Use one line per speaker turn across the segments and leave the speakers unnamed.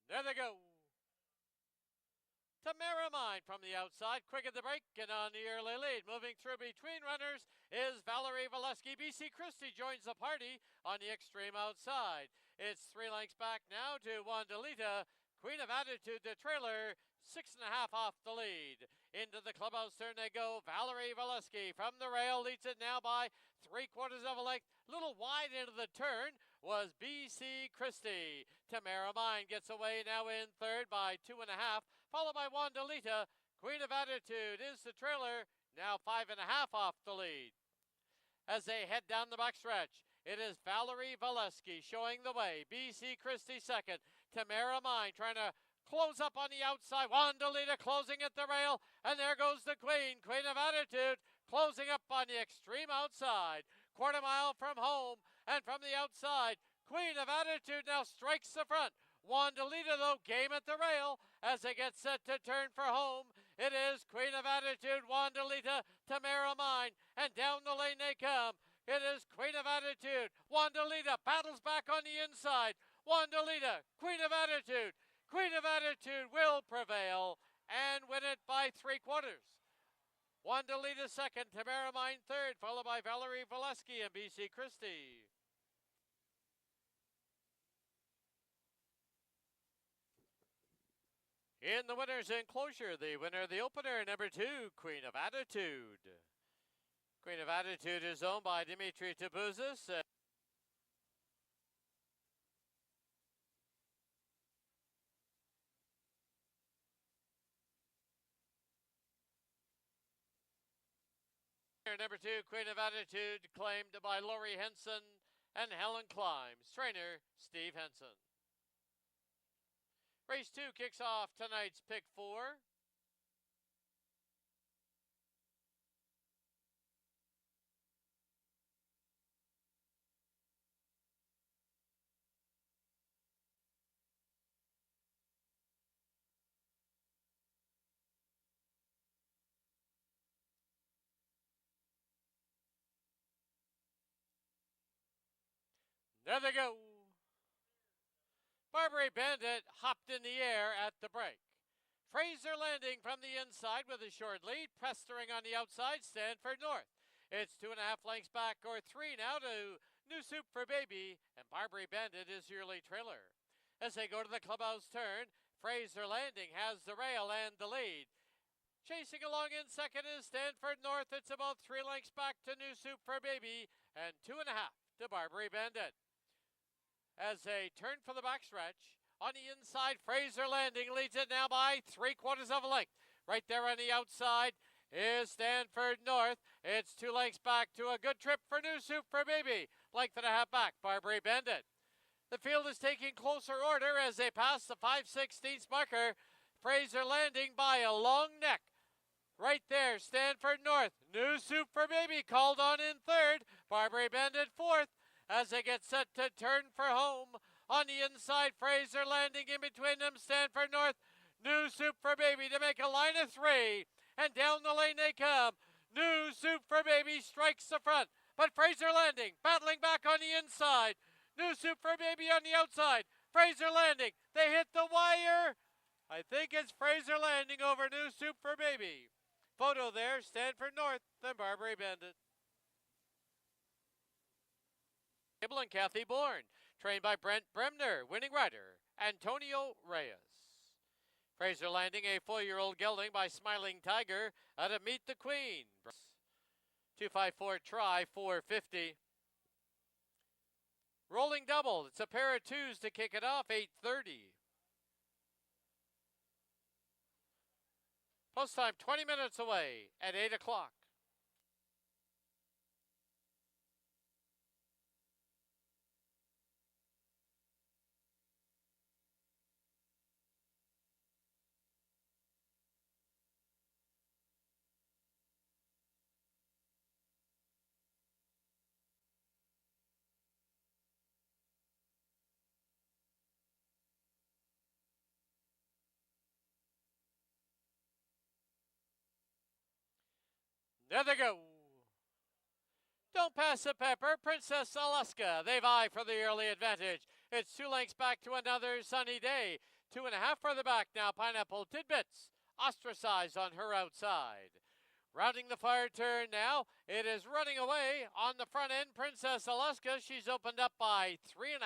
There they go. Tamara Mine from the outside, quick at the break and on the early lead. Moving through between runners is Valerie Valeski. BC Christie joins the party on the extreme outside. It's 3 lengths back now to Wandalita. Queen of Attitude, the trailer, 6.5 off the lead. Into the clubhouse turn they go. Valerie Valeski from the rail leads it now by 3/4 of a length. Little wide into the turn was BC Christie. Tamara Mine gets away now in third by 2.5, followed by Wandalita. Queen of Attitude is the trailer, now 5.5 off the lead. As they head down the backstretch, it is Valerie Valeski showing the way. BC Christie second. Tamara Mine trying to close up on the outside. Wandalita closing at the rail. And there goes the Queen. Queen of Attitude closing up on the extreme outside. 1/4 mile from home. And from the outside, Queen of Attitude now strikes the front. Wandalita, though, game at the rail as they get set to turn for home. It is Queen of Attitude, Wandalita, Tamara Mine, and down the lane they come. It is Queen of Attitude. Wandalita battles back on the inside. Wandalita, Queen of Attitude. Queen of Attitude will prevail and win it by 3/4. Wandalita second, Tamara Mine third, followed by Valerie Valeski and BC Christie. In the winner's enclosure, the winner of the opener, number 2, Queen of Attitude. Queen of Attitude is owned by Dimitri Tabuzis. Number 2, Queen of Attitude, claimed by Lori Henson and Helen Climbs. Trainer, Steve Henson. Race 2 kicks off tonight's pick 4. There they go. Barbary Bandit hopped in the air at the break. Fraser Landing from the inside with a short lead. Pestering on the outside, Stanford North. It's 2.5 lengths back, or 3 now, to New Soup for Baby, and Barbary Bandit is your lead trailer. As they go to the clubhouse turn, Fraser Landing has the rail and the lead. Chasing along in second is Stanford North. It's about 3 lengths back to New Soup for Baby, and 2.5 to Barbary Bandit. As they turn for the backstretch, on the inside, Fraser Landing leads it now by 3/4 of a length. Right there on the outside is Stanford North. It's 2 lengths back to a good trip for New Soup for Baby. Length and a half back, Barbary Bandit. The field is taking closer order as they pass the 5/16 marker. Fraser Landing by a long neck. Right there, Stanford North. New Soup for Baby called on in third. Barbary Bandit fourth. As they get set to turn for home. On the inside, Fraser Landing in between them, Stanford North. New Soup for Baby to make a line of 3. And down the lane they come. New Soup for Baby strikes the front. But Fraser Landing battling back on the inside. New Soup for Baby on the outside. Fraser Landing, they hit the wire. I think it's Fraser Landing over New Soup for Baby. Photo there, Stanford North, then Barbary Bandit. And Kathy Bourne, trained by Brent Bremner, winning rider, Antonio Reyes. Fraser Landing, a 4-year-old gelding by Smiling Tiger, out of Meet the Queen. 254 try, 450. Rolling double, it's a pair of 2s to kick it off, 8:30. Post time 20 minutes away at 8 o'clock. There they go. Don't pass the pepper, Princess Alaska. They vie for the early advantage. It's 2 lengths back to Another Sunny Day. 2.5 further back now. Pineapple Tidbits ostracized on her outside. Rounding the far turn now, it is running away on the front end. Princess Alaska, she's opened up by 3.5.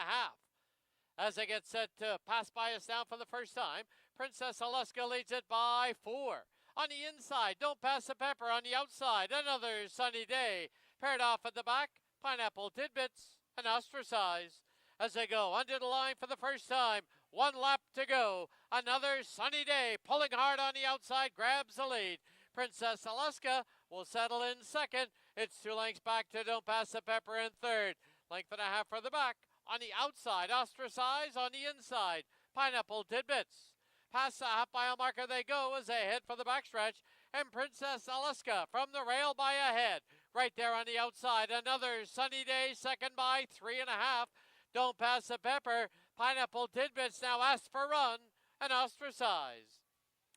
As they get set to pass by us now for the first time, Princess Alaska leads it by 4. On the inside, Don't Pass the Pepper. On the outside, Another Sunny Day. Paired off at the back, Pineapple Tidbits and Ostracized. As they go under the line for the first time, 1 lap to go. Another Sunny Day, pulling hard on the outside, grabs the lead. Princess Alaska will settle in second. It's 2 lengths back to Don't Pass the Pepper in third. 1.5 further back. On the outside, Ostracized. On the inside, Pineapple Tidbits. Past the half-mile marker they go as they head for the backstretch. And Princess Alaska from the rail by a head. Right there on the outside, Another Sunny Day, second by 3.5. Don't Pass the Pepper. Pineapple Tidbits now asks for run and Ostracized.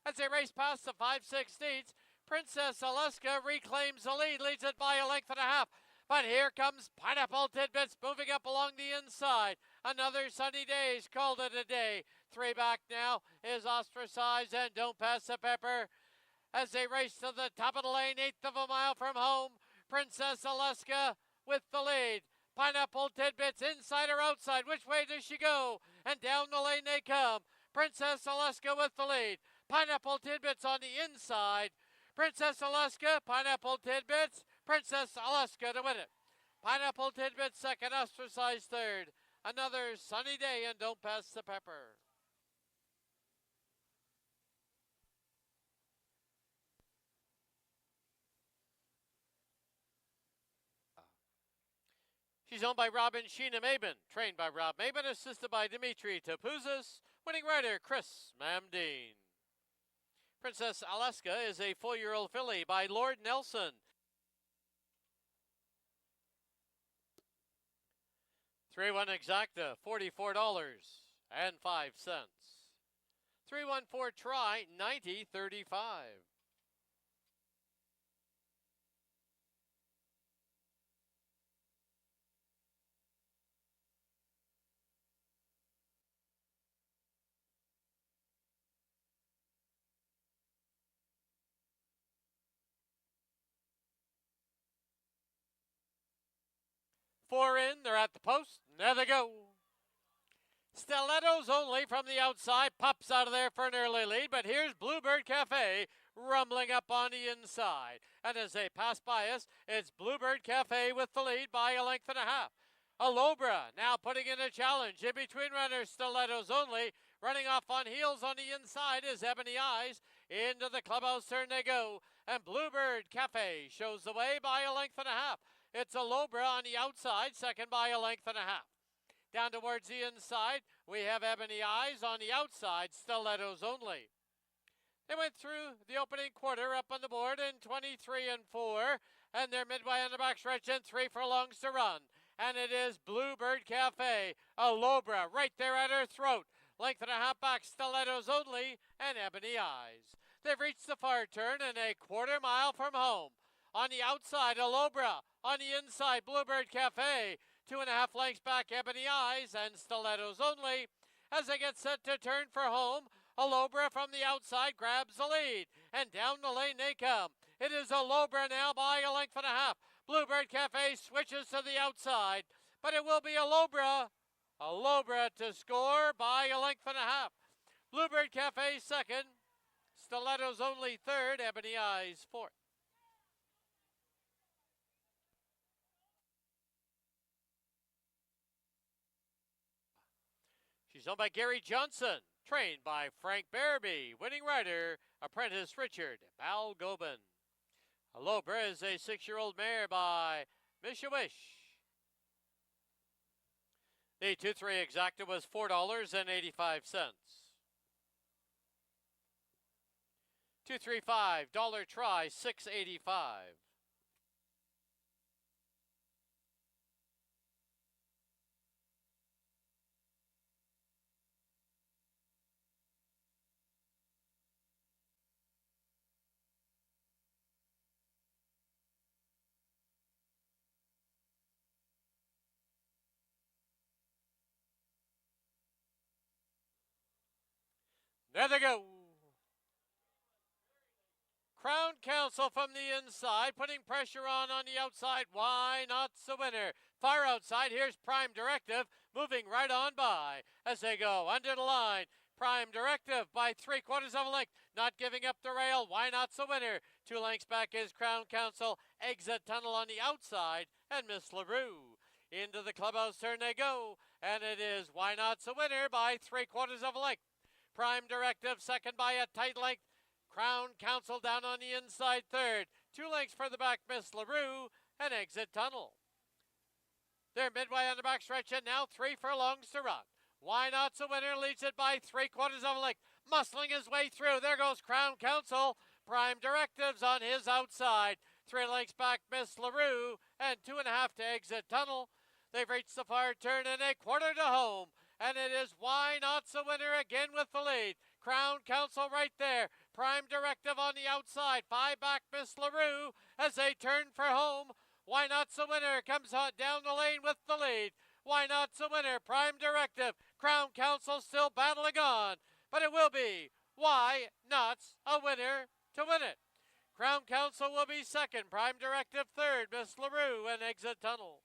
As they race past the 5/16, Princess Alaska reclaims the lead, leads it by 1.5 lengths. But here comes Pineapple Tidbits moving up along the inside. Another Sunny Day's called it a day. 3 back now is Ostracized and Don't Pass the Pepper. As they race to the top of the lane, 1/8 of a mile from home. Princess Alaska with the lead. Pineapple Tidbits inside or outside. Which way does she go? And down the lane they come. Princess Alaska with the lead. Pineapple Tidbits on the inside. Princess Alaska, Pineapple Tidbits. Princess Alaska to win it. Pineapple Tidbits second, Ostracized third. Another Sunny Day and Don't Pass the Pepper. She's owned by Robin Sheena Maben, trained by Rob Maben, assisted by Dimitri Tapouzis, winning rider Chris Mamdine. Princess Alaska is a 4-year-old filly by Lord Nelson. 3-1 exacta, $44.05. 3-1-4 try, $90.35. Four in, they're at the post, and there they go. Stilettos Only from the outside, pops out of there for an early lead, but here's Bluebird Cafe rumbling up on the inside. And as they pass by us, it's Bluebird Cafe with the lead by 1.5 lengths. Alobra now putting in a challenge. In between runners, Stilettos Only. Running off on heels on the inside is Ebony Eyes. Into the clubhouse turn they go. And Bluebird Cafe shows the way by 1.5 lengths. It's Alobra on the outside, second by 1.5 lengths. Down towards the inside, we have Ebony Eyes. On the outside, Stilettos Only. They went through the opening quarter up on the board in 23 and 4, and they're midway on the backstretch and 3 furlongs to run. And it is Bluebird Cafe, Alobra right there at her throat. 1.5 lengths back, Stilettos Only, and Ebony Eyes. They've reached the far turn and a 1/4 mile from home. On the outside, Alobra. On the inside, Bluebird Cafe. 2.5 lengths back, Ebony Eyes and Stilettos Only. As they get set to turn for home, Alobra from the outside grabs the lead. And down the lane they come. It is Alobra now by 1.5 lengths. Bluebird Cafe switches to the outside. But it will be Alobra. Alobra to score by 1.5 lengths. Bluebird Cafe second. Stilettos Only third. Ebony Eyes fourth. She's owned by Gary Johnson, trained by Frank Barabee, winning rider, apprentice Richard Balgobin. Alobra is a 6-year-old mare by Mishawish. The 2-3 exacta was $4.85. 235 dollar try, $6.85. There they go. Crown Council from the inside, putting pressure on the outside. Why Not's the winner? Far outside, here's Prime Directive, moving right on by as they go under the line. Prime Directive by 3/4 of a length, not giving up the rail. Why Not's the winner? 2 lengths back is Crown Council. Exit tunnel on the outside, and Miss LaRue. Into the clubhouse turn they go, and it is Why Not's the winner by 3/4 of a length. Prime Directive second by a tight length. Crown Council down on the inside third. 2 lengths for the back, Miss LaRue, and Exit Tunnel. They're midway on the back stretch, and now 3 furlongs to run. Why Not's a winner, leads it by 3/4 of a length, muscling his way through. There goes Crown Council. Prime Directives on his outside. 3 lengths back, Miss LaRue, and 2.5 to Exit Tunnel. They've reached the far turn and a quarter to home. And it is Why Not's a winner again with the lead. Crown Council right there. Prime Directive on the outside. 5 back, Miss LaRue, as they turn for home. Why Not's a winner comes down the lane with the lead. Why Not's a winner. Prime Directive. Crown Council still battling on. But it will be Why Not's a winner to win it. Crown Council will be second. Prime Directive third. Miss LaRue and Exit Tunnel.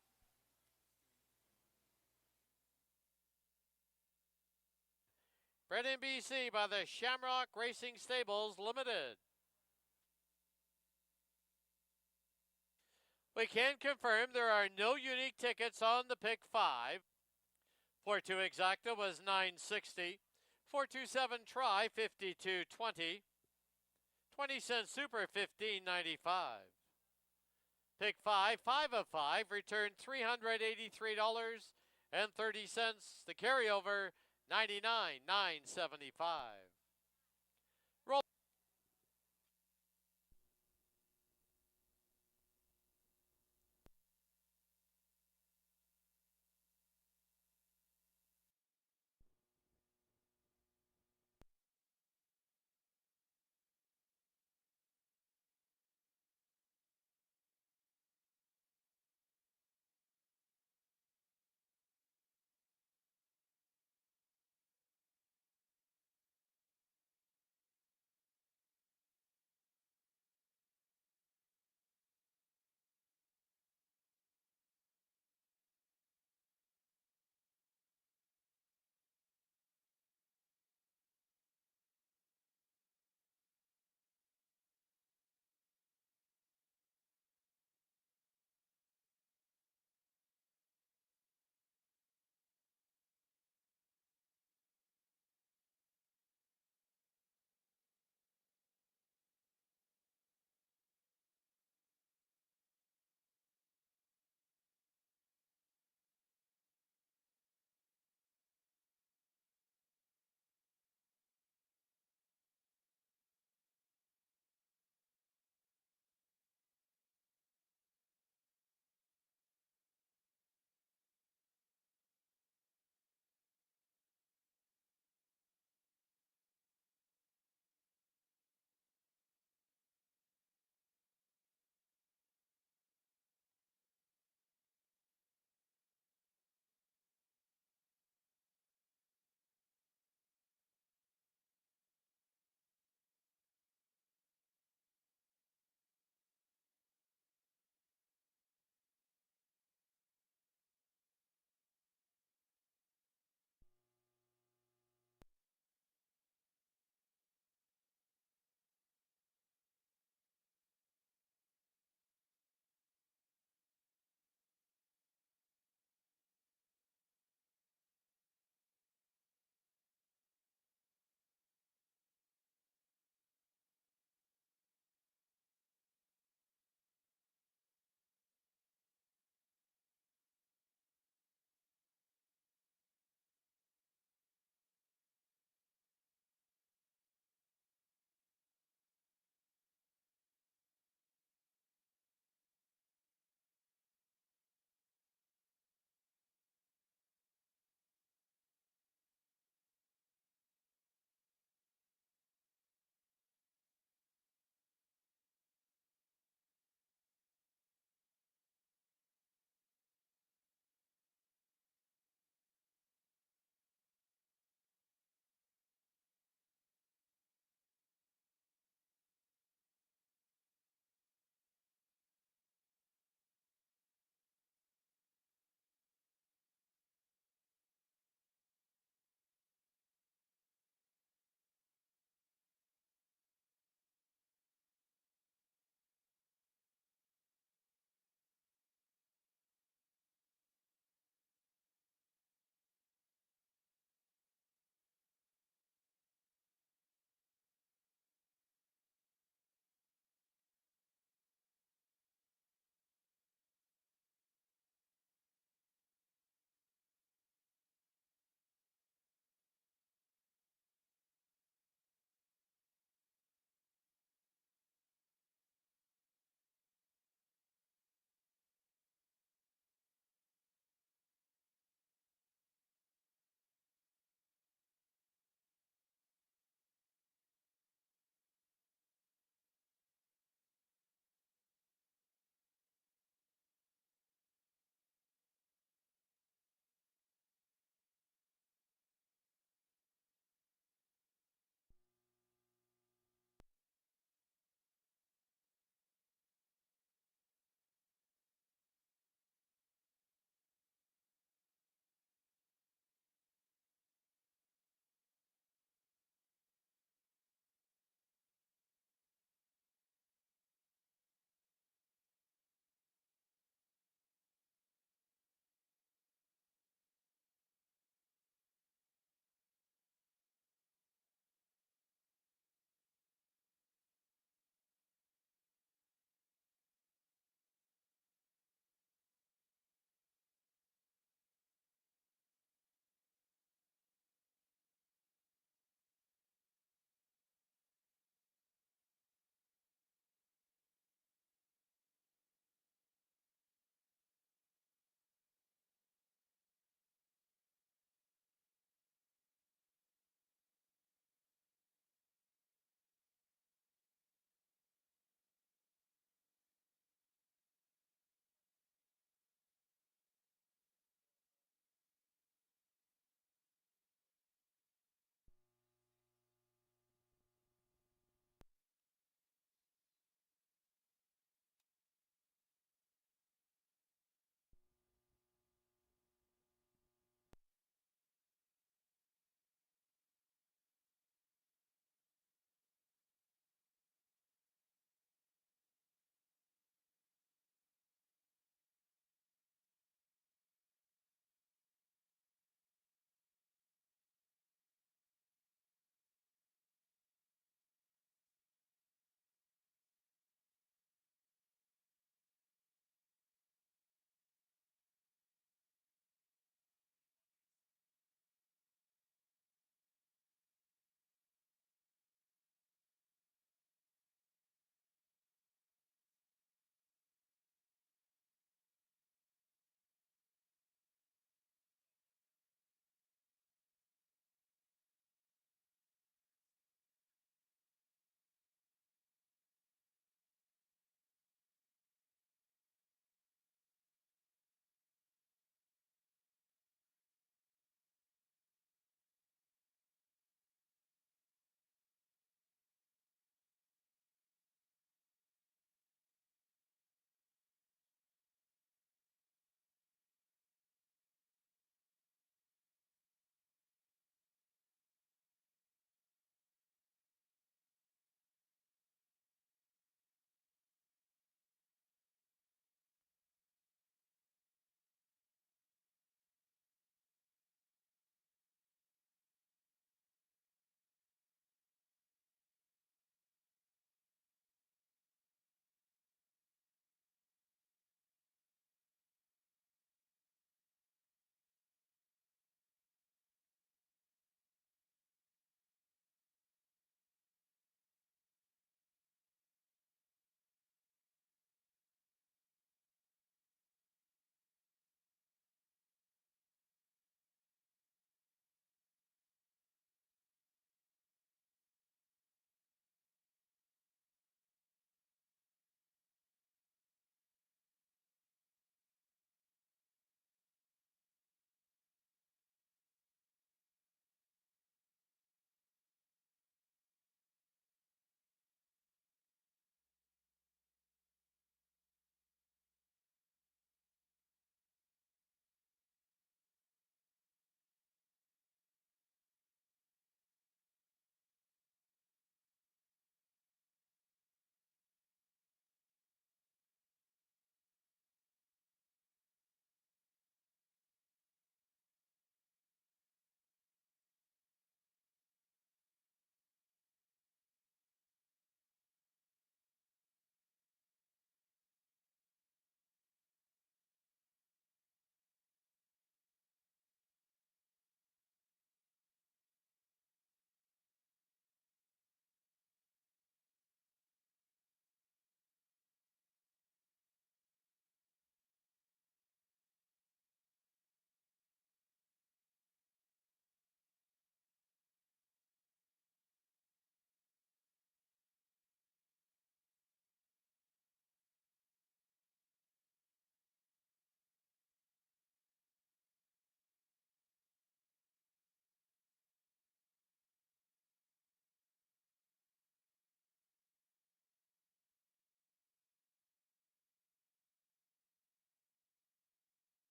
Bred in BC by the Shamrock Racing Stables Limited. We can confirm there are no unique tickets on the pick 5. 4-2 exacta was $9.60. 427 try $52.20. 20-cent super $15.95. Pick 5, 5 of 5, returned $383.30. The carryover $99,975.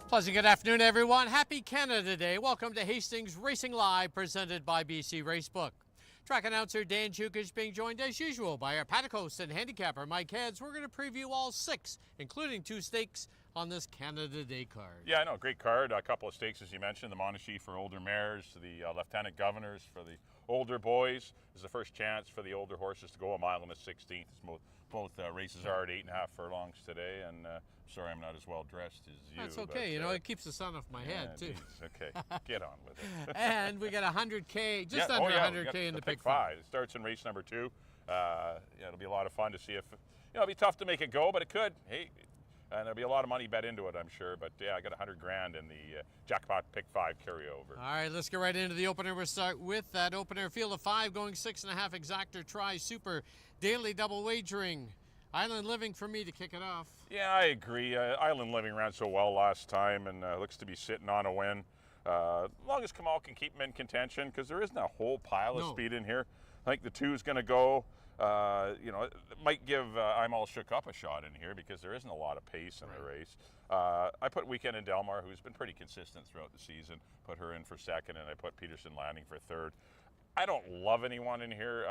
Pleasant good afternoon, everyone. Happy Canada Day. Welcome to Hastings Racing Live, presented by BC Racebook. Track announcer Dan Chukich being joined as usual by our paddock host and handicapper Mike Heads. We're going to preview all 6, including 2 stakes on this Canada Day card.
Yeah, I know, great card. A couple of stakes, as you mentioned, the Monarchy for older mares, the Lieutenant Governors for the older boys. This is the first chance for the older horses to go a mile and a 16th. Both races are at 8.5 furlongs today, and sorry I'm not as well dressed as you.
That's okay.
But,
you know, it keeps the sun off my head, too.
Geez, okay, get on with it.
And we got 100K, just under 100K in the pick 5.
It starts in race number 2. It'll be a lot of fun to see if, it'll be tough to make it go, but it could. Hey, and there'll be a lot of money bet into it, I'm sure. But yeah, I got 100 grand in the jackpot pick 5 carryover.
All right, let's get right into the opener. We'll start with that opener. Field of 5 going 6.5 exactor try super daily double wagering. Island Living for me to kick it off.
Yeah, I agree. Island Living ran so well last time and looks to be sitting on a win. As long as Kamal can keep him in contention, because there isn't a whole pile of speed in here. I think the 2 is going to go. It might give I'm All Shook Up a shot in here because there isn't a lot of pace in the race. I put Weekend in Delmar, who's been pretty consistent throughout the season, put her in for 2nd, and I put Peterson Landing for 3rd. I don't love anyone in here.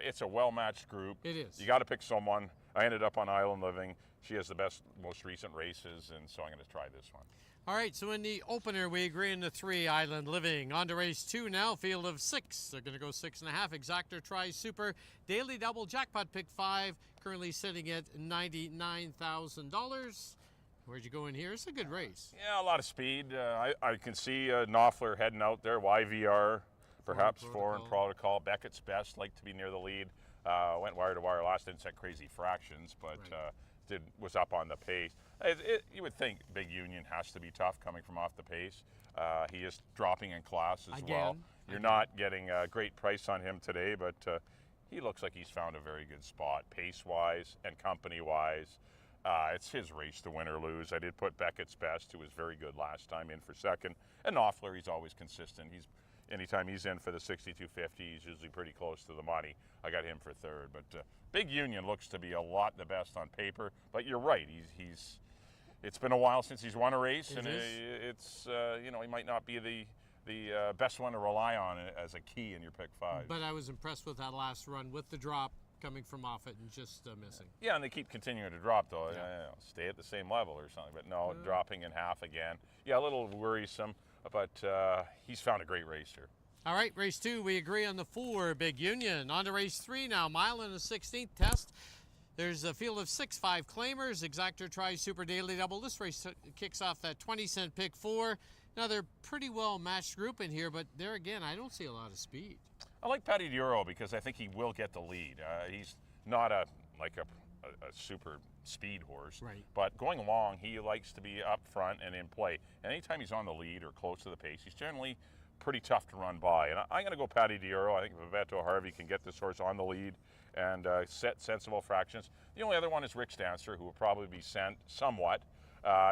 It's a well-matched group.
It is.
You got to pick someone. I ended up on Island Living. She has the best, most recent races, and so I'm going to try this one.
All right, so in the opener, we agree in the 3, Island Living. On to race 2 now, field of 6. They're going to go 6.5, exactor try super, daily double jackpot pick 5, currently sitting at $99,000. Where'd you go in here? It's a good race.
Yeah, a lot of speed. I can see Knopfler heading out there, YVR, perhaps Foreign Protocol. Beckett's Best, like to be near the lead. Went wire to wire last, didn't set crazy fractions, but was up on the pace. You would think Big Union has to be tough coming from off the pace. He is dropping in class as well. You're not getting a great price on him today, but he looks like he's found a very good spot, pace-wise and company-wise. It's his race to win or lose. I did put Beckett's Best, who was very good last time, in for 2nd. And Knopfler, he's always consistent. Anytime he's in for the 6250, he's usually pretty close to the money. I got him for 3rd. But Big Union looks to be a lot the best on paper. But you're right. It's been a while since he's won a race, and he might not be the best one to rely on as a key in your pick 5.
But I was impressed with that last run with the drop coming from off it and just missing.
Yeah, and they keep continuing to drop, though. Stay at the same level or something. But no, dropping in half again. Yeah, a little worrisome. But he's found a great race here.
All right, race 2, we agree on the 4, Big Union. On to race 3 now, mile and a 16th test. There's a field of 6, 5 claimers, exactor try super daily double. This race kicks off that 20-cent pick 4. Now, they're pretty well matched group in here, but there again, I don't see a lot of speed.
I like Paddy Dioro because I think he will get the lead. He's not a super speed horse, but going along, he likes to be up front and in play. And anytime he's on the lead or close to the pace, he's generally pretty tough to run by. And I'm going to go Paddy Dioro. I think Bebeto Harvey can get this horse on the lead and set sensible fractions. The only other one is Rick Stancer, who will probably be sent somewhat.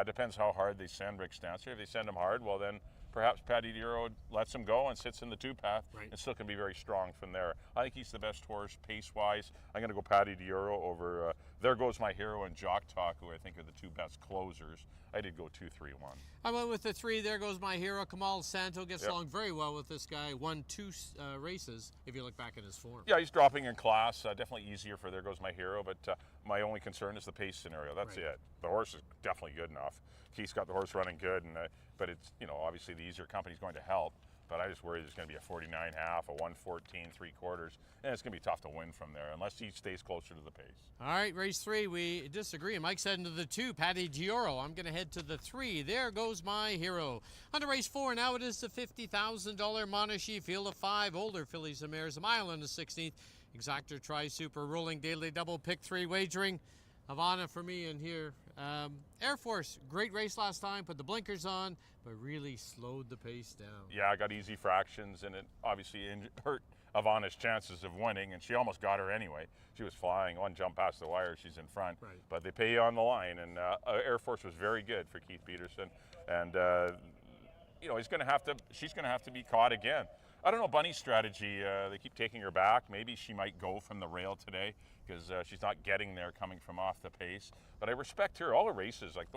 Depends how hard they send Rick Stancer. If they send him hard, well then perhaps Paddy Dioro lets him go and sits in the 2 path and still can be very strong from there. I think he's the best horse pace-wise. I'm going to go Paddy Dioro over There Goes My Hero and Jock Talk, who I think are the 2 best closers. I did go 2-3-1.
I went with the 3, There Goes My Hero. Kamal Santo gets along very well with this guy. Won 2 races, if you look back at his form.
Yeah, he's dropping in class. Definitely easier for There Goes My Hero, but my only concern is the pace scenario. That's it. The horse is definitely good enough. Keith's got the horse running good, and but it's, obviously the easier company is going to help. But I just worry there's going to be a 49.5, a 114 3/4, and it's going to be tough to win from there unless he stays closer to the pace.
All right, race 3, we disagree. Mike's heading to the 2, Paddy Dioro. I'm going to head to the 3, There Goes My Hero. On to race 4, now it is the $50,000 Monarchy, field of 5, older fillies and mares, a mile and a 16th. Exactor try super, rolling daily double, pick 3 wagering. Havana for me in here. Air Force, great race last time, put the blinkers on, but really slowed the pace down.
Yeah, I got easy fractions, and it obviously hurt Havana's chances of winning, and she almost got her anyway. She was flying, one jump past the wire, she's in front. But they pay you on the line, and Air Force was very good for Keith Peterson, and she's going to have to be caught again. I don't know Bunny's strategy. They keep taking her back. Maybe she might go from the rail today because she's not getting there coming from off the pace. But I respect her. All her races, like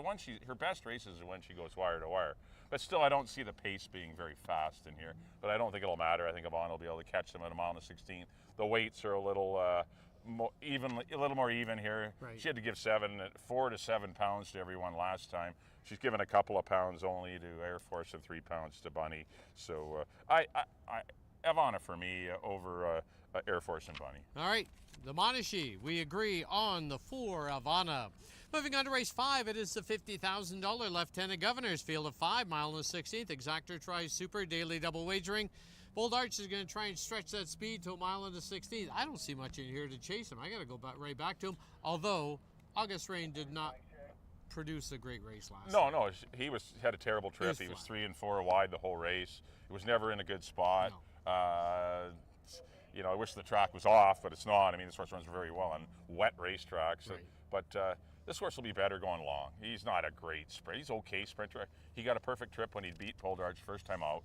her best races are when she goes wire to wire. But still, I don't see the pace being very fast in here. But I don't think it'll matter. I think Ivana will be able to catch them at a mile and 16. The weights are a little more even here.
Right.
She had to give 4 to 7 pounds to everyone last time. She's given a couple of pounds only to Air Force and 3 pounds to Bunny. So Ivana for me over Air Force and Bunny.
All right, the Monashee, we agree on the 4, Ivana. Moving on to race 5, it is the $50,000 Lieutenant Governor's Field of 5, mile and the 16th. Exactor tries super daily double wagering. Bold Arch is going to try and stretch that speed to a mile and the 16th. I don't see much in here to chase him. I got to go right back to him. Although August Rain did not produce a great race last time.
No, he had a terrible trip. He was 3 and 4 wide the whole race. He was never in a good spot.
No.
I wish the track was off, but it's not. I mean, this horse runs very well on wet racetracks.
Right.
But this horse will be better going long. He's not a great sprinter. He's okay sprinter. He got a perfect trip when he beat Bold Arch first time out,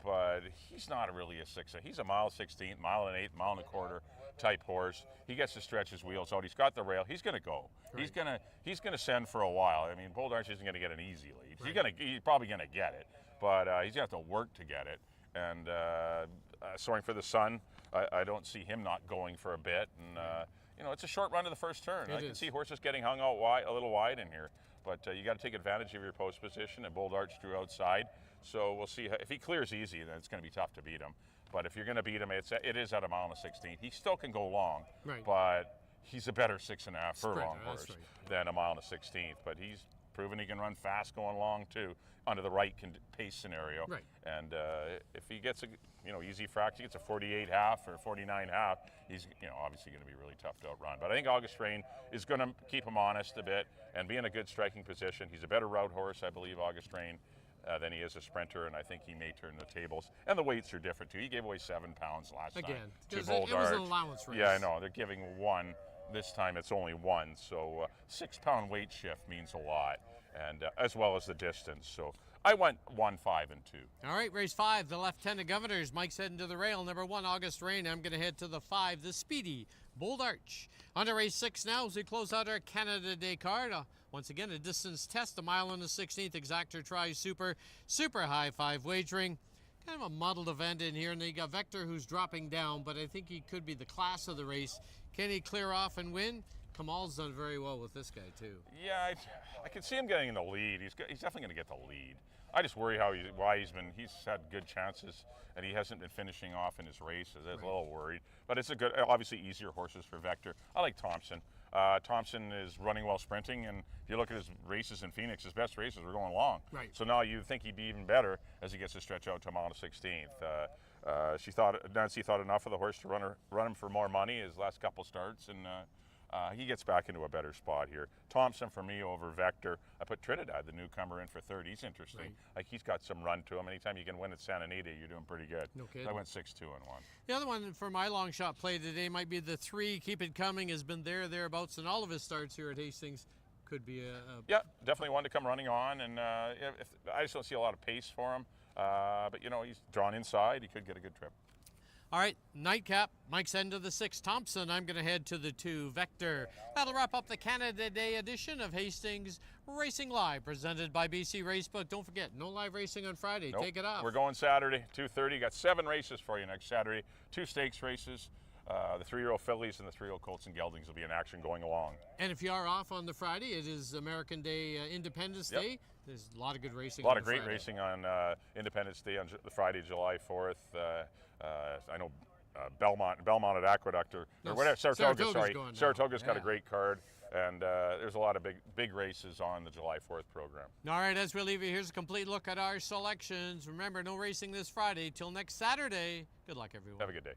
but he's not really a 6. He's a mile 16, mile and 8, mile and a quarter type horse. He gets to stretch his wheels out. He's got the rail. He's going to go. Right. He's gonna send for a while. I mean, Bold Arch isn't going to get an easy lead. Right. He's probably going to get it, but he's going to have to work to get it. And Soaring for the Sun, I don't see him not going for a bit. And it's a short run to the first turn. I can see horses getting hung out a little wide in here, but you got to take advantage of your post position. And Bold Arch drew outside, so we'll see if he clears easy. Then it's going to be tough to beat him. But if you're going to beat him, it is at a mile and 16. He still can go long,
right.
But he's a better 6.5 furlong horse
right.
than a mile and 16th. But he's proven he can run fast going long too under the right pace scenario.
Right.
And if he gets a easy fraction, he gets a 48 half or 49 half, he's obviously going to be really tough to outrun. But I think August Rain is going to keep him honest a bit and be in a good striking position. He's a better route horse, I believe, August Rain, than he is a sprinter, and I think he may turn the tables. And the weights are different too. He gave away 7 pounds last time to Bold Arch.
It was an allowance race.
Yeah, I know. They're giving 1. This time it's only 1, so 6-pound weight shift means a lot, and as well as the distance. So I went 1, 5, and 2.
All right, race 5, the Lieutenant Governors. Mike's heading to the rail. Number 1, August Rain. I'm going to head to the 5, the Speedy Bold Arch. On to race 6 now as we close out our Canada Day card. Once again, a distance test, a mile and the 16th. Exactor tries super high 5 wagering. Kind of a muddled event in here, and then you got Vector who's dropping down, but I think he could be the class of the race. Can he clear off and win? Kamal's done very well with this guy too.
Yeah, I can see him getting in the lead. He's definitely going to get the lead. I just worry why he's had good chances and he hasn't been finishing off in his races. I was a little worried, but it's obviously easier horses for Vector. I like Thompson. Thompson is running well sprinting, and if you look at his races in Phoenix, his best races were going long.
Right.
So now you think he'd be even better as he gets to stretch out to a mile and 16th. Nancy thought enough of the horse to run him for more money his last couple starts, and he gets back into a better spot here. Thompson for me over Vector. I put Trinidad, the newcomer, in for third. He's interesting.
Right.
Like, he's got some run to him. Anytime you can win at Santa Anita, you're doing pretty good.
No kidding.
I went 6-2 and 1.
The other one for my long shot play today might be the 3, Keep It Coming, has been thereabouts in all of his starts here at Hastings. Could be
Yeah, definitely one to come running on, and I just don't see a lot of pace for him. But he's drawn inside. He could get a good trip.
All right, nightcap. Mike's heading to the 6, Thompson. I'm going to head to the 2, Vector. That'll wrap up the Canada Day edition of Hastings Racing Live, presented by BC Racebook. Don't forget, no live racing on Friday.
Nope.
Take it off.
We're going Saturday, 2:30. Got 7 races for you next Saturday. 2 stakes races. The 3-year-old fillies and the 3-year-old colts and geldings will be in action going along.
And if you are off on the Friday, it is American Day, Independence Day. There's a lot of good racing.
A lot of great racing on Independence Day on the Friday, July 4th. I know Belmont at Aqueduct or whatever. Saratoga, sorry. Saratoga's got a great card, and there's a lot of big races on the July 4th program.
All right, as we leave you, here's a complete look at our selections. Remember, no racing this Friday. Till next Saturday. Good luck, everyone.
Have a good day.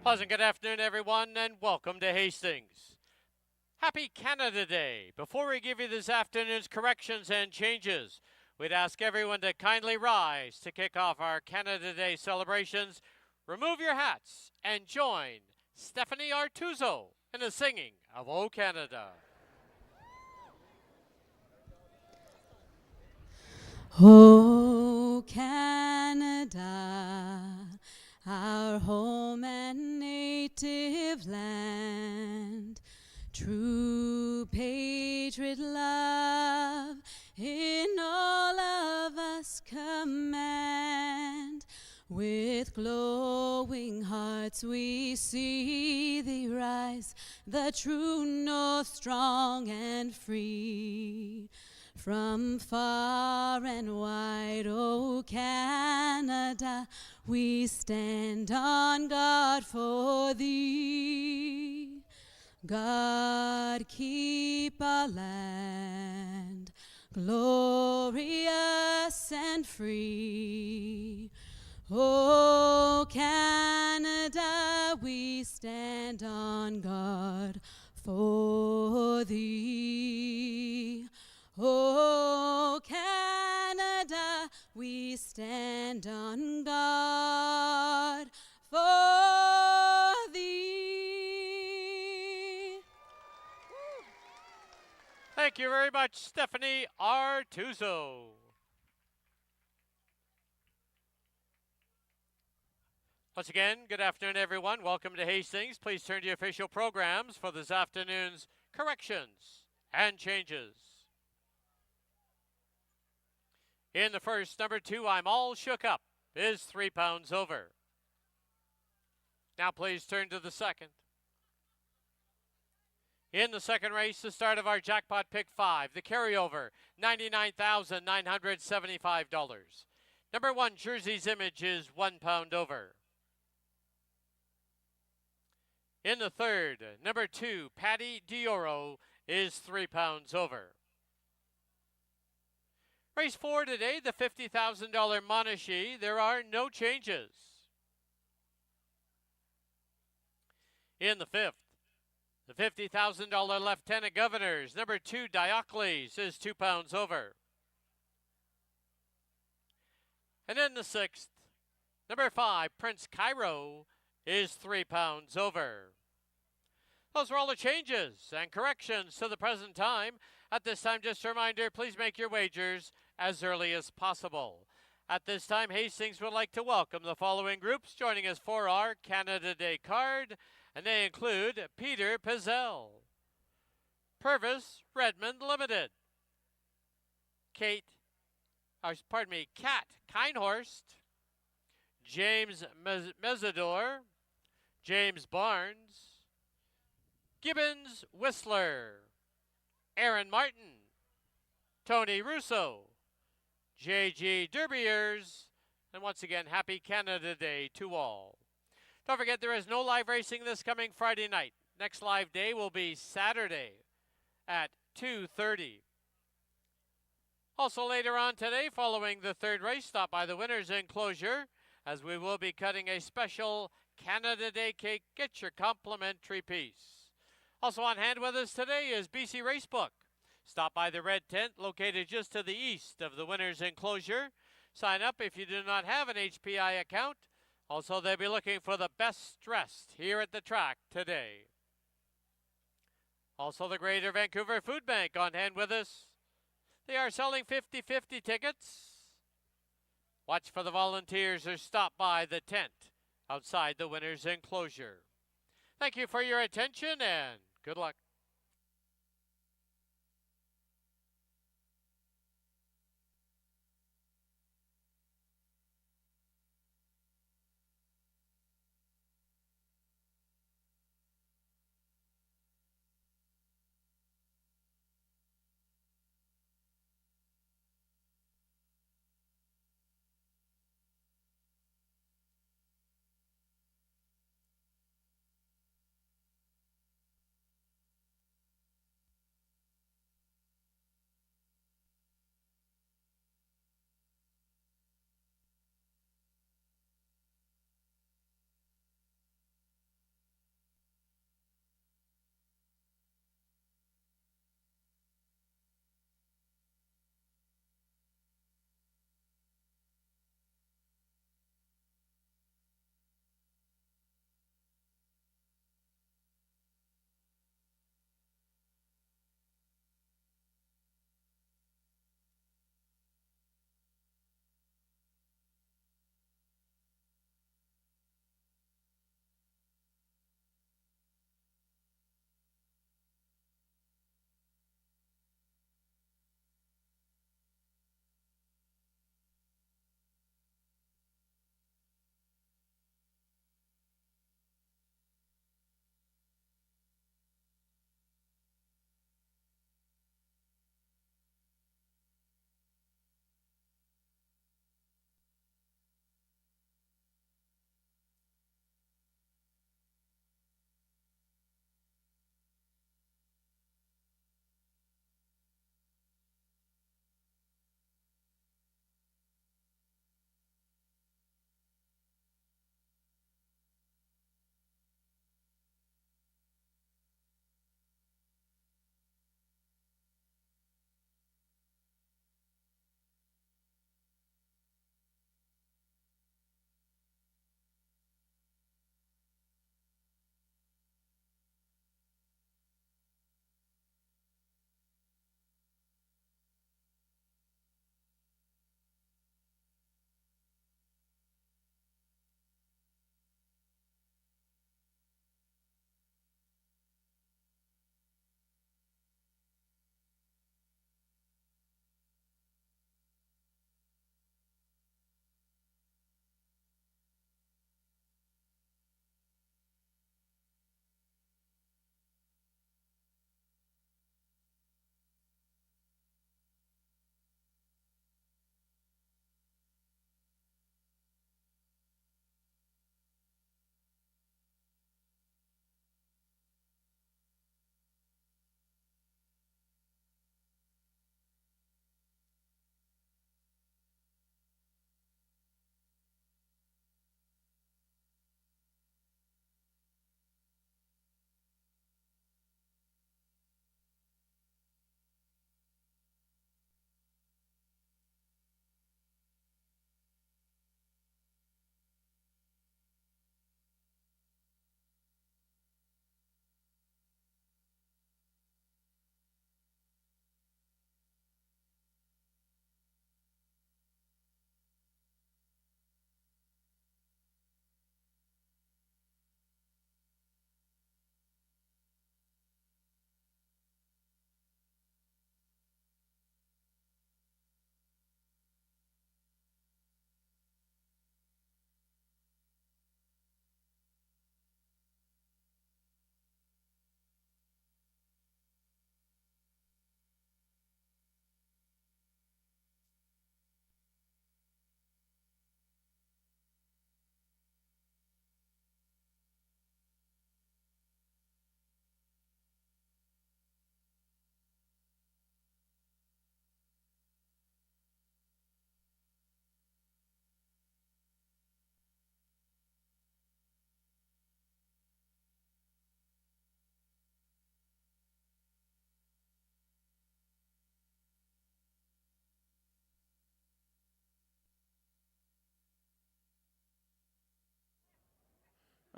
Pleasant good afternoon, everyone, and welcome to Hastings. Happy Canada Day. Before we give you this afternoon's corrections and changes, we'd ask everyone to kindly rise to kick off our Canada Day celebrations. Remove your hats and join Stephanie Artuso in the singing of O Canada.
O Canada, our home and native land, true patriot love in all of us command. With glowing hearts we see thee rise, the true north strong and free. From far and wide, O Canada, we stand on guard for thee. God keep our land glorious and free. O Canada, we stand on guard for thee. O Canada, we stand on guard for thee.
Thank you very much, Stephanie Artuso. Once again, good afternoon, everyone. Welcome to Hastings. Please turn to your official programs for this afternoon's corrections and changes. In the first, number 2, I'm All Shook Up, is 3 pounds over. Now please turn to the second. In the second race, the start of our jackpot pick 5, the carryover, $99,975. Number 1, Jersey's Image, is 1 pound over. In the third, number 2, Patty Dioro, is 3 pounds over. Race 4 today, the $50,000 Monashee. There are no changes. In the fifth, the $50,000 Lieutenant Governor's. Number 2, Diocles, is 2 pounds over. And in the sixth, number 5, Prince Cairo, is 3 pounds over. Those are all the changes and corrections to the present time. At this time, just a reminder, please make your wagers as early as possible. At this time, Hastings would like to welcome the following groups joining us for our Canada Day card, and they include Peter Pizzell, Purvis Redmond Limited, Kat Kinehorst, James Mezzador, James Barnes, Gibbons Whistler, Aaron Martin, Tony Russo, J.G. Derbiers, and once again, happy Canada Day to all. Don't forget, there is no live racing this coming Friday night. Next live day will be Saturday at 2:30. Also later on today, following the third race, stop by the winner's enclosure, as we will be cutting a special Canada Day cake. Get your complimentary piece. Also on hand with us today is BC Racebook. Stop by the red tent located just to the east of the winner's enclosure. Sign up if you do not have an HPI account. Also, they'll be looking for the best dressed here at the track today. Also, the Greater Vancouver Food Bank on hand with us. They are selling 50-50 tickets. Watch for the volunteers or stop by the tent outside the winner's enclosure. Thank you for your attention and good luck.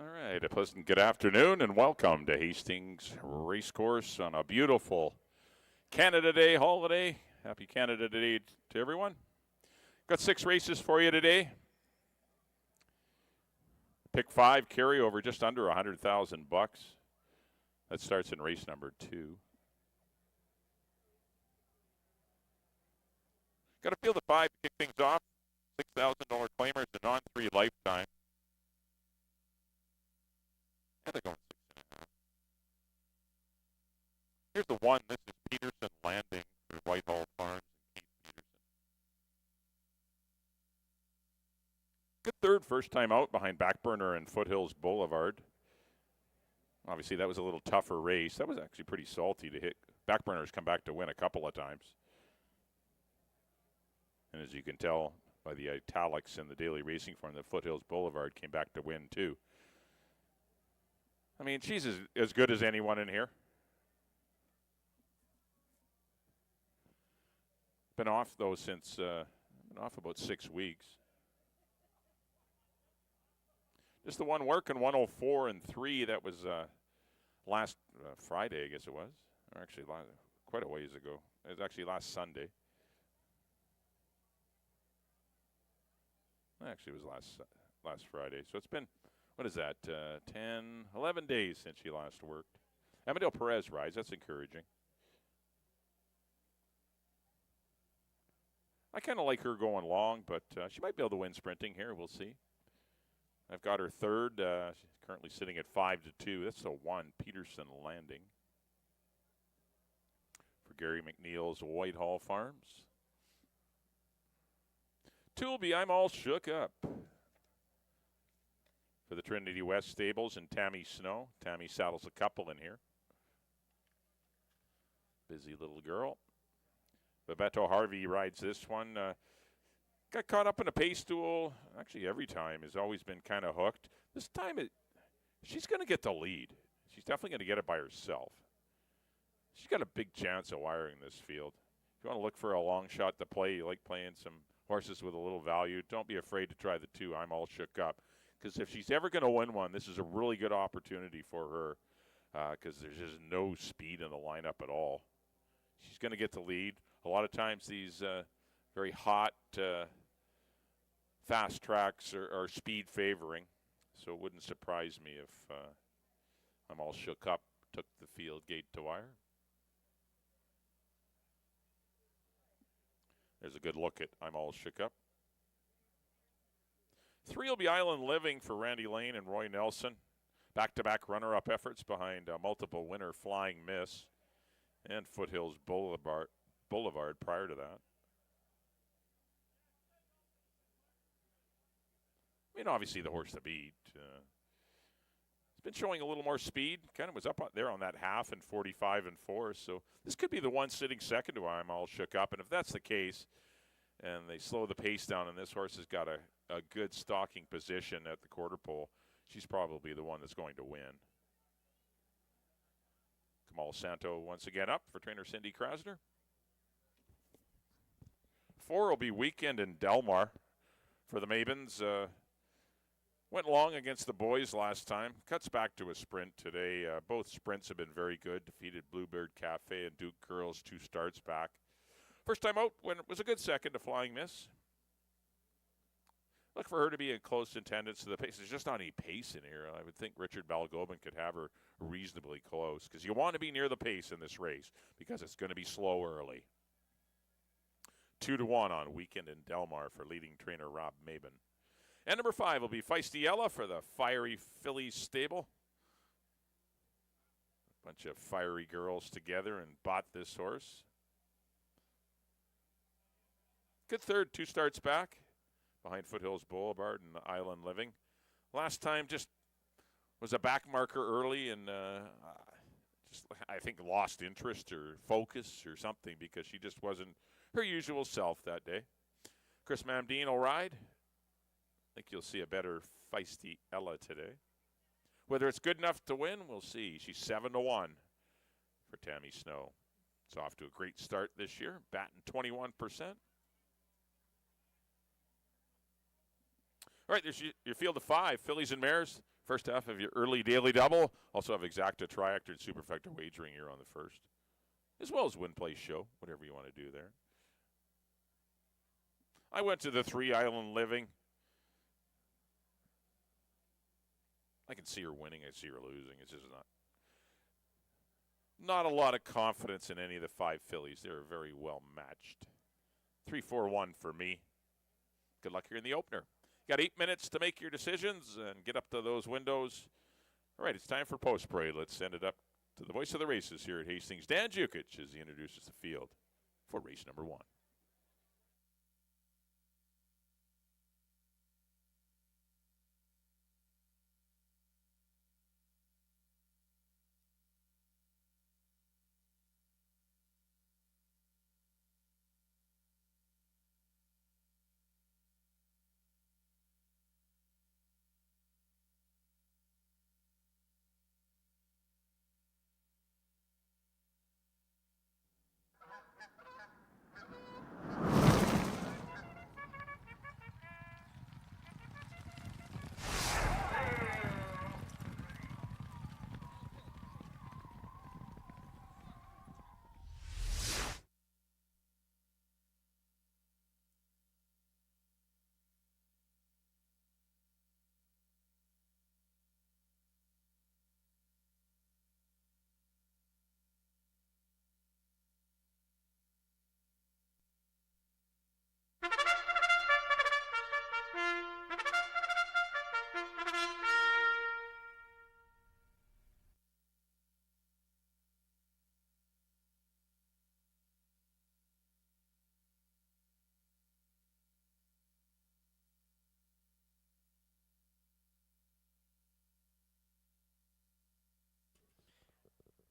All right, a pleasant good afternoon and welcome to Hastings Racecourse on a beautiful Canada Day holiday. Happy Canada Day to everyone. Got 6 races for you today. Pick 5 carry over just under $100,000. That starts in race number 2. Got a field of 5 to kick things off. $6,000 claimers and on 3 lifetime. And they're going 6.5. Here's the 1. This is Peterson Landing for Whitehall Farms and Keith Peterson. Good third, first time out behind Backburner and Foothills Boulevard. Obviously, that was a little tougher race. That was actually pretty salty to hit. Backburner's come back to win a couple of times. And as you can tell by the italics in the daily racing form, the Foothills Boulevard came back to win too. I mean, she's as good as anyone in here. Been off, though, since been off about 6 weeks. Just the one working, 104 and 3. That was last Friday, I guess it was. Or actually, quite a ways ago. It was actually last Sunday. Actually, it was last Friday. So it's been, what is that, 10, 11 days since she last worked. Amadeo Perez rides. That's encouraging. I kind of like her going long, but she might be able to win sprinting here. We'll see. I've got her third. She's currently sitting at 5-2. That's the 1, Peterson Landing. For Gary McNeil's Whitehall Farms. 2 will be I'm All Shook Up. For the Trinity West Stables and Tammy Snow. Tammy saddles a couple in here. Busy little girl. Bebeto Harvey rides this one. Got caught up in a pace duel. Actually, every time has always been kind of hooked. This time, she's going to get the lead. She's definitely going to get it by herself. She's got a big chance of wiring this field. If you want to look for a long shot to play, you like playing some horses with a little value, don't be afraid to try the 2, I'm All Shook Up. Because if she's ever going to win one, this is a really good opportunity for her because there's just no speed in the lineup at all. She's going to get the lead. A lot of times these very hot, fast tracks are speed favoring, so it wouldn't surprise me if I'm All Shook Up took the field gate to wire. There's a good look at I'm All Shook Up. 3 will be Island Living for Randy Lane and Roy Nelson. Back-to-back runner-up efforts behind multiple winner Flying Miss and Foothills Boulevard prior to that. I mean, obviously the horse to beat. It's been showing a little more speed. Kind of was up there on that half and 45 and 4. So this could be the one sitting second to I'm All Shook Up. And if that's the case, and they slow the pace down, and this horse has got a good stalking position at the quarter pole, she's probably the one that's going to win. Kamal Santo once again up for trainer Cindy Krasner. 4 will be Weekend in Delmar for the Mavens. Went long against the boys last time. Cuts back to a sprint today. Both sprints have been very good. Defeated Bluebird Cafe and Duke Curls 2 starts back. First time out when it was a good second to Flying Miss. Look for her to be in close attendance to the pace. There's just not any pace in here. I would think Richard Balgobin could have her reasonably close because you want to be near the pace in this race because it's going to be slow early. 2-1 on Weekend in Delmar for leading trainer Rob Mabin. And number 5 will be Feisty Ella for the Fiery Phillies stable. A bunch of fiery girls together and bought this horse. Good third, 2 starts back behind Foothills Boulevard and Island Living. Last time just was a back marker early and just I think lost interest or focus or something because she just wasn't her usual self that day. Chris Mamdine will ride. I think you'll see a better Feisty Ella today. Whether it's good enough to win, we'll see. She's 7-1 for Tammy Snow. It's off to a great start this year, batting 21%. All right, there's your field of 5, fillies and mares. first half of your early daily double. Also have exacta, triactor, and superfecta wagering here on the first, as well as win, play, show, whatever you want to do there. I went to the 3 Island Living. I can see her winning. I see her losing. It's just not a lot of confidence in any of the 5 fillies. They're very well matched. 3-4-1 for me. Good luck here in the opener. Got 8 minutes to make your decisions and get up to those windows. All right, it's time for post parade. Let's send it up to the voice of the races here at Hastings, Dan Jukic, as he introduces the field for race number 1.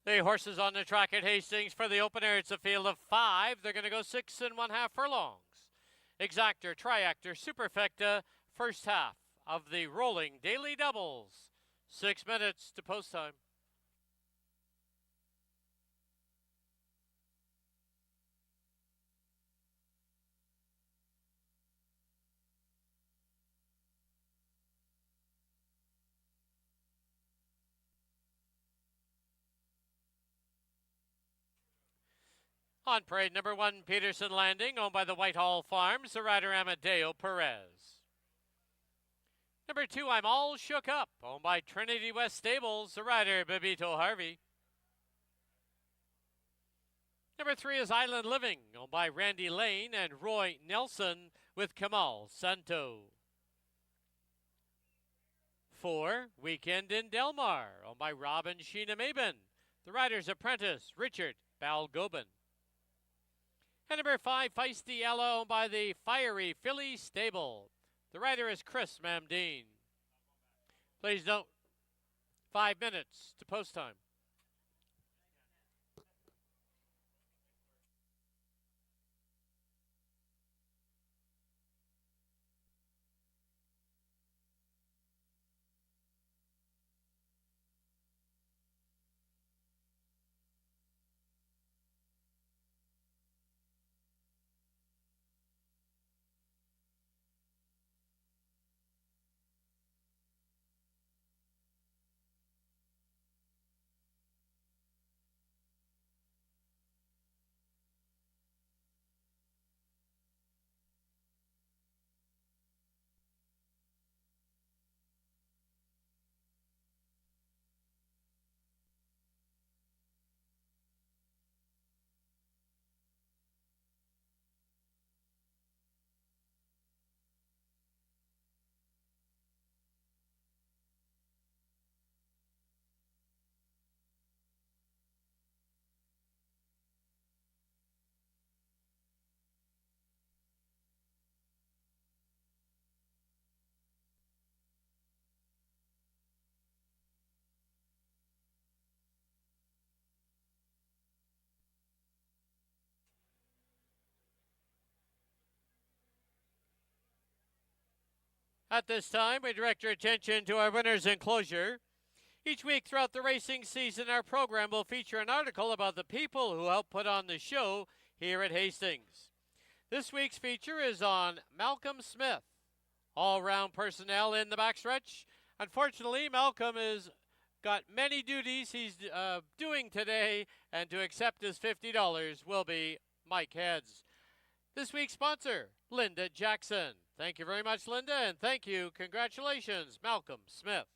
The horses on the track at Hastings for the opener. It's a field of 5. They're going to go 6 1/2 furlongs. Exactor, triactor, superfecta, first half of the rolling daily doubles. 6 minutes to post time. On parade number 1, Peterson Landing, owned by the Whitehall Farms, the rider Amadeo Perez. Number 2, I'm All Shook Up, owned by Trinity West Stables, the rider Bebito Harvey. Number 3 is Island Living, owned by Randy Lane and Roy Nelson with Kamal Santo. 4, Weekend in Delmar, owned by Robin Sheena Mabin, the rider's apprentice Richard Balgobin. And number 5, Feisty Ella, owned by the Fiery Philly Stable. The rider is Chris Mamdine. Please note, 5 minutes to post time. At this time, we direct your attention to our winner's enclosure. Each week throughout the racing season, our program will feature an article about the people who help put on the show here at Hastings. This week's feature is on Malcolm Smith. All-round personnel in the backstretch. Unfortunately, Malcolm has got many duties he's doing today, and to accept his $50 will be Mike Heads. This week's sponsor, Linda Jackson. Thank you very much, Linda, and thank you. Congratulations, Malcolm Smith.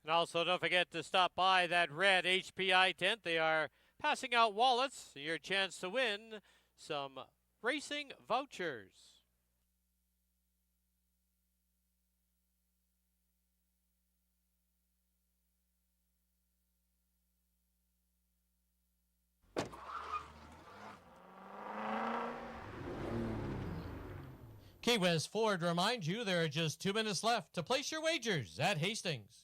And also, don't forget to stop by that red HPI tent. They are passing out wallets, your chance to win some racing vouchers.
Key West Ford reminds you there are just 2 minutes left to place your wagers at Hastings.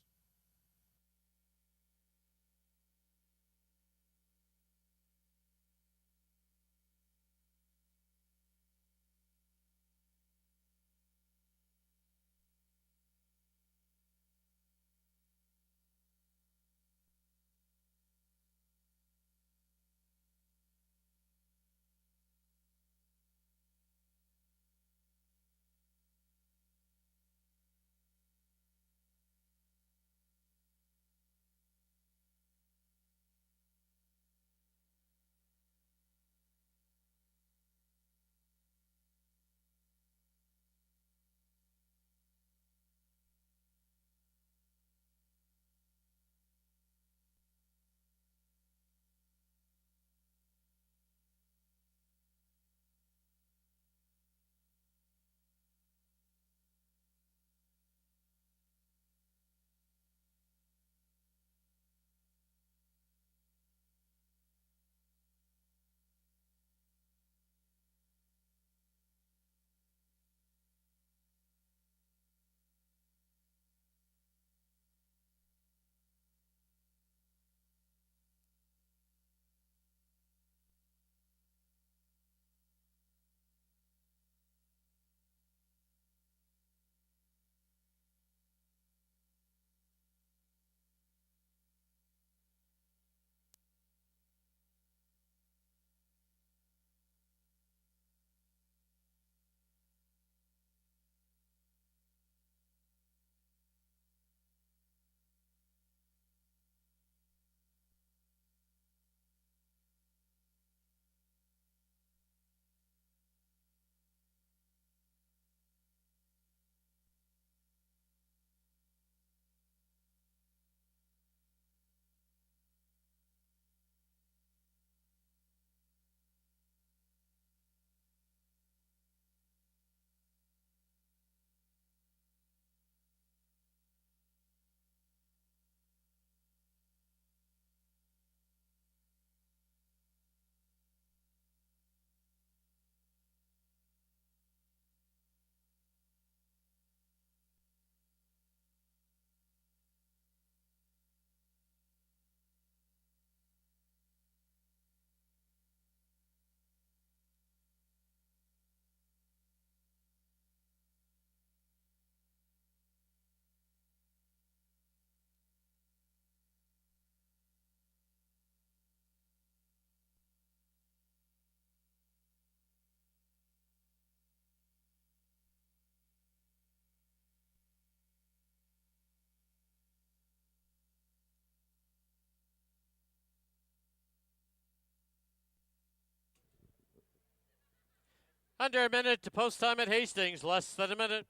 Under a minute to post time at Hastings, less than a minute.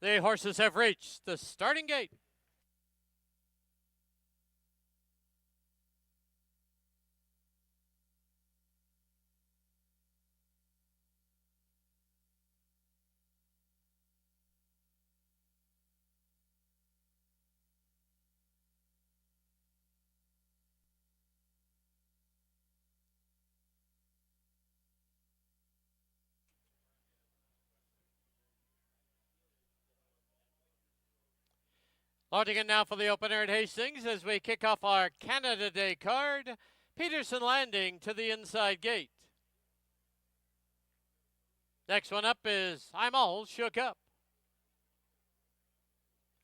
The horses have reached the starting gate. Loading in now for the opener at Hastings as we kick off our Canada Day card. Peterson Landing to the inside gate. Next one up is I'm All Shook Up.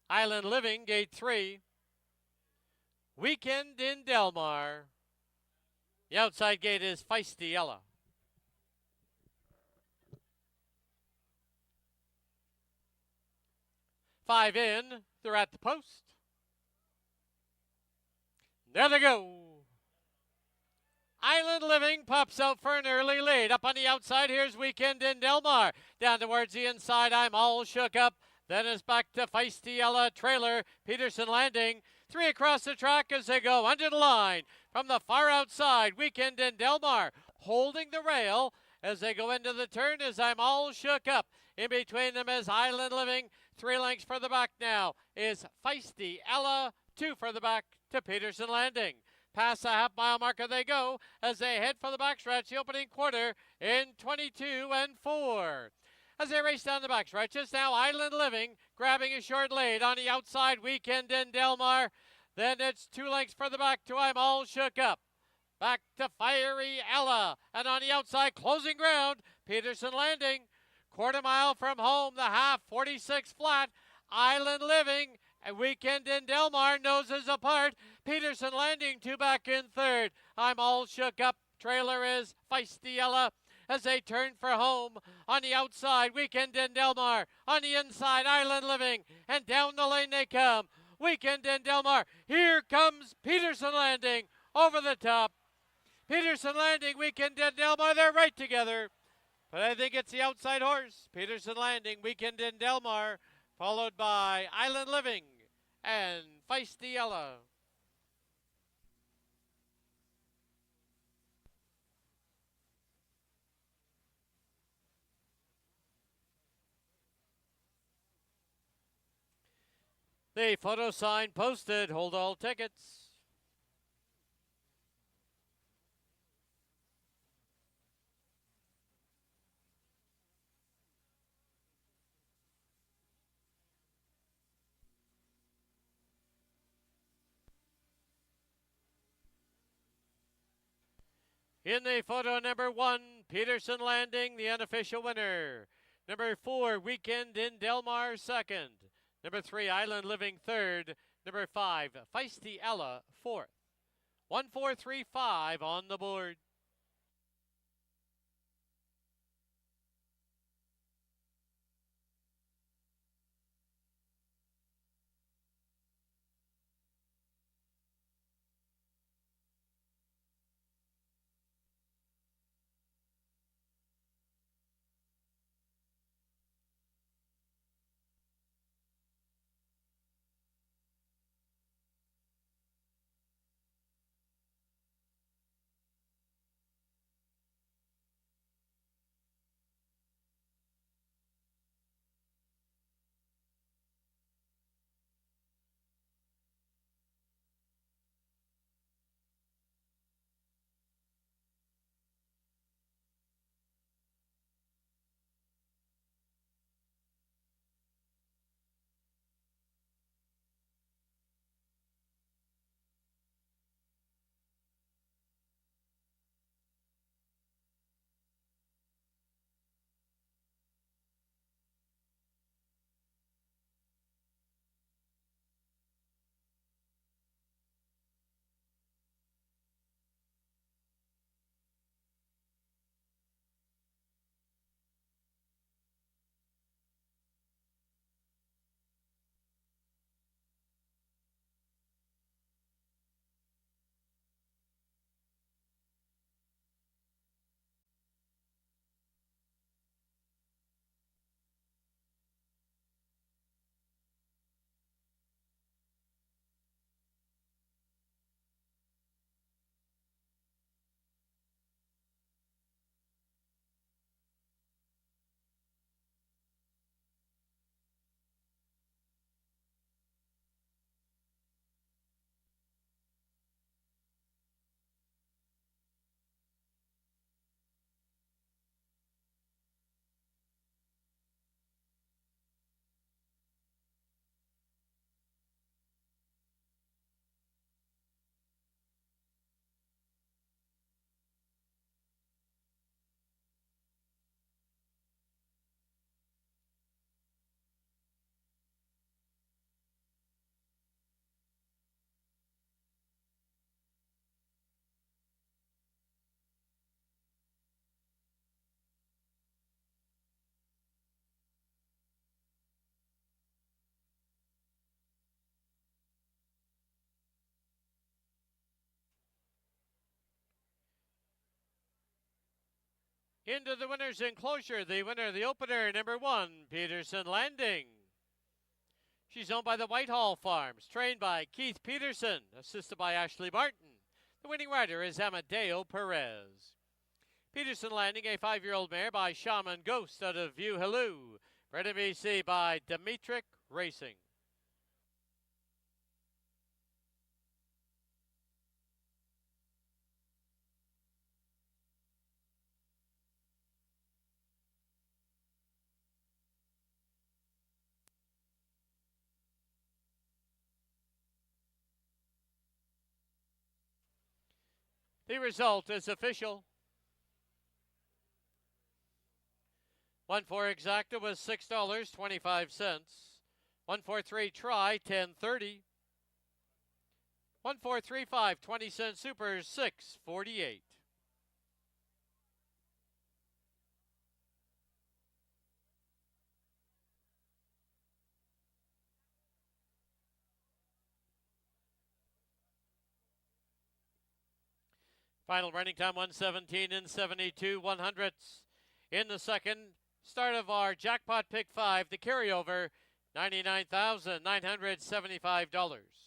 Island Living, gate 3. Weekend in Delmar. The outside gate is Feisty Ella. Five in, they're at the post. There they go. Island Living pops out for an early lead. Up on the outside, here's Weekend in Delmar. Down towards the inside, I'm All Shook Up. Then it's back to Feisty Ella, trailer, Peterson Landing. 3 across the track as they go under the line. From the far outside, Weekend in Delmar holding the rail as they go into the turn as I'm All Shook Up. In between them is Island Living. 3 lengths for the back now is Feisty Ella. 2 for the back to Peterson Landing. Past the half-mile marker they go as they head for the backstretch, the opening quarter in 22 and 4. As they race down the backstretch, it's now Island Living grabbing a short lead on the outside, Weekend in Delmar. Then it's 2 lengths for the back to I'm All Shook Up. Back to Fiery Ella. And on the outside, closing ground, Peterson Landing. Quarter mile from home, the half, 46 flat. Island Living and Weekend in Delmar, noses apart. Peterson Landing, 2 back in third. I'm All Shook Up. Trailer is Feisty Ella as they turn for home. On the outside, Weekend in Delmar. On the inside, Island Living. And down the lane they come. Weekend in Delmar. Here comes Peterson Landing over the top. Peterson Landing, Weekend in Delmar, they're right together. But I think it's the outside horse. Peterson Landing, Weekend in Delmar, followed by Island Living and Feisty Ella. The photo sign posted. Hold all tickets. In the photo, number 1, Peterson Landing, the unofficial winner. Number 4, Weekend in Delmar, second. Number 3, Island Living, third. Number 5, Feisty Ella, fourth. 1435 on the board. Into the winner's enclosure, the winner of the opener, number 1, Peterson Landing. She's owned by the Whitehall Farms, trained by Keith Peterson, assisted by Ashley Martin. The winning rider is Amadeo Perez. Peterson Landing, a 5-year-old mare by Shaman Ghost out of View Halloo, bred in BC by Dimitrik Racing. The result is official. 1-4 exacta was $6.25. 1-4-3 try, $10.30. 1-4-3-5 20-cent supers, $6.48. Final running time 1:17 and 72/100ths. In the second, start of our jackpot pick 5, the carryover, $99,975.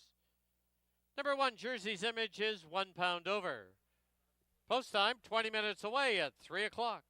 Number 1, Jersey's Image is 1 pound over. Post time 20 minutes away at 3 o'clock.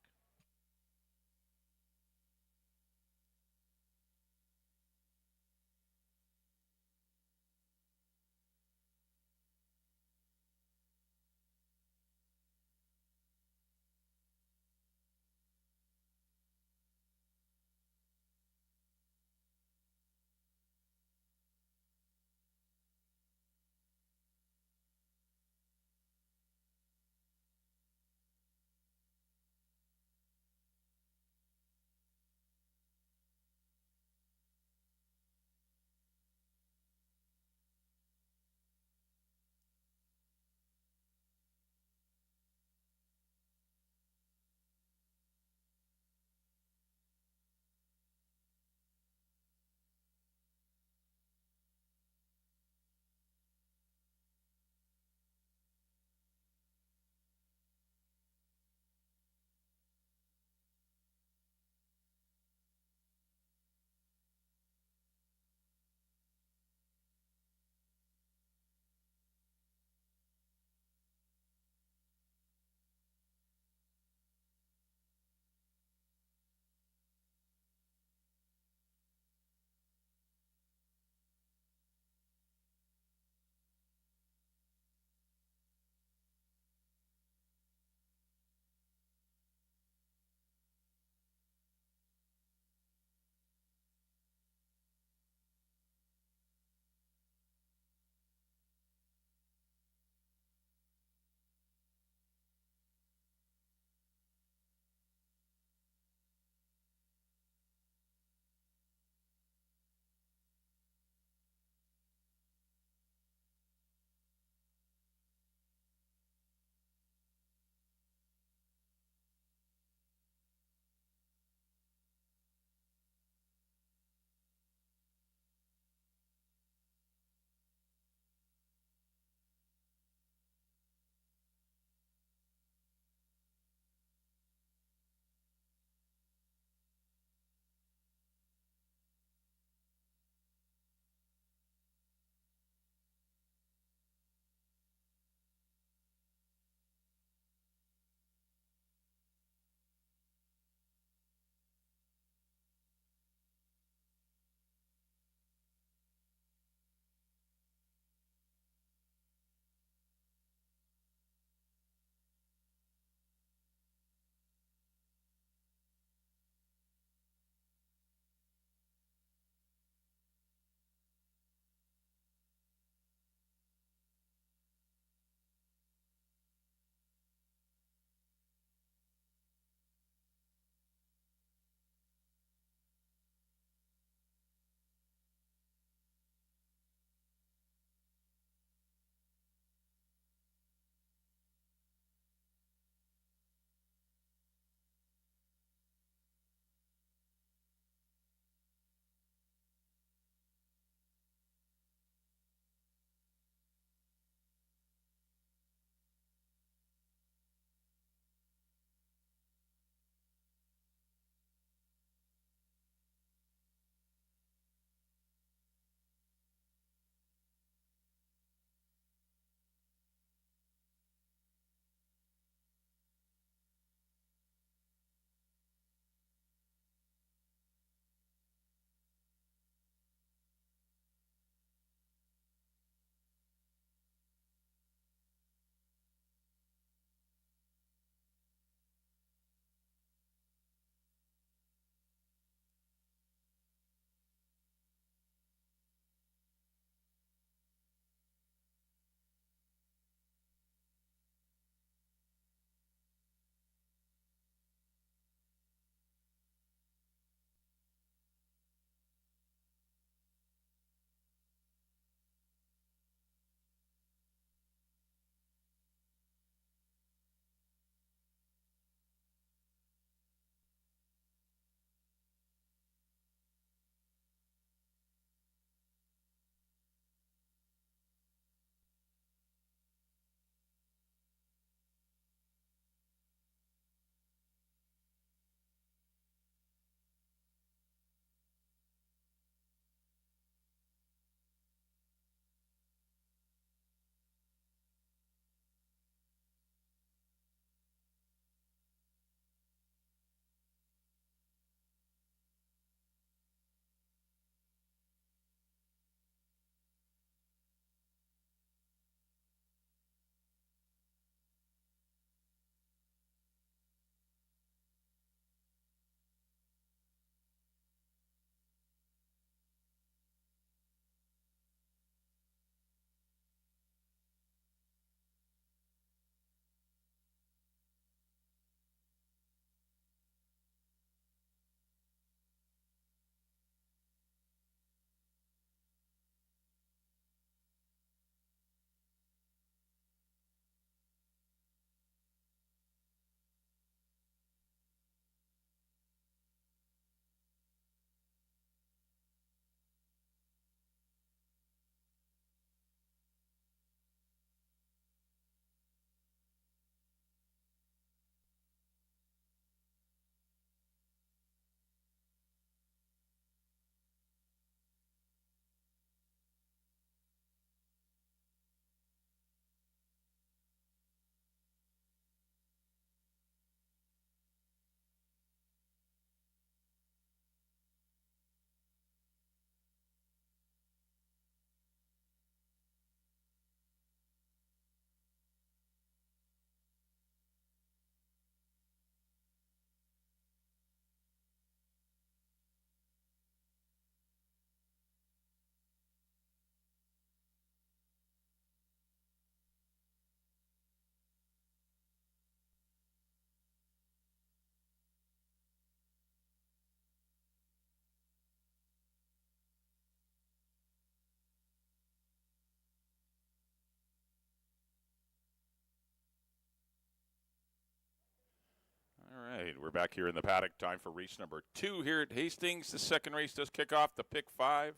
we're back here in the paddock. Time for race number 2 here at Hastings. The second race does kick off the pick 5.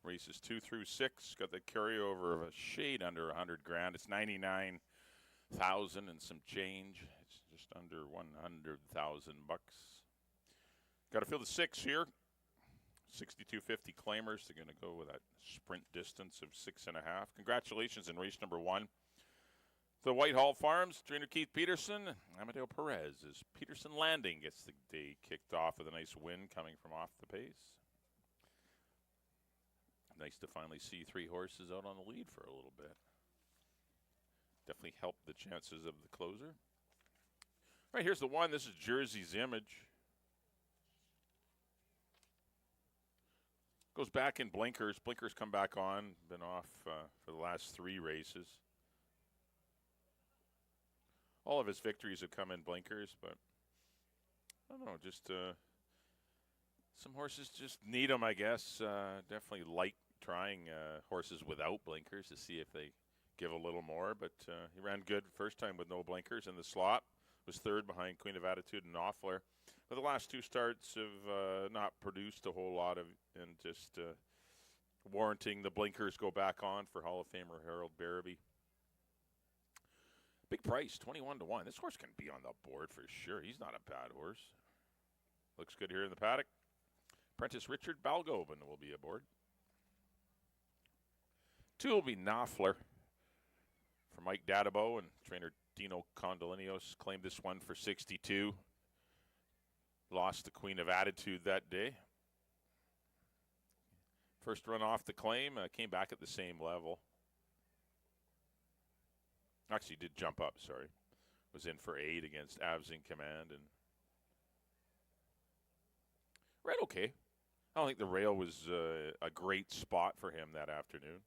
Races 2 through 6 got the carryover of a shade under 100 grand. It's 99,000 and some change. It's just under 100,000 bucks. Got to fill the 6 here. 6250 claimers. They're going to go with that sprint distance of 6.5. Congratulations in race number 1. The Whitehall Farms, trainer Keith Peterson, Amadeo Perez as Peterson Landing gets the day kicked off with a nice win coming from off the pace. Nice to finally see 3 horses out on the lead for a little bit. Definitely helped the chances of the closer. All right, here's the one. This is Jersey's Image. Goes back in blinkers. Blinkers come back on. Been off for the last 3 races. All of his victories have come in blinkers, but I don't know, just some horses just need them, I guess. Definitely like trying horses without blinkers to see if they give a little more, but he ran good first time with no blinkers in the slot. Was 3rd behind Queen of Attitude and Knopfler. But the last 2 starts have not produced a whole lot of, and just warranting the blinkers go back on for Hall of Famer Harold Barabee. Big price, 21-1. This horse can be on the board for sure. He's not a bad horse. Looks good here in the paddock. Apprentice Richard Balgovan will be aboard. 2 will be Knopfler for Mike Dadabo, and trainer Dino Condolinios claimed this one for 62. Lost the Queen of Attitude that day. First run off the claim, came back at the same level. Actually did jump up, sorry. Was in for 8 against Avs in Command and ran okay. I don't think the rail was a great spot for him that afternoon.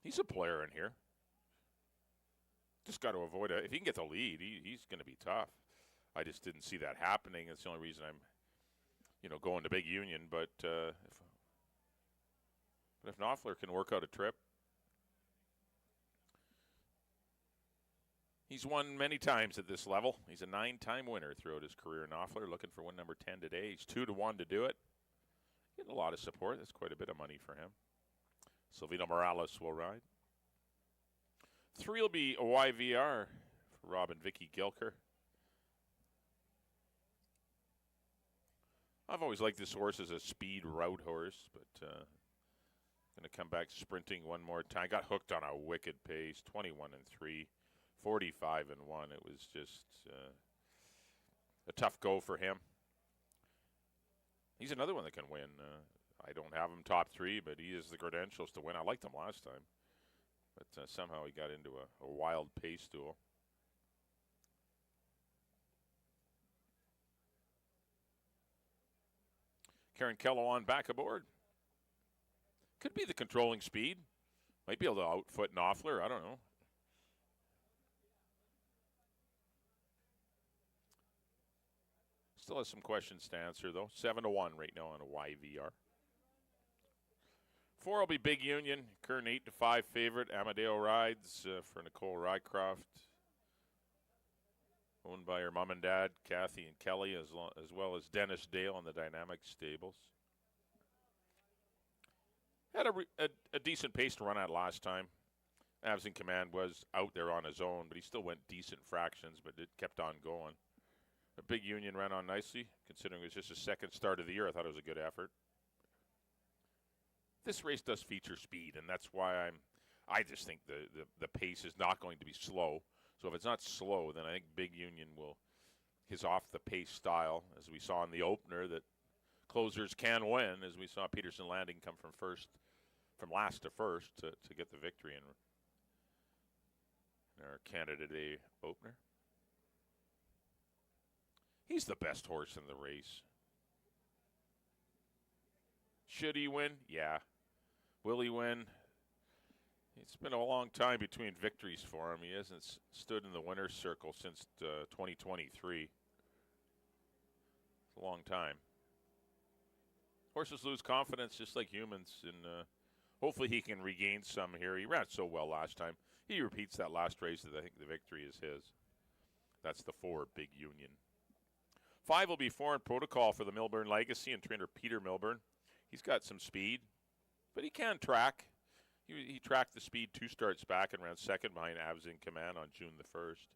He's a player in here. Just got to avoid it. If he can get the lead, he's going to be tough. I just didn't see that happening. That's the only reason I'm, going to Big Union. But if Knopfler can work out a trip, he's won many times at this level. He's a 9-time winner throughout his career. Knopfler looking for win number 10 today. He's 2-1 to do it. Getting a lot of support. That's quite a bit of money for him. Silvino Morales will ride. 3 will be a YVR for Rob and Vicky Gilker. I've always liked this horse as a speed route horse, but going to come back sprinting one more time. Got hooked on a wicked pace, 21-3, 45-1. It was just a tough go for him. He's another one that can win. I don't have him top 3, but he has the credentials to win. I liked him last time, but somehow he got into a wild pace duel. Karen Kellowan back aboard. Could be the controlling speed. Might be able to outfoot Knopfler. I don't know. Still has some questions to answer, though. 7-1 right now on a YVR. 4 will be Big Union. Current 8-5 favorite. Amadeo rides for Nicole Rycroft. Owned by her mom and dad, Kathy and Kelly, as well as Dennis Dale on the Dynamic Stables. Had a decent pace to run at last time. Avs in Command was out there on his own, but he still went decent fractions, but it kept on going. A Big Union ran on nicely, considering it was just his 2nd start of the year. I thought it was a good effort. This race does feature speed, and that's why I just think the pace is not going to be slow. So if it's not slow, then I think Big Union will, his off-the-pace style, as we saw in the opener, that closers can win, as we saw Peterson Landing come from last to first to get the victory in our Canada Day opener. He's the best horse in the race. Should he win? Yeah. Will he win? It's been a long time between victories for him. He hasn't stood in the winner's circle since 2023. It's a long time. Horses lose confidence just like humans, and hopefully he can regain some here. He ran so well last time. He repeats that last race. I think the victory is his. That's the 4, Big Union. 5 will be Foreign Protocol for the Milburn Legacy and trainer Peter Milburn. He's got some speed, but he can track. He tracked the speed 2 starts back and ran second behind Avs in Command on June the 1st.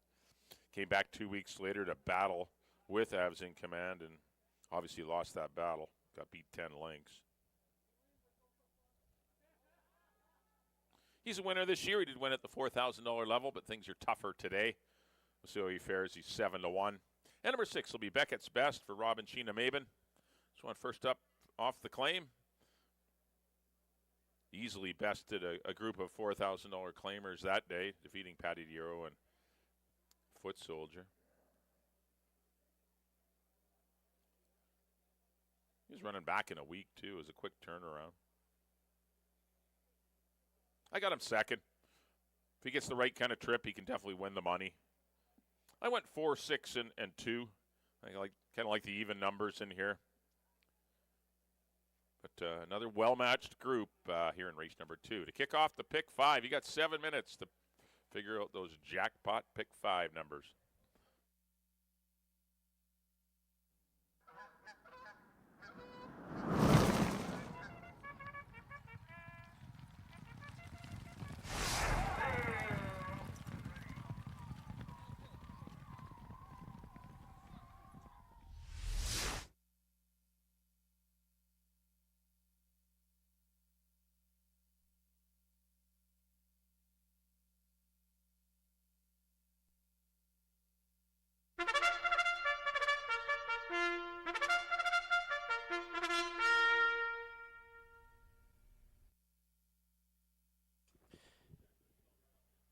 Came back 2 weeks later to battle with Avs in Command and obviously lost that battle. Got beat 10 lengths. He's a winner this year. He did win at the $4,000 level, but things are tougher today. We'll see how he fares. He's 7-1. And number 6 will be Beckett's Best for Robin Sheena Maben. This one first up off the claim. Easily bested a group of $4,000 claimers that day, defeating Patty Diero and Foot Soldier. He's running back in a week, too, as a quick turnaround. I got him second. If he gets the right kind of trip, he can definitely win the money. I went 4, 6, and 2. I kind of like the even numbers in here. But another well-matched group here in race number 2. To kick off the pick 5, you got 7 minutes to figure out those jackpot pick 5 numbers.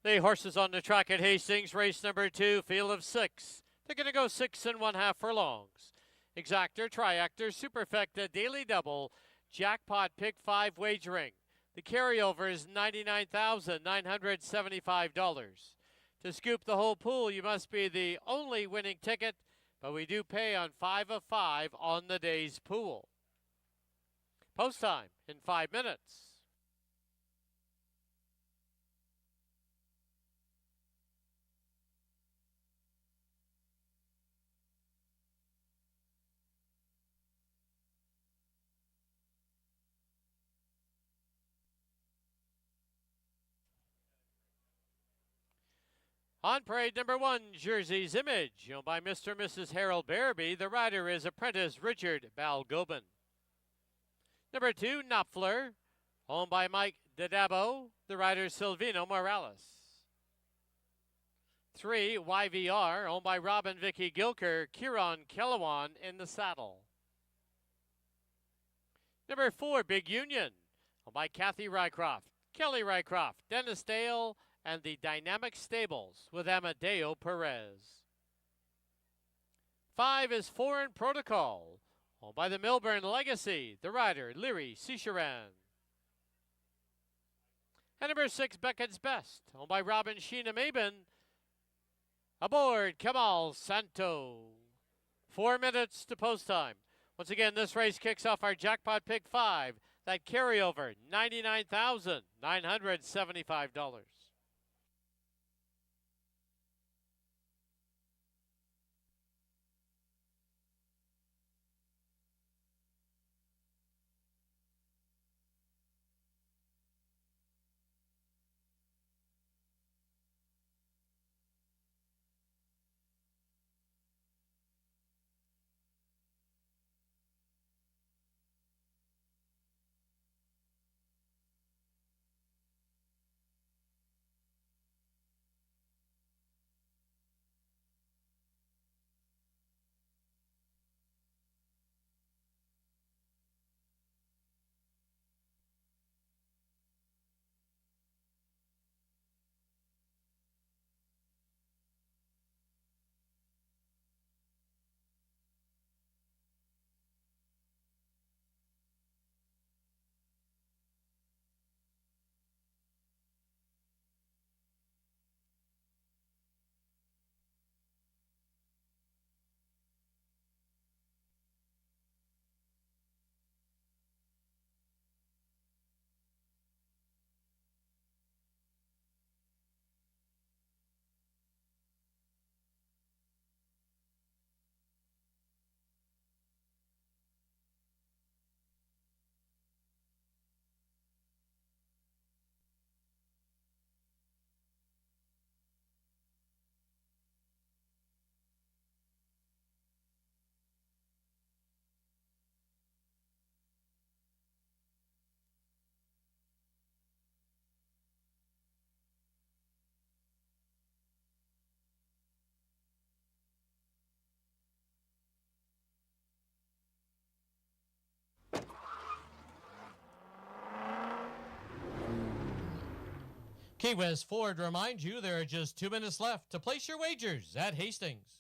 The horses on the track at Hastings, race number 2, field of 6. They're going to go 6 1/2 furlongs. Exactor, Triactor, Superfecta, Daily Double, Jackpot Pick 5 wagering. The carryover is $99,975. To scoop the whole pool, you must be the only winning ticket, but we do pay on 5 of 5 on the day's pool. Post time in 5 minutes. On parade number 1, Jersey's Image, owned by Mr. and Mrs. Harold Barabee. The rider is apprentice Richard Balgobin. Number 2, Knopfler, owned by Mike Dadabo. The rider is Silvino Morales. 3, YVR, owned by Robin Vicky Gilker. Kieran Kellewan in the saddle. Number 4, Big Union, owned by Kathy Rycroft, Kelly Rycroft, Dennis Dale, and the Dynamic Stables with Amadeo Perez. 5 is Foreign Protocol, owned by the Milburn Legacy. The rider, Leary Cicheran. And number 6, Beckett's Best, owned by Robin Sheena Maben. Aboard Kamal Santo. 4 minutes to post time. Once again, this race kicks off our jackpot pick 5. That carryover, $99,975.
Key West Ford reminds you there are just 2 minutes left to place your wagers at Hastings.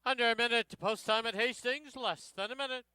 Under a minute to post time at Hastings, less than a minute.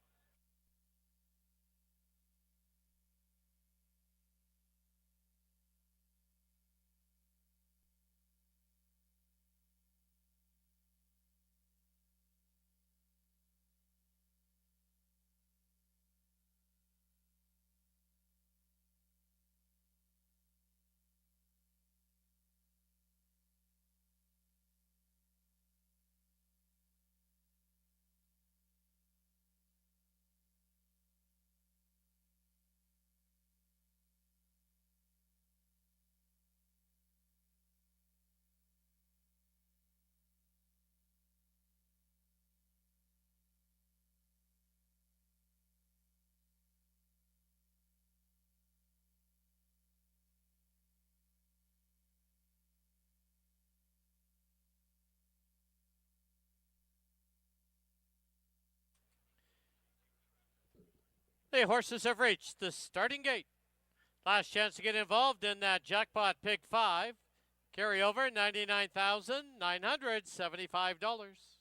The horses have reached the starting gate. Last chance to get involved in that jackpot pick 5. Carry over $99,975.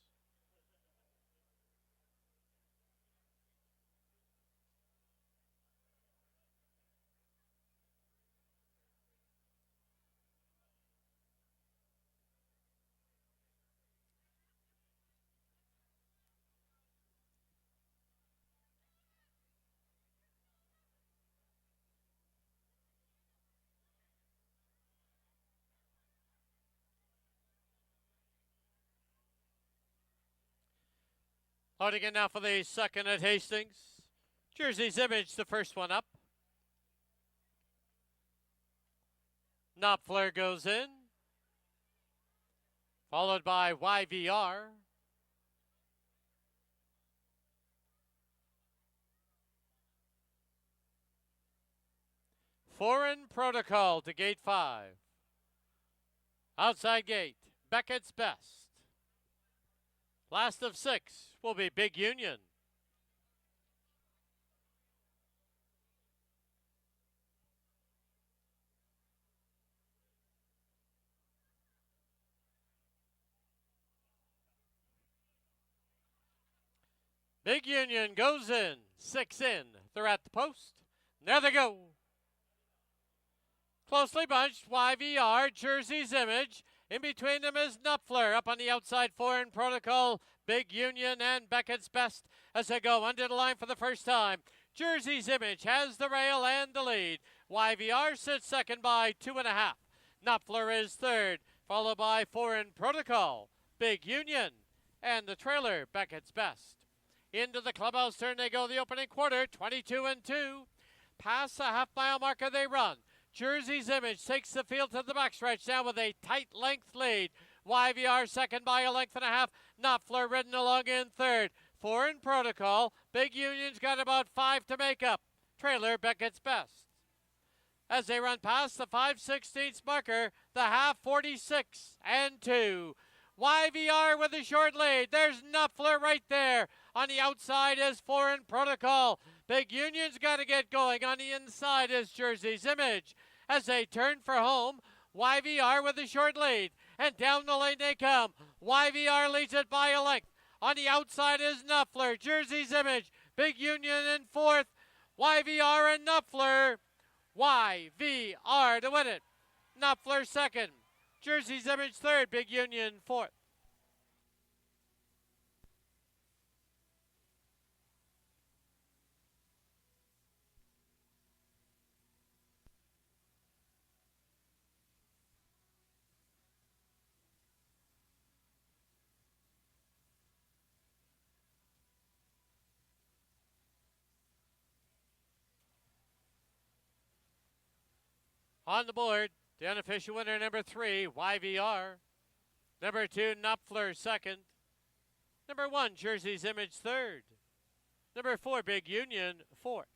Out again now for the second at Hastings. Jersey's Image, the first one up. Knopfler goes in, followed by YVR. Foreign Protocol to gate 5. Outside gate, Beckett's Best. Last of 6 will be Big Union. Big Union goes in, 6 in. They're at the post. There they go. Closely bunched, YVR, Jersey's Image. In between them is Knopfler. Up on the outside, Foreign Protocol, Big Union, and Beckett's Best as they go under the line for the first time. Jersey's Image has the rail and the lead. YVR sits second by 2.5. Knopfler is third, followed by Foreign Protocol, Big Union, and the trailer, Beckett's Best. Into the clubhouse turn they go the opening quarter, 22 and 2. Past the half-mile marker they run. Jersey's Image takes the field to the backstretch now with a tight length lead. YVR second by a length and a half. Knopfler ridden along in third. Foreign Protocol. Big Union's got about 5 to make up. Trailer Beckett's Best. As they run past the 5/16 marker, the half 46 and 2. YVR with a short lead. There's Knopfler right there. On the outside is Foreign Protocol. Big Union's got to get going. On the inside is Jersey's Image. As they turn for home, YVR with a short lead. And down the lane they come. YVR leads it by a length. On the outside is Knopfler. Jersey's Image. Big Union in fourth. YVR and Knopfler. YVR to win it. Knopfler second. Jersey's Image third. Big Union fourth. On the board, the unofficial winner, number 3, YVR. Number 2, Knopfler, second. Number 1, Jersey's Image, third. Number 4, Big Union, fourth.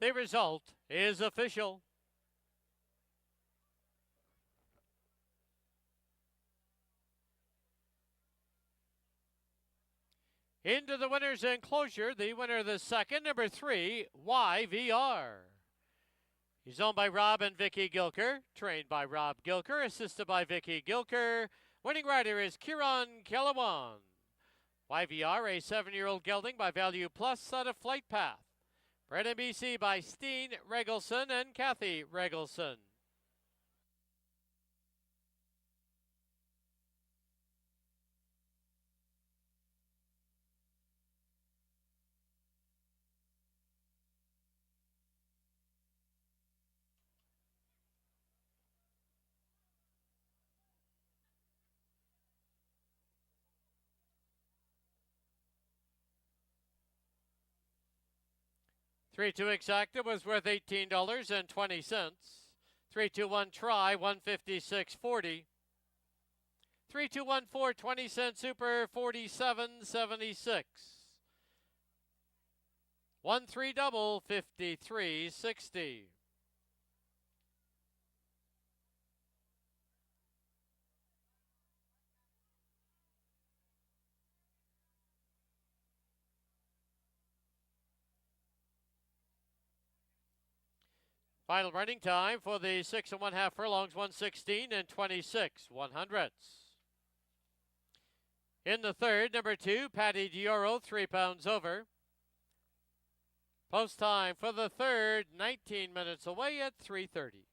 The result is official. Into the winner's enclosure, the winner of the second, number 3, YVR. He's owned by Rob and Vicky Gilker, trained by Rob Gilker, assisted by Vicky Gilker. Winning rider is Kieran Kelawan. YVR, a 7-year-old gelding by Value Plus out of Flight Path. Bred in BC by Steen Regelson and Kathy Regelson. Three-two exacta was worth $18.20. 3-2-1 try, $156.40. 3-2-1-4, 20-cent super, $47.76. 1-3 double, $53.60. Final running time for the 6 1/2 furlongs, 1:16 and 26/100. In the third, number 2, Patty Dioro, 3 pounds over. Post time for the third, 19 minutes away at 3:30.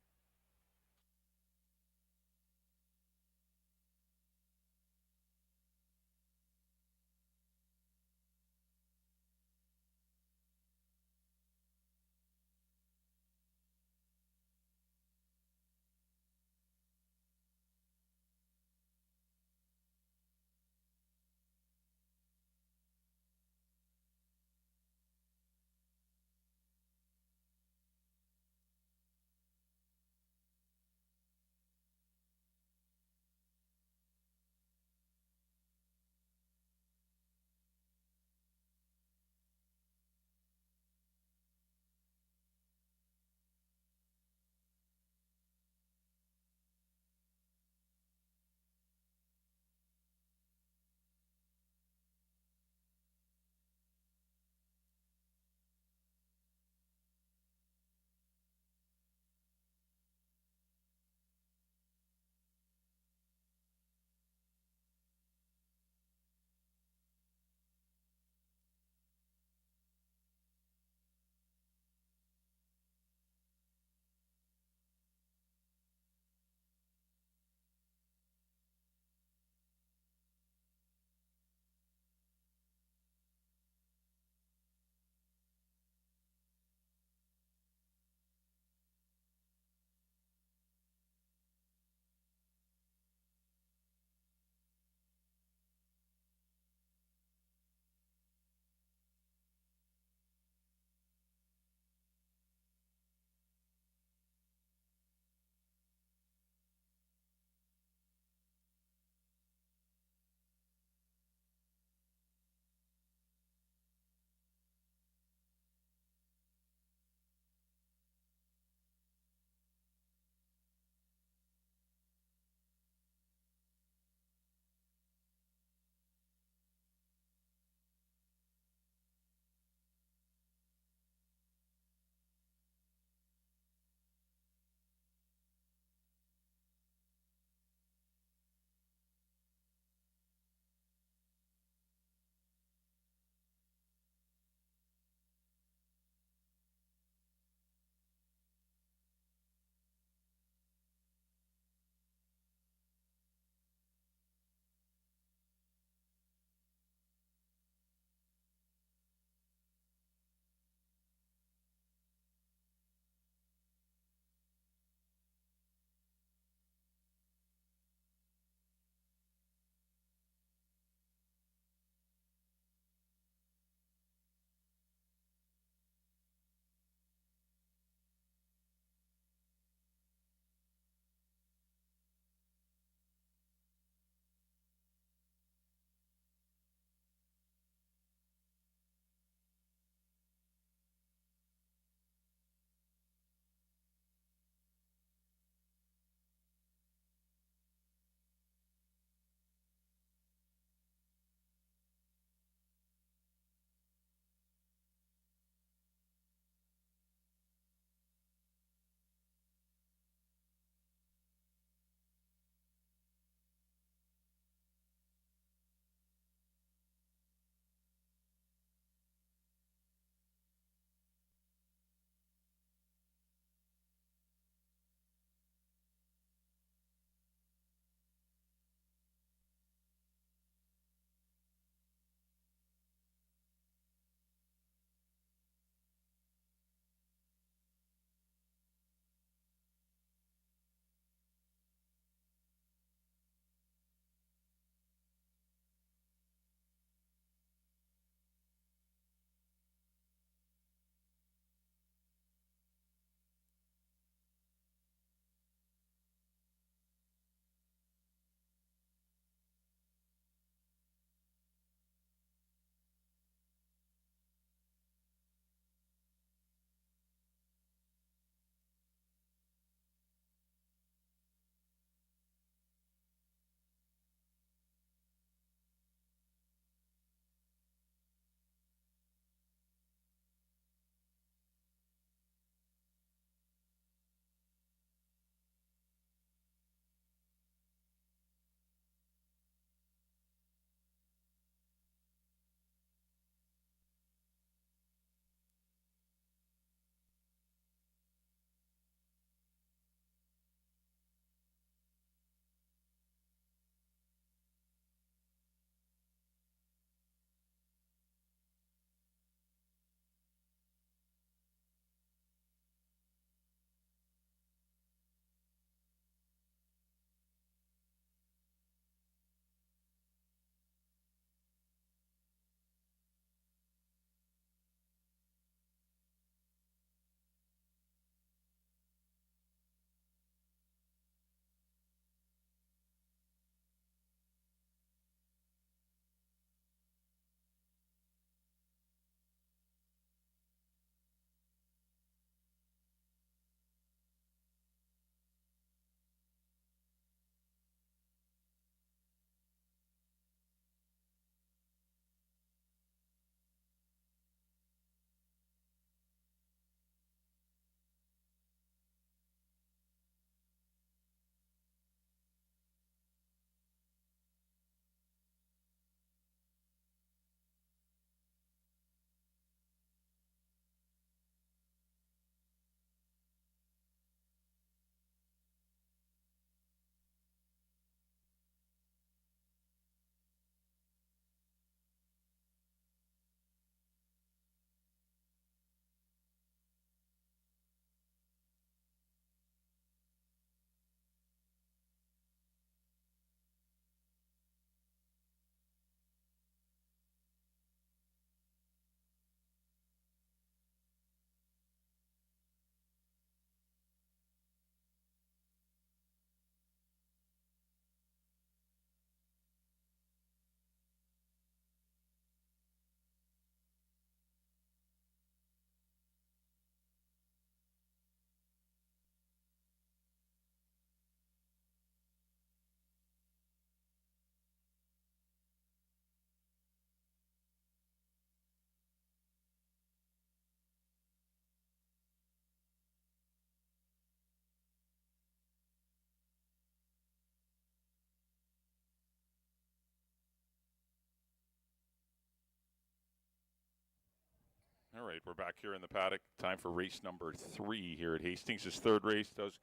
All right, we're back here in the paddock. Time for race number 3 here at Hastings. His third race does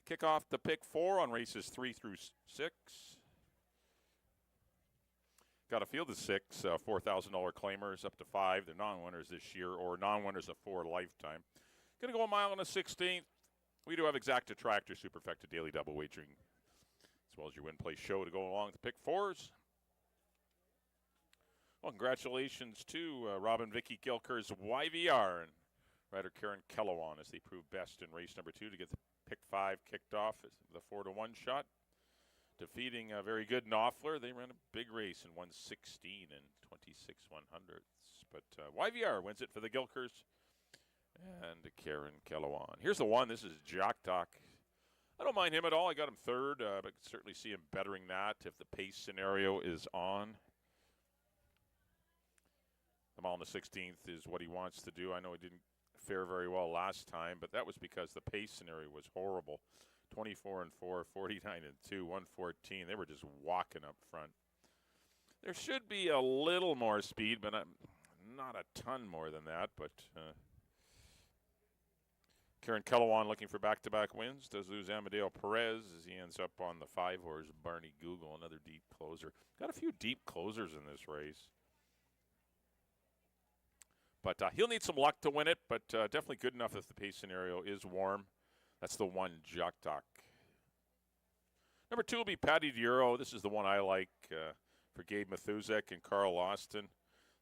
kick off the pick 4 on races 3 through 6. Got a field of 6 $4,000 claimers up to 5. They're non-winners this year, or non-winners of 4 lifetime. Going to go a mile and a 16th. We do have Exacta Tractor Superfecta Daily Double Wagering, as well as your Win Play show to go along with the pick 4s. Well, congratulations to Rob and Vicky Gilker's YVR and rider Karen Kellawan as they proved best in race number 2 to get the pick 5 kicked off as the 4-1 shot. Defeating a very good Knopfler. They ran a big race and won 16 and 26 100ths. But YVR wins it for the Gilkers and Karen Kellawan. Here's the one. This is Jock Talk. I don't mind him at all. I got him third, but I could certainly see him bettering that if the pace scenario is on. The mile on the 16th is what he wants to do. I know he didn't fare very well last time, but that was because the pace scenario was horrible. 24 and 4, 49 and 2, 114. They were just walking up front. There should be a little more speed, but not a ton more than that. But Karen Kellawan looking for back-to-back wins. Does lose Amadeo Perez as he ends up on the 5-horse Barney Google, another deep closer. Got a few deep closers in this race. But he'll need some luck to win it, but definitely good enough if the pace scenario is warm. That's the one, Jock Talk. Number 2 will be Patty Duro. This is the one I like for Gabe Mathuzek and Carl Austin.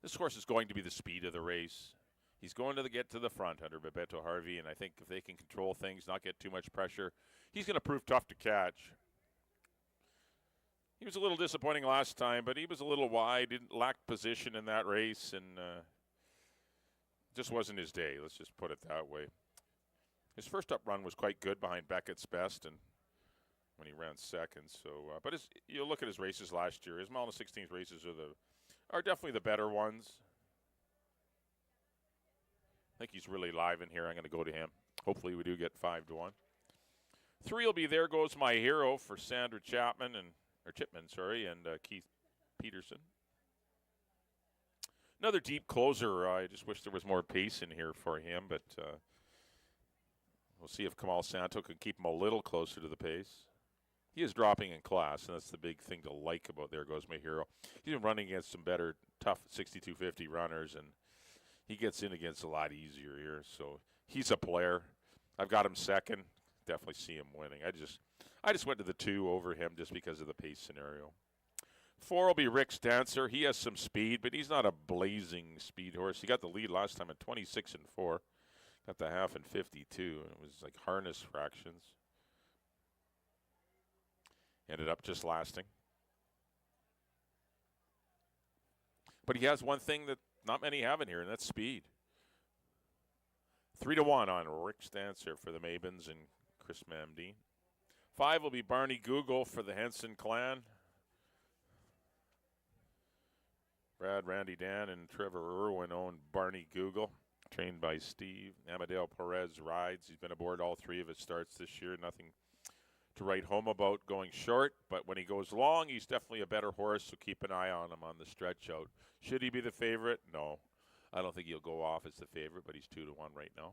This horse is going to be the speed of the race. He's going to get to the front under Bebeto Harvey, and I think if they can control things, not get too much pressure, he's going to prove tough to catch. He was a little disappointing last time, but he was a little wide, didn't lack position in that race, and just wasn't his day. Let's just put it that way. His first up run was quite good behind Beckett's Best, and when he ran second. So, but you look at his races last year. His mile and 16th races are definitely the better ones. I think he's really live in here. I'm going to go to him. Hopefully, we do get 5-1. 3 will be There Goes My Hero for Sandra Chipman, and Keith Peterson. Another deep closer. I just wish there was more pace in here for him, but. We'll see if Kamal Santo can keep him a little closer to the pace. He is dropping in class, and that's the big thing to like about There Goes My Hero. He's been running against some better, tough 6250 runners, and he gets in against a lot easier here. So he's a player. I've got him second. Definitely see him winning. I just went to the 2 over him just because of the pace scenario. 4 will be Rick's Dancer. He has some speed, but he's not a blazing speed horse. He got the lead last time at 26 and 4. Got the half in 52, and it was like harness fractions. Ended up just lasting. But he has one thing that not many have in here, and that's speed. 3-1 on Rick's Dancer for the Mabins and Chris Mamdine. 5 will be Barney Google for the Henson clan. Brad, Randy, Dan, and Trevor Irwin own Barney Google. Trained by Steve. Amadeo Perez rides. He's been aboard all 3 of his starts this year. Nothing to write home about going short, but when he goes long, he's definitely a better horse, so keep an eye on him on the stretch out. Should he be the favorite? No. I don't think he'll go off as the favorite, but he's 2-1 right now.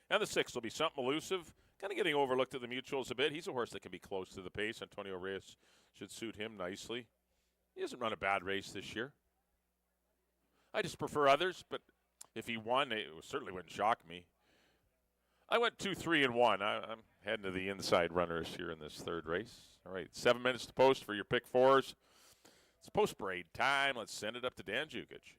And the 6 will be Something Elusive. Kind of getting overlooked at the mutuals a bit. He's a horse that can be close to the pace. Antonio Reyes should suit him nicely. He hasn't run a bad race this year. I just prefer others, but if he won, it certainly wouldn't shock me. I went 2-3-1. I'm heading to the inside runners here in this third race. All right, 7 minutes to post for your pick 4s. It's post parade time. Let's send it up to Dan Jukic.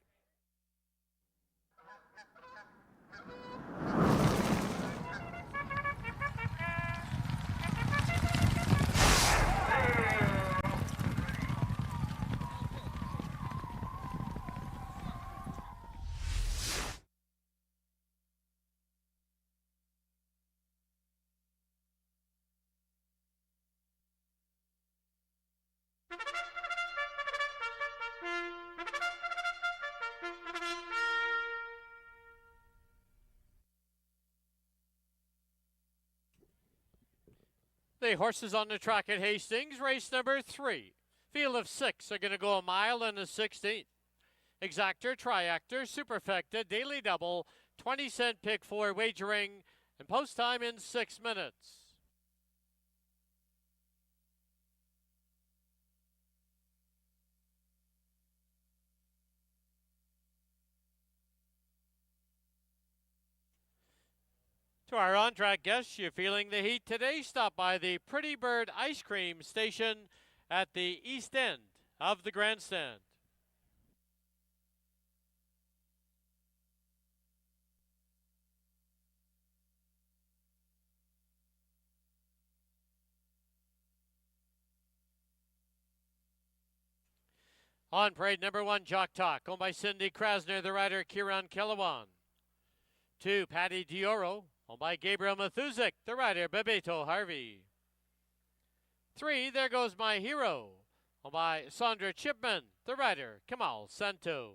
The horses on the track at Hastings, race number 3. Field of 6 are going to go a mile and a 16th. Exactor, Triactor, Superfecta, Daily Double, 20-cent pick for wagering, and post time in 6 minutes. To our on-track guests, you're feeling the heat today? Stop by the Pretty Bird Ice Cream Station at the east end of the grandstand. On parade, number 1, Jock Talk, owned by Cindy Krasner, the rider Kieran Kilawan. 2, Patty Dioro, owned by Gabriel Mathuzik, the rider Bebeto Harvey. 3, There Goes My Hero, owned by Sandra Chipman, the rider Kamal Santo.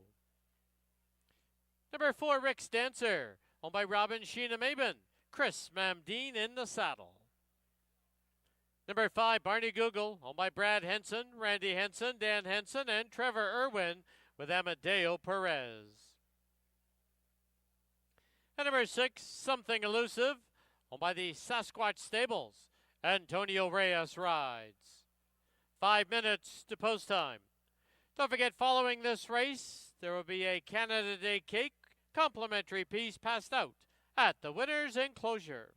Number 4, Rick's Dancer, owned by Robin Sheena Maben, Chris Mamdeen in the saddle. Number 5, Barney Google, owned by Brad Henson, Randy Henson, Dan Henson, and Trevor Irwin with Amadeo Perez. And number 6, Something Elusive, owned by the Sasquatch Stables, Antonio Reyes rides. 5 minutes to post time. Don't forget, following this race, there will be a Canada Day cake complimentary piece passed out at the winner's enclosure.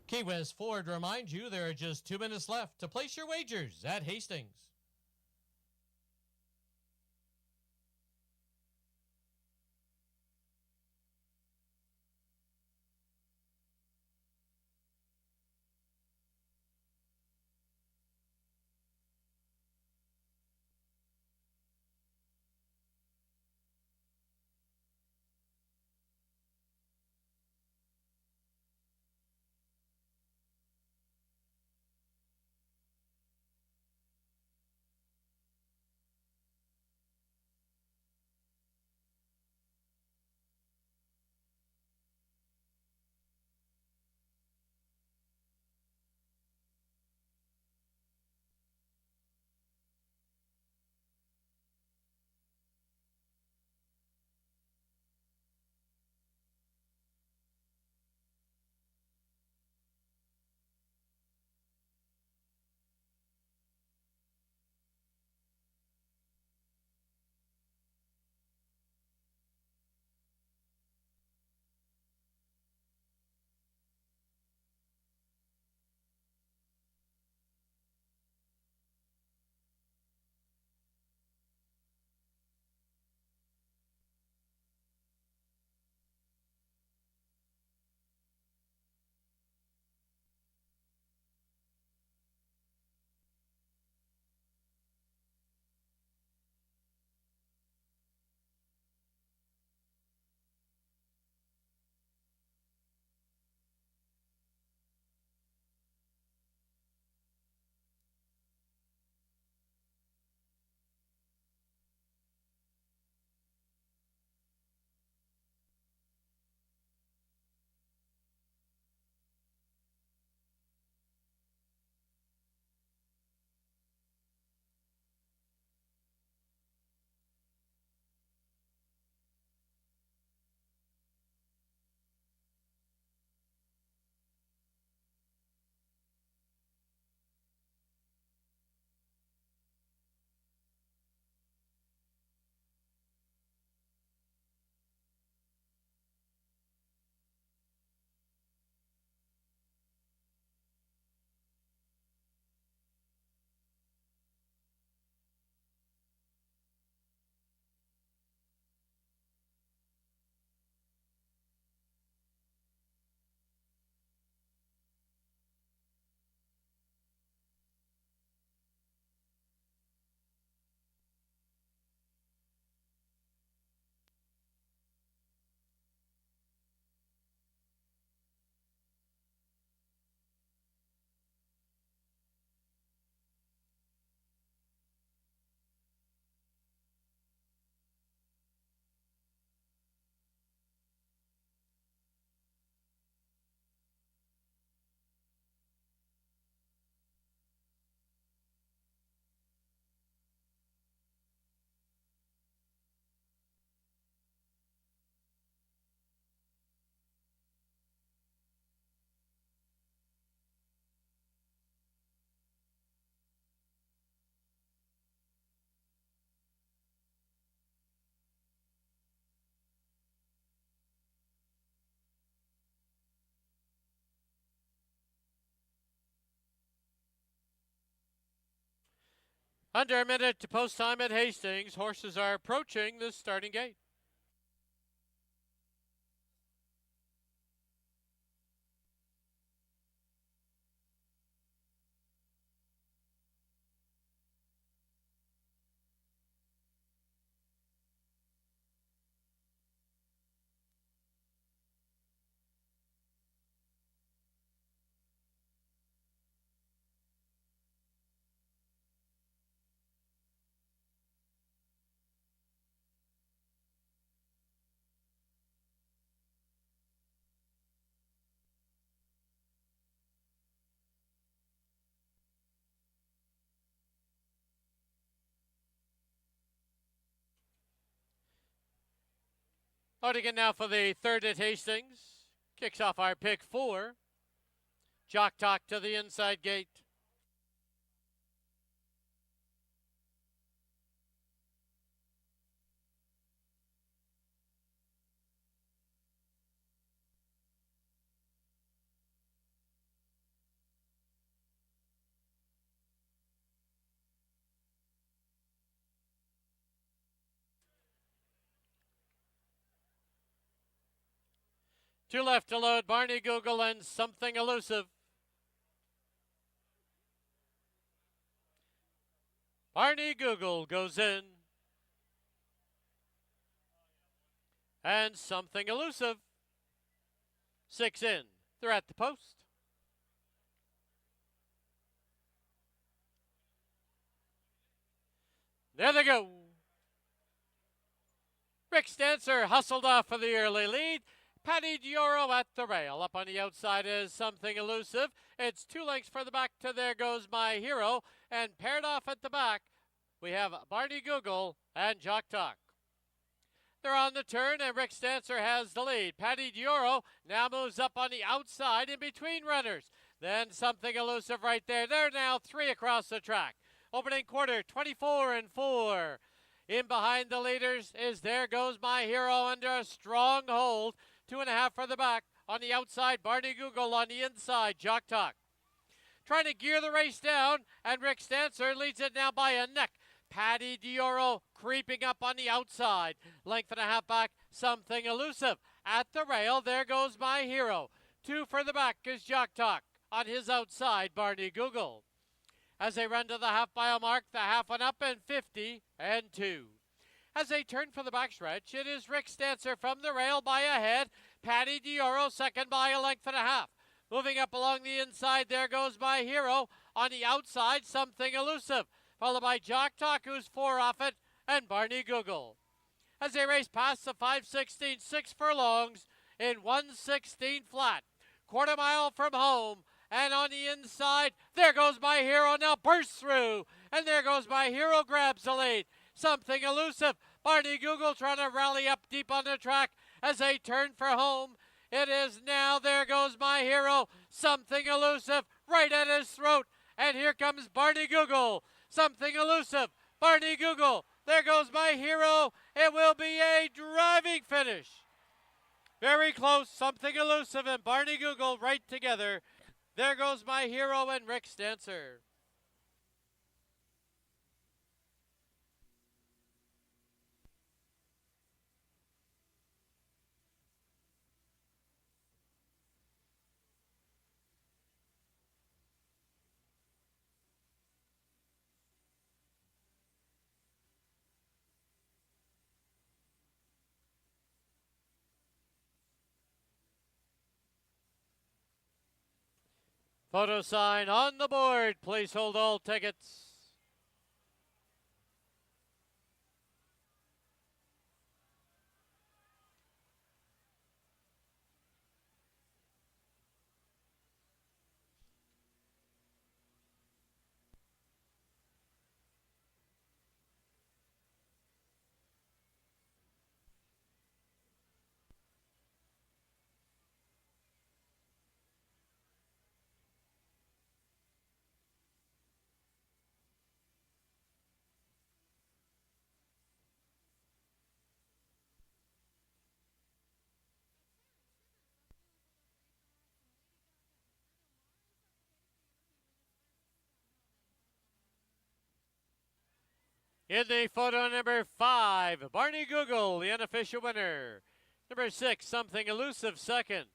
Key West Ford reminds you there are just 2 minutes left to place your wagers at Hastings.
Under a minute to post time at Hastings. Horses are approaching the starting gate. Out again now for the third at Hastings. Kicks off our pick 4. Jock Talk to the inside gate. Two left to load, Barney Google and Something Elusive. Barney Google goes in. And Something Elusive. 6 in. They're at the post. There they go. Rick Stancer hustled off for the early lead. Patty Dioro at the rail. Up on the outside is Something Elusive. It's 2 lengths for the back to There Goes My Hero. And paired off at the back, we have Barney Google and Jock Talk. They're on the turn, and Rick Stancer has the lead. Patty Dioro now moves up on the outside in between runners. Then Something Elusive right there. They're now 3 across the track. Opening quarter, 24 and 4. In behind the leaders is There Goes My Hero under a strong hold. 2.5 for the back. On the outside, Barney Google. On the inside, Jock Talk. Trying to gear the race down, and Rick Stancer leads it now by a neck. Patty Dioro creeping up on the outside. 1.5 back, Something Elusive. At the rail, There Goes My Hero. 2 for the back is Jock Talk. On his outside, Barney Google. As they run to the half-mile mark, the half one up and 50 and 2. As they turn for the backstretch, it is Rick Stancer from the rail by a head. Patty Dioro second by a 1.5. Moving up along the inside, There Goes My Hero. On the outside, Something Elusive. Followed by Jock Talk, who's 4 off it, and Barney Google. As they race past the 5:16, 6 furlongs in 1:16 flat. Quarter mile from home. And on the inside, There Goes My Hero now bursts through. And There Goes My Hero grabs the lead. Something Elusive. Barney Google trying to rally up deep on the track as they turn for home. It is now There Goes My Hero. Something Elusive right at his throat. And here comes Barney Google. Something Elusive. Barney Google. There Goes My Hero. It will be a driving finish. Very close. Something Elusive and Barney Google right together. There Goes My Hero and Rick Stancer. Photo sign on the board. Please hold all tickets. In the photo number 5, Barney Google, the unofficial winner. Number 6, Something Elusive, second.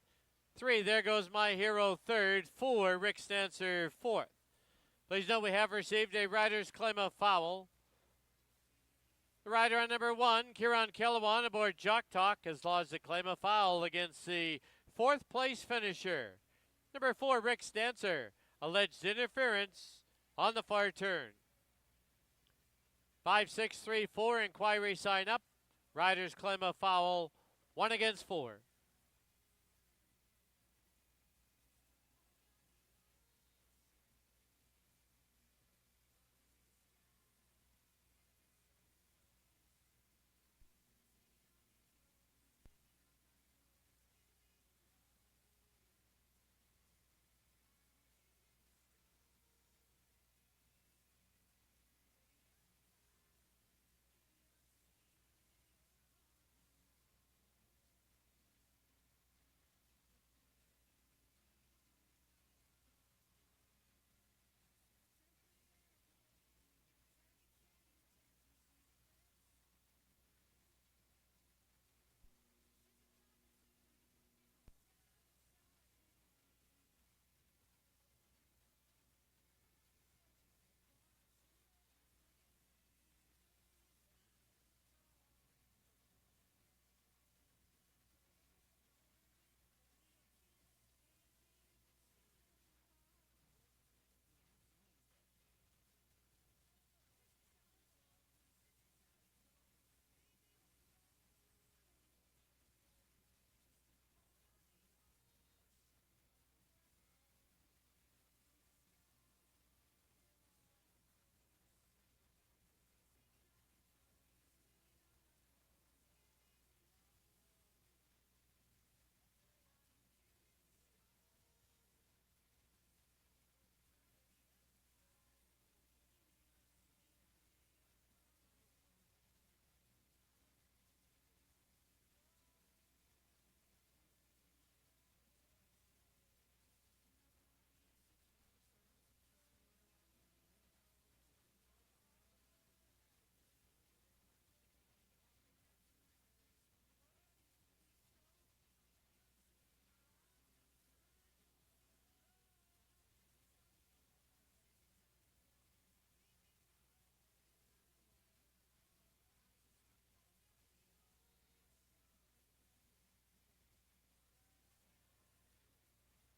3, There Goes My Hero, third. 4, Rick Stancer, fourth. Please note we have received a rider's claim of foul. The rider on number 1, Kieran Kellewan, aboard Jock Talk, has lodged a claim of foul against the 4th place finisher. Number 4, Rick Stancer, alleged interference on the far turn. 5634, inquiry sign up. Riders claim a foul, 1 against 4.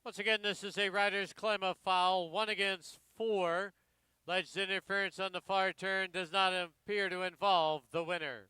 Once again, this is a rider's claim of foul, 1 against 4. Alleged interference on the far turn does not appear to involve the winner.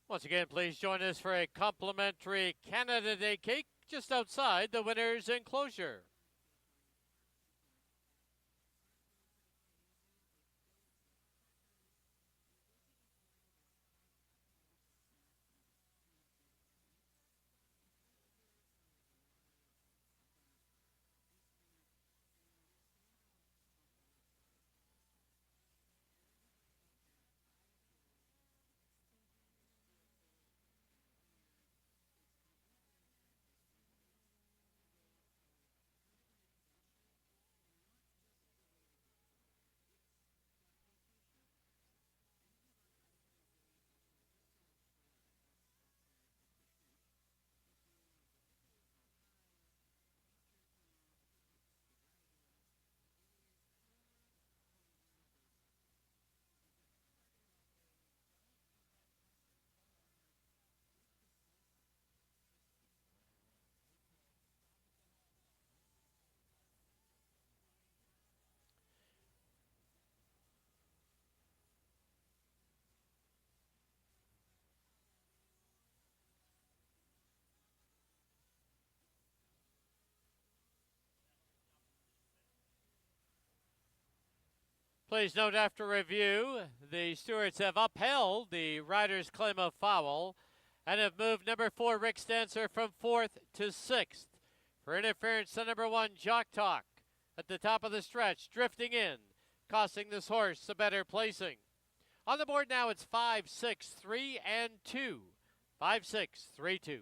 Once again, please join us for a complimentary Canada Day cake just outside the winner's enclosure. Please note after review, the stewards have upheld the rider's claim of foul and have moved number 4, Rick Stancer, from 4th to 6th. For interference on number 1, Jock Talk, at the top of the stretch, drifting in, costing this horse a better placing. On the board now, it's 5, 6, 3, and 2. 5, 6, 3, 2.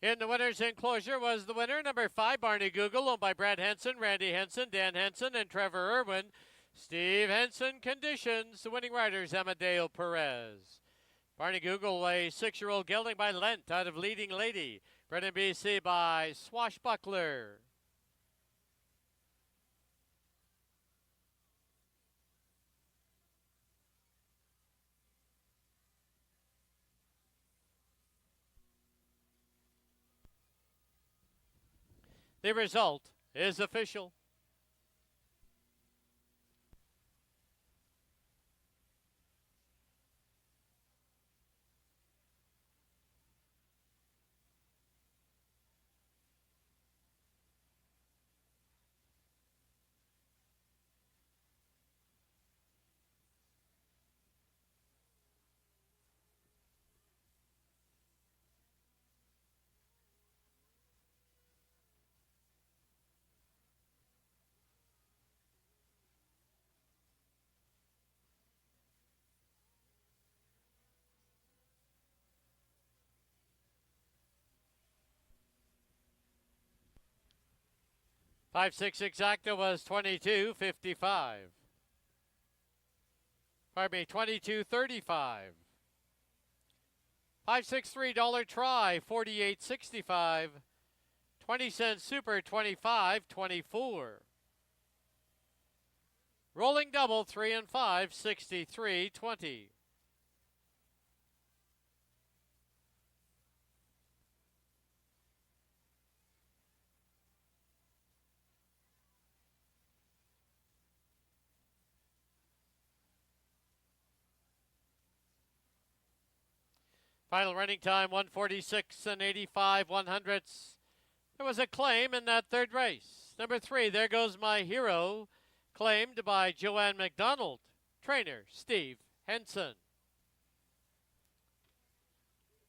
In the winner's enclosure was the winner, number 5, Barney Google, owned by Brad Henson, Randy Henson, Dan Henson, and Trevor Irwin. Steve Henson conditions. The winning riders, Amadeo Perez. Barney Google, a 6-year-old gelding by Lent out of Leading Lady. Bred in BC by Swashbuckler. The result is official. Five six exacta was 22.55. Pardon me, 22.35. 563 dollar try, 48.65. 20-cent super, 25.24. Rolling double, 3 and 5, 63.20. Final running time, 1:46 and 85/100ths. There was a claim in that third race. Number 3, There Goes My Hero, claimed by Joanne McDonald. Trainer, Steve Henson.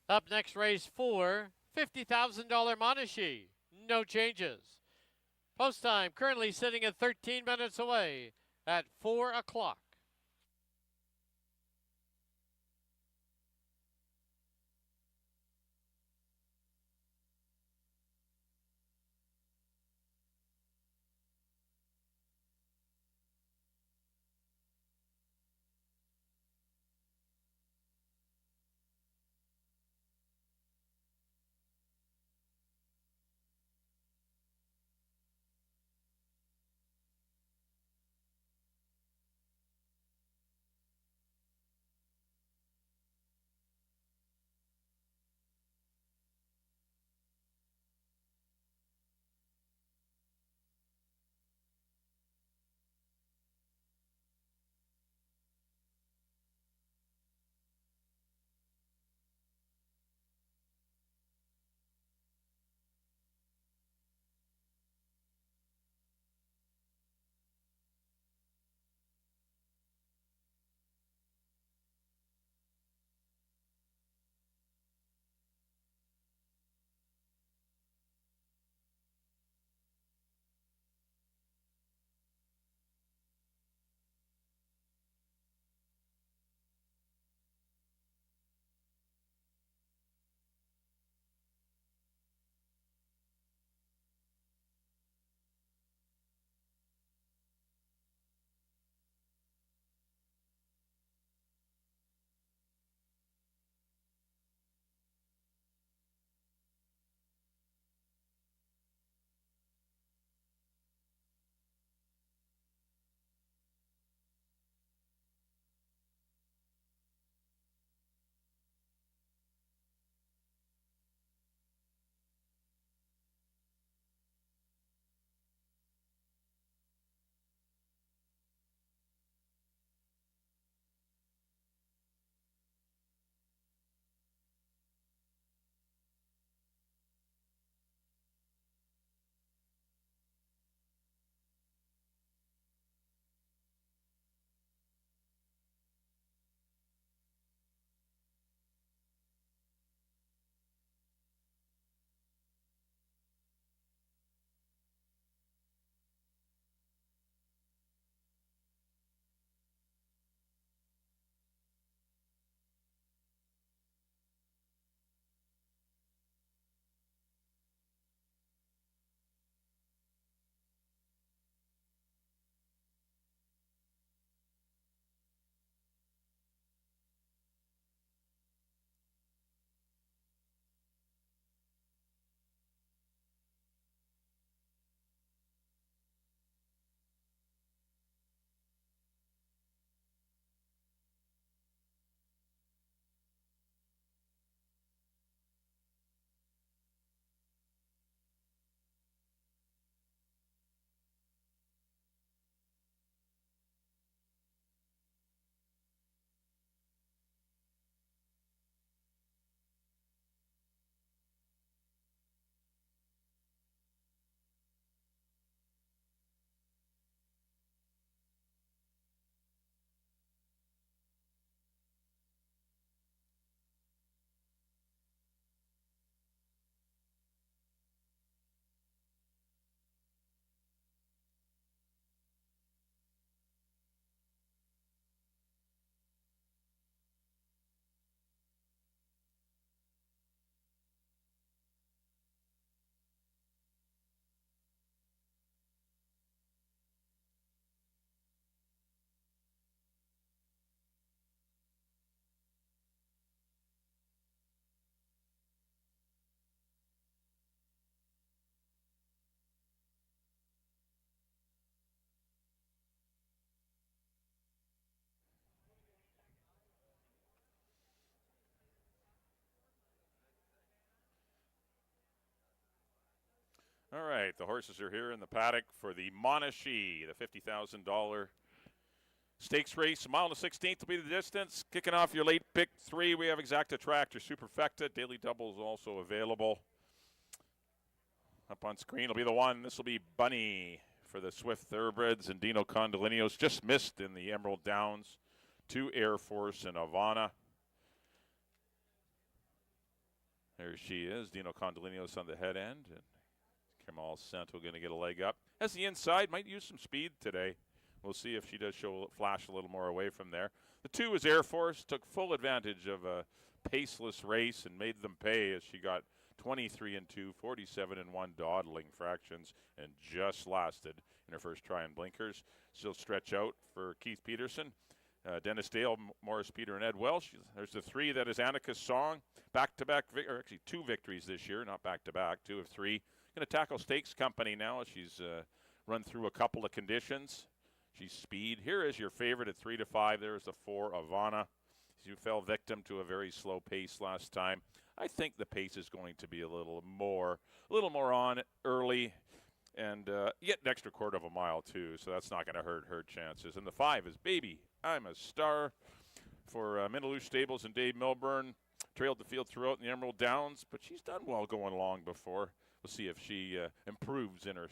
Up next, race 4, $50,000 Monashee. No changes. Post time currently sitting at 13 minutes away at 4 o'clock.
All right, the horses are here in the paddock for the Monashee, the $50,000 stakes race. A mile and a 16th will be the distance. Kicking off your late pick 3, we have Exacta Tractor, Superfecta. Daily doubles also available. Up on screen will be the one. This will be Bunny for the Swift Thoroughbreds, and Dino Condolinos just missed in the Emerald Downs to Air Force and Havana. There she is, Dino Condolinos on the head end, and Kamal Santo going to get a leg up. Has the inside, might use some speed today. We'll see if she does flash a little more away from there. The 2 is Air Force, took full advantage of a paceless race and made them pay as she got 23 and 2, 47 and 1 dawdling fractions, and just lasted in her first try in blinkers. Still stretch out for Keith Peterson. Dennis Dale, Morris Peter, and Ed Welsh. There's the 3 that is Annika's Song. Back-to-back, or actually 2 victories this year, not back-to-back, 2 of 3. Going to tackle Stakes Company now. She's run through a couple of conditions. She's speed. Here is your favorite at 3 to 5. There's the 4, Ivana. She fell victim to a very slow pace last time. I think the pace is going to be a little more on early, and yet an extra quarter of a mile too. So that's not going to hurt her chances. And the 5 is Baby I'm a Star for Minaloo Stables and Dave Milburn. Trailed the field throughout in the Emerald Downs, but she's done well going long before. We'll see if she improves in her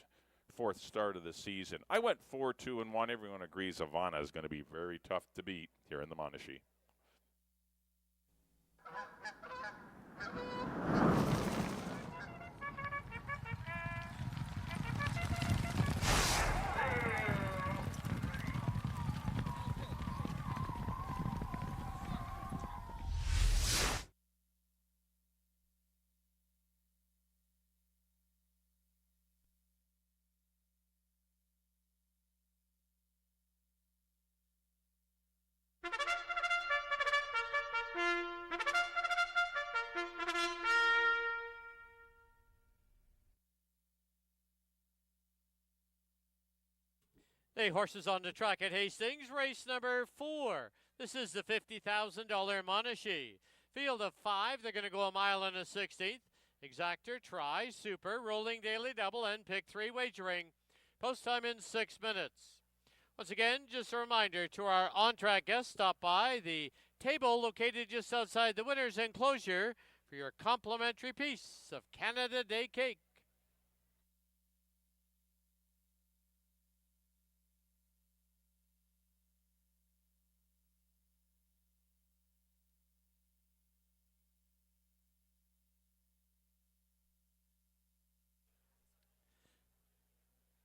4th start of the season. I went 4, 2, and 1. Everyone agrees Havana is going to be very tough to beat here in the Monashee.
The horses on the track at Hastings, race number 4. This is the $50,000 Monashee. Field of 5, they're going to go a mile and a 16th. Exactor, Try, Super, Rolling Daily Double, and Pick 3 wagering. Post time in 6 minutes. Once again, just a reminder to our on-track guests, stop by the table located just outside the winner's enclosure for your complimentary piece of Canada Day cake.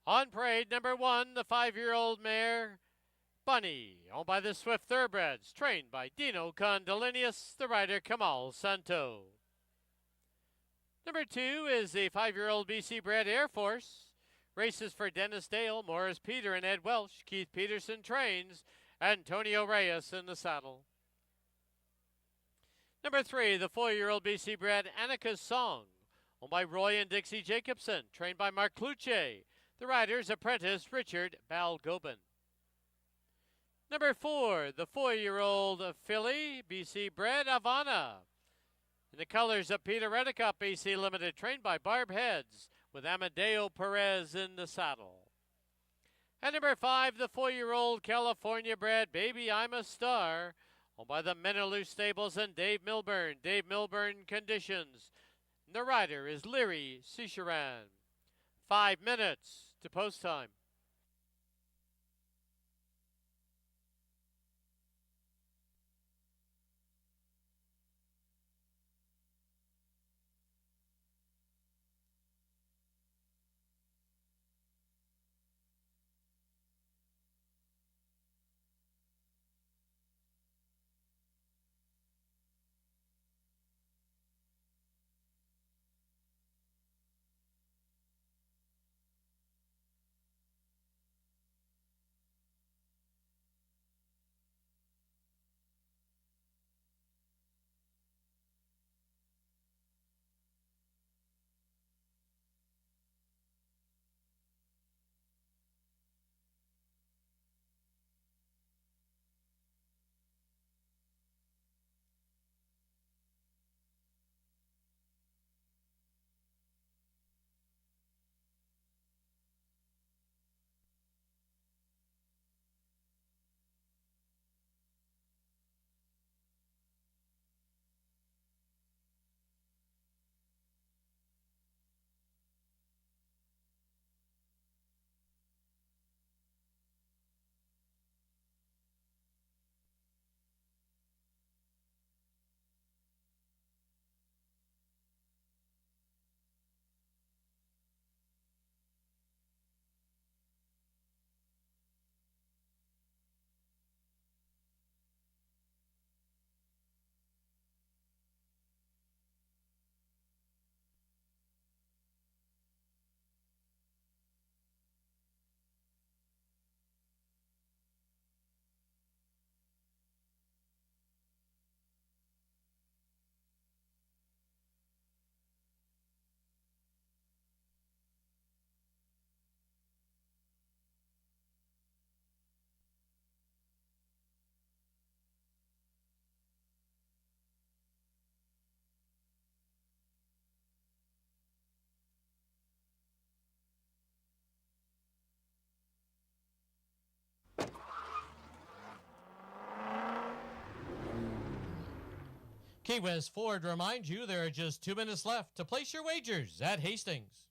On parade, number 1, the 5-year-old mare, Bunny, owned by the Swift Thoroughbreds, trained by Dino Condolinius, the rider Kamal Santo. Number 2 is the 5-year-old BC bred Air Force, races for Dennis Dale, Morris Peter, and Ed Welsh. Keith Peterson trains, Antonio Reyes in the saddle. Number 3, the 4-year-old BC bred Annika's Song, owned by Roy and Dixie Jacobson, trained by Mark Cluche. The rider's apprentice, Richard Balgobin. Number 4, the 4-year-old filly, BC bred Havana. In the colors of Peter Reddicup, BC Limited, trained by Barb Heads, with Amadeo Perez in the saddle. And number 5, the 4-year-old California bred Baby I'm a Star, owned by the Minaloo Stables and Dave Milburn. Dave Milburn conditions. The rider is Leary Cicheran. 5 minutes to post time.
Key West Ford reminds you there are just 2 minutes left to place your wagers at Hastings.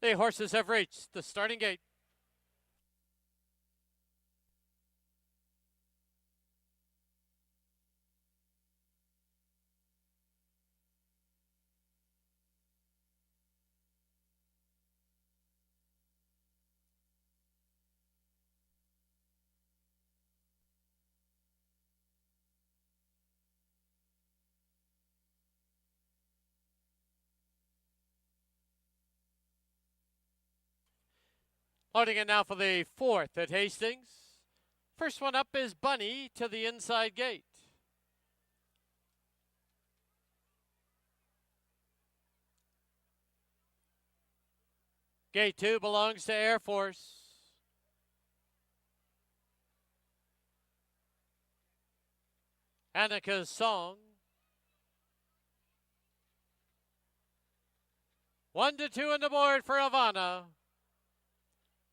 The horses have reached the starting gate. Loading in now for the fourth at Hastings. First one up is Bunny to the inside gate. Gate 2 belongs to Air Force. Annika's Song. 1 to 2 on the board for Ivana.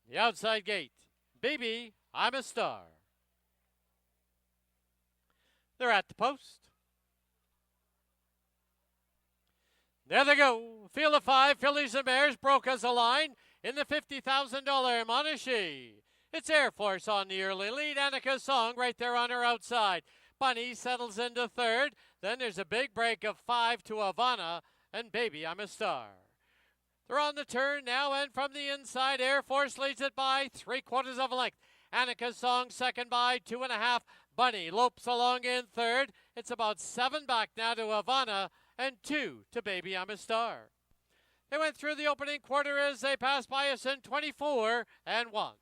The outside gate. Baby, I'm a Star. They're at the post. There they go. Field of 5, Fillies and Bears broke as a line in the $50,000 Monashee. It's Air Force on the early lead. Annika's Song right there on her outside. Bunny settles into third. Then there's a big break of 5 to Ivana and Baby, I'm a Star. They're on the turn now, and from the inside, Air Force leads it by 3/4 of a length. Annika's Song second by 2.5. Bunny lopes along in third. It's about 7 back now to Ivana and 2 to Baby, I'm a Star. They went through the opening quarter as they passed by us in 24-1.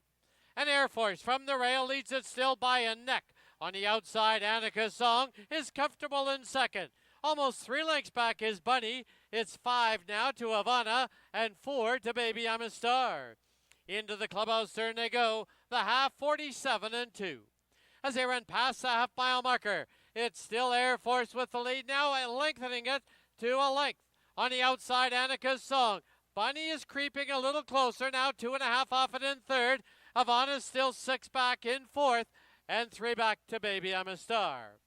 And Air Force from the rail leads it still by a neck. On the outside, Annika's Song is comfortable in second. Almost 3 lengths back is Bunny. It's 5 now to Ivana and 4 to Baby, I'm a Star. Into the clubhouse turn they go, the half 47-2. As they run past the half-mile marker, it's still Air Force with the lead now and lengthening it to a length. On the outside, Annika's Song. Bunny is creeping a little closer now, 2.5 off it in third. Ivana's still 6 back in fourth and 3 back to Baby, I'm a Star.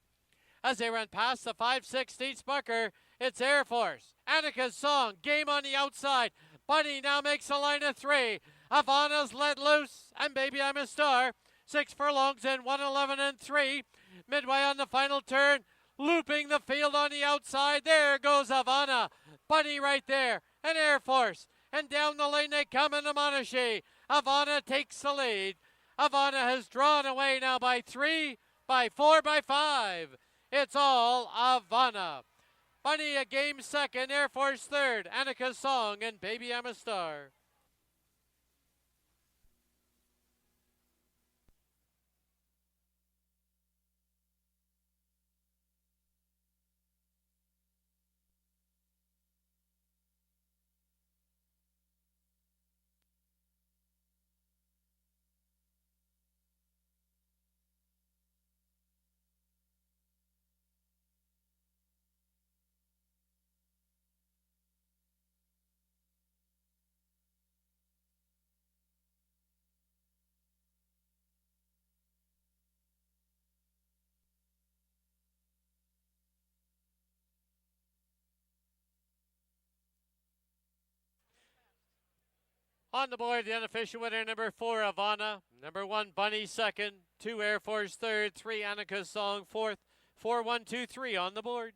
As they run past the 5/16 marker, it's Air Force. Annika's Song, game on the outside. Bunny now makes a line of 3. Ivana's let loose, and Baby, I'm a Star. 6 furlongs in 1:11-3. Midway on the final turn, looping the field on the outside. There goes Ivana. Bunny right there, and Air Force. And down the lane they come in the Monashee. Ivana takes the lead. Ivana has drawn away now by 3, by 4, by 5. It's all Ivana. Bunny a game second, Air Force third, Annika's Song, and Baby, I'm a Star. On the board, the unofficial winner, number 4, Ivana. Number 1, Bunny second. 2, Air Force third. 3, Annika's Song fourth. 4, 1, 2, 3 on the board.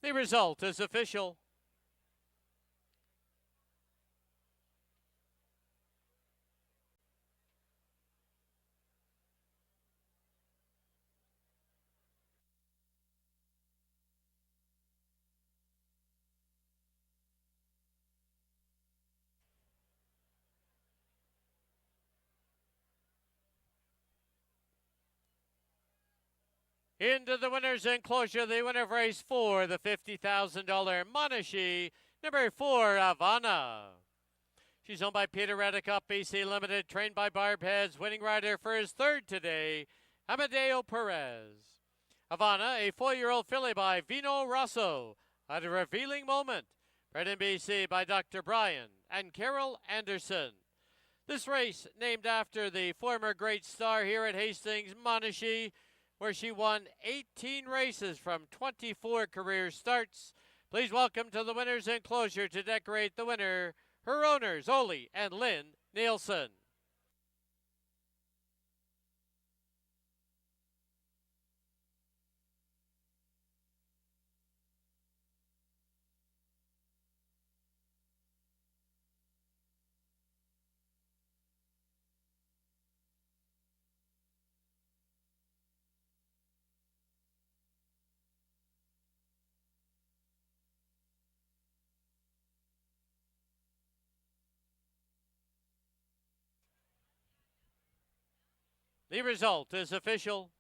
The result is official. Into the winner's enclosure, the winner of race 4, the $50,000 Monashee, number 4, Havana. She's owned by Peter Reddick up BC Limited, trained by Barb Heads, winning rider for his third today, Amadeo Perez. Havana, a 4-year-old filly by Vino Rosso, at a revealing moment, bred in BC by Dr. Brian and Carol Anderson. This race, named after the former great star here at Hastings, Monashee, where she won 18 races from 24 career starts. Please welcome to the winner's enclosure to decorate the winner, her owners, Ole and Lynn Nielsen. The result is official.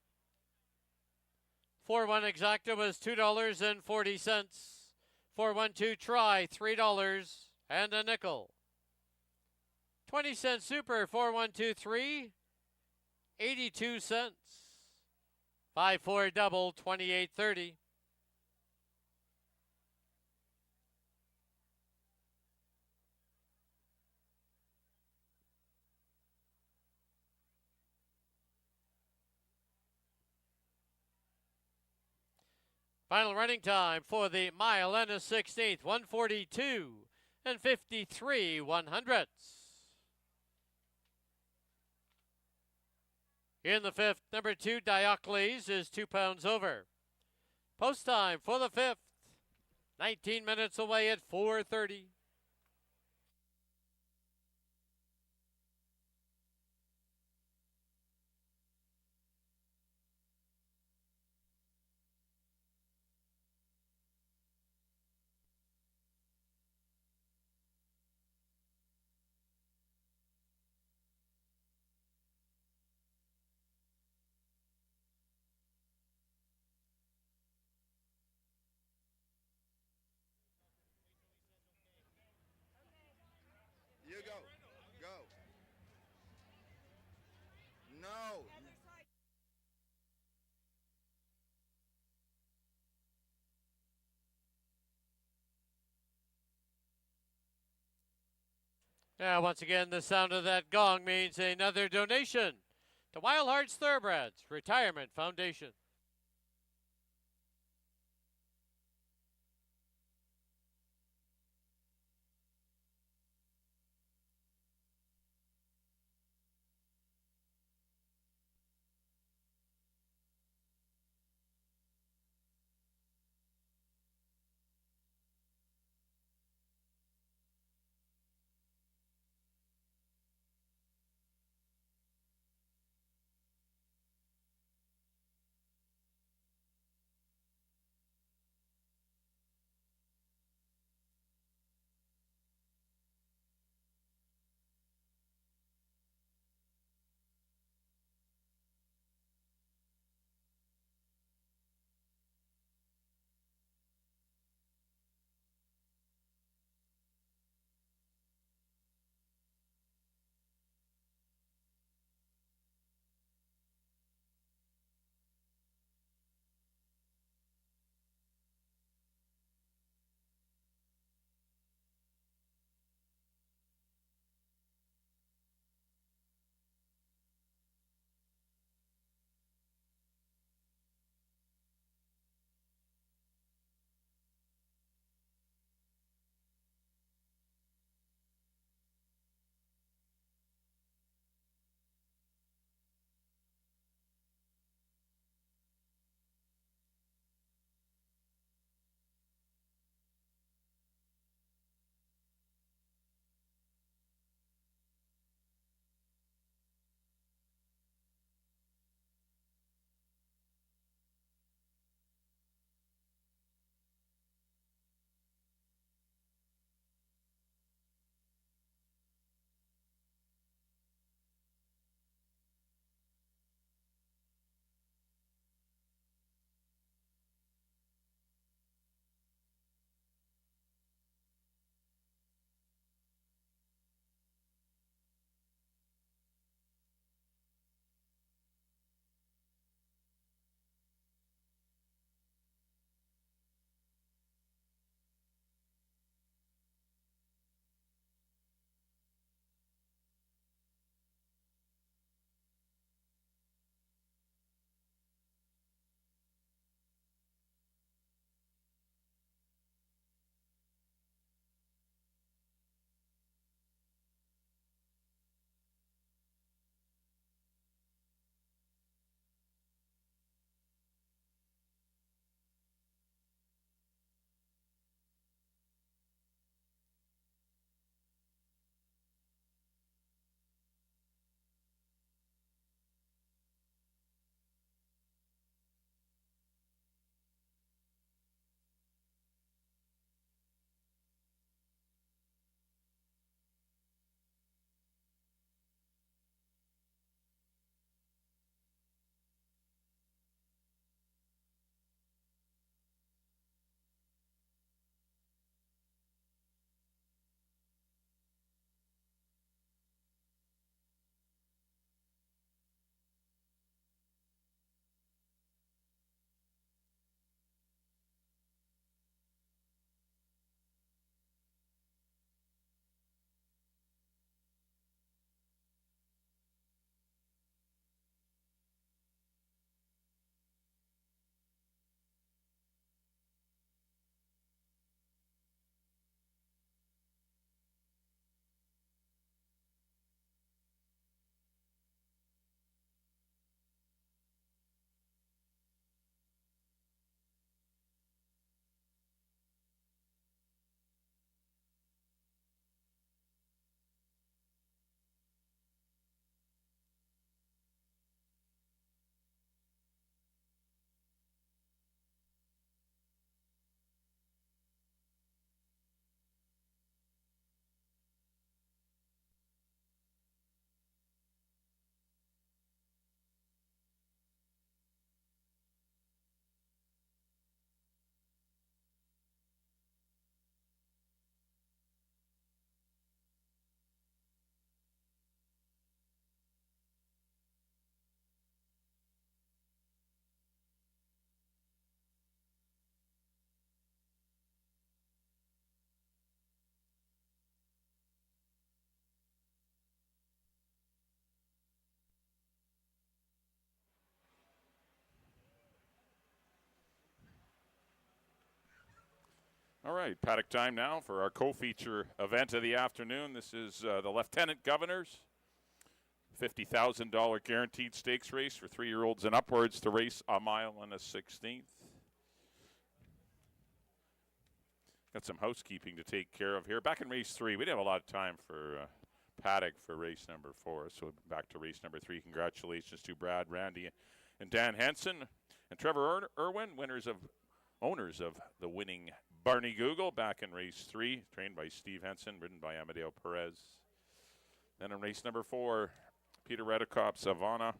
4-1 exacta was $2.40. 4-1-2 try, $3 and a nickel. 20-cent super, 4-1-2-3, 82 cents. 5-4 double, 28.30. Final running time for the mile and a 16th, 1:42 and 53/100ths. In the 5th, number 2, Diocles is 2 pounds over. Post time for the 5th, 19 minutes away at 4:30.
You go. Go. No.
Now, once again, the sound of that gong means another donation to Wild Hearts Thoroughbreds Retirement Foundation.
All right, paddock time now for our co-feature event of the afternoon. This is the Lieutenant Governor's $50,000 guaranteed stakes race for 3-year-olds and upwards to race a mile and a 16th. Got some housekeeping to take care of here. Back in race 3, we didn't have a lot of time for paddock for race number 4, so back to race number 3. Congratulations to Brad, Randy, and Dan Henson, and Trevor Irwin, owners of the winning Barney Google, back in race 3, trained by Steve Henson, ridden by Amadeo Perez. Then in race number 4, Peter Redekop, Savannah.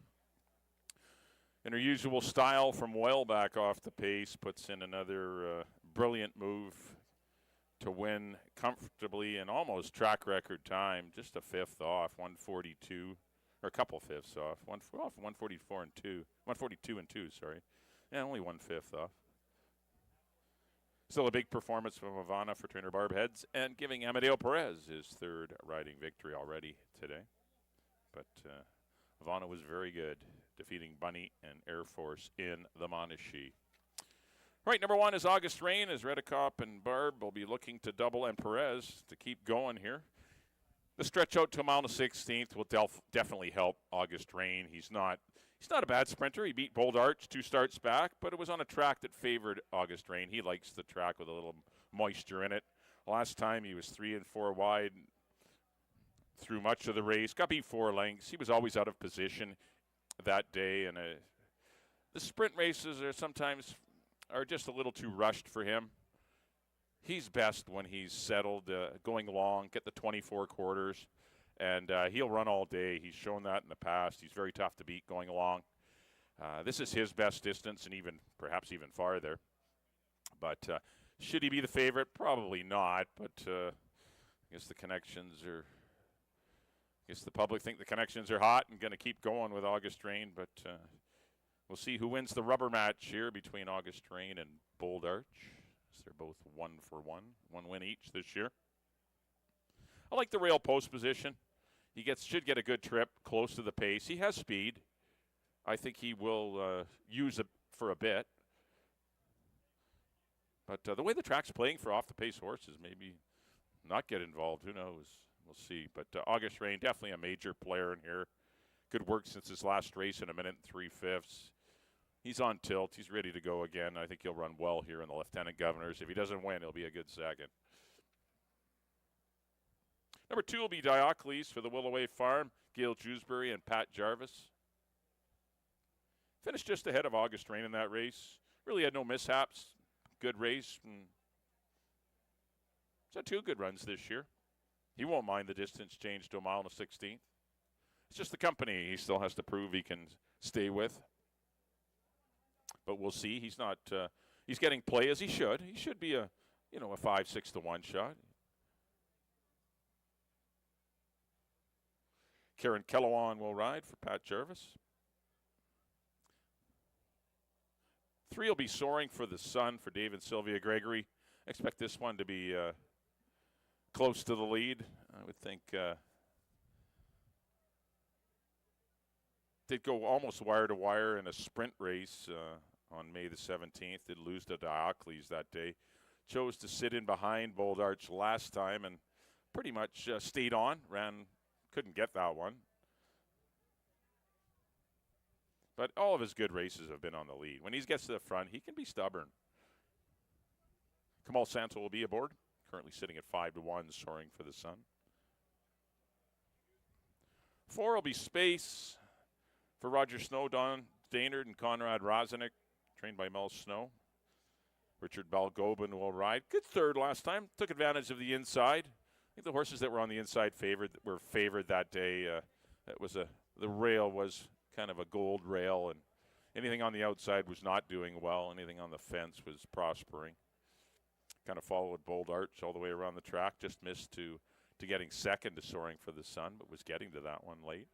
In her usual style, from well back off the pace, puts in another brilliant move to win comfortably in almost track record time, just a fifth off, 142, or a couple fifths off, 144 and 2, 142 and 2, sorry. Yeah, only 1/5 off. Still a big performance from Ivana for trainer Barb Heads, and giving Amadeo Perez his 3rd riding victory already today. But Ivana was very good, defeating Bunny and Air Force in the Monashee. Right, number 1 is August Rain, as Redekop and Barb will be looking to double, and Perez to keep going here. The stretch out to a mile and a 16th will definitely help August Rain. He's not a bad sprinter. He beat Bold Arch 2 starts back, but it was on a track that favored August Rain. He likes the track with a little moisture in it. Last time he was 3 and 4 wide through much of the race. Got beat 4 lengths. He was always out of position that day, and the sprint races are just a little too rushed for him. He's best when he's settled, going long, get the 24 quarters. And he'll run all day. He's shown that in the past. He's very tough to beat going along. This is his best distance, and perhaps even farther. But should he be the favorite? Probably not. But I guess the public think the connections are hot and going to keep going with August Rain. But we'll see who wins the rubber match here between August Rain and Bold Arch. So they're both 1 for 1 win each this year. I like the rail post position. He should get a good trip close to the pace. He has speed. I think he will use it for a bit. But the way the track's playing for off-the-pace horses, maybe not get involved. Who knows? We'll see. But August Rain, definitely a major player in here. Good work since his last race in 1 minute and 3/5. He's on tilt. He's ready to go again. I think he'll run well here in the Lieutenant Governor's. If he doesn't win, he'll be a good second. Number 2 will be Diocles for the Willoway Farm, Gail Jewsbury and Pat Jarvis. Finished just ahead of August Rain in that race. Really had no mishaps. Good race. He's had 2 good runs this year. He won't mind the distance change to a mile and a 16th. It's just the company he still has to prove he can stay with. But we'll see. He's not. He's getting play as he should. He should be a 5-6 to 1 shot. Karen Kellowan will ride for Pat Jarvis. 3 will be Soaring for the Sun for Dave and Sylvia Gregory. I expect this one to be close to the lead. I would think did go almost wire to wire in a sprint race on May the 17th. Did lose to Diocles that day. Chose to sit in behind Bold Arch last time and pretty much stayed on. Couldn't get that one. But all of his good races have been on the lead. When he gets to the front, he can be stubborn. Kamal Santo will be aboard, currently sitting at 5 to 1, Soaring for the Sun. 4 will be Space for Roger Snow, Don Daynard, and Conrad Rozenek, trained by Mel Snow. Richard Balgobin will ride. Good 3rd last time. Took advantage of the inside. I think the horses that were on the inside were favored that day. The rail was kind of a gold rail, and anything on the outside was not doing well. Anything on the fence was prospering. Kind of followed Bold Arch all the way around the track. Just missed to getting second to Soaring for the Sun, but was getting to that one late.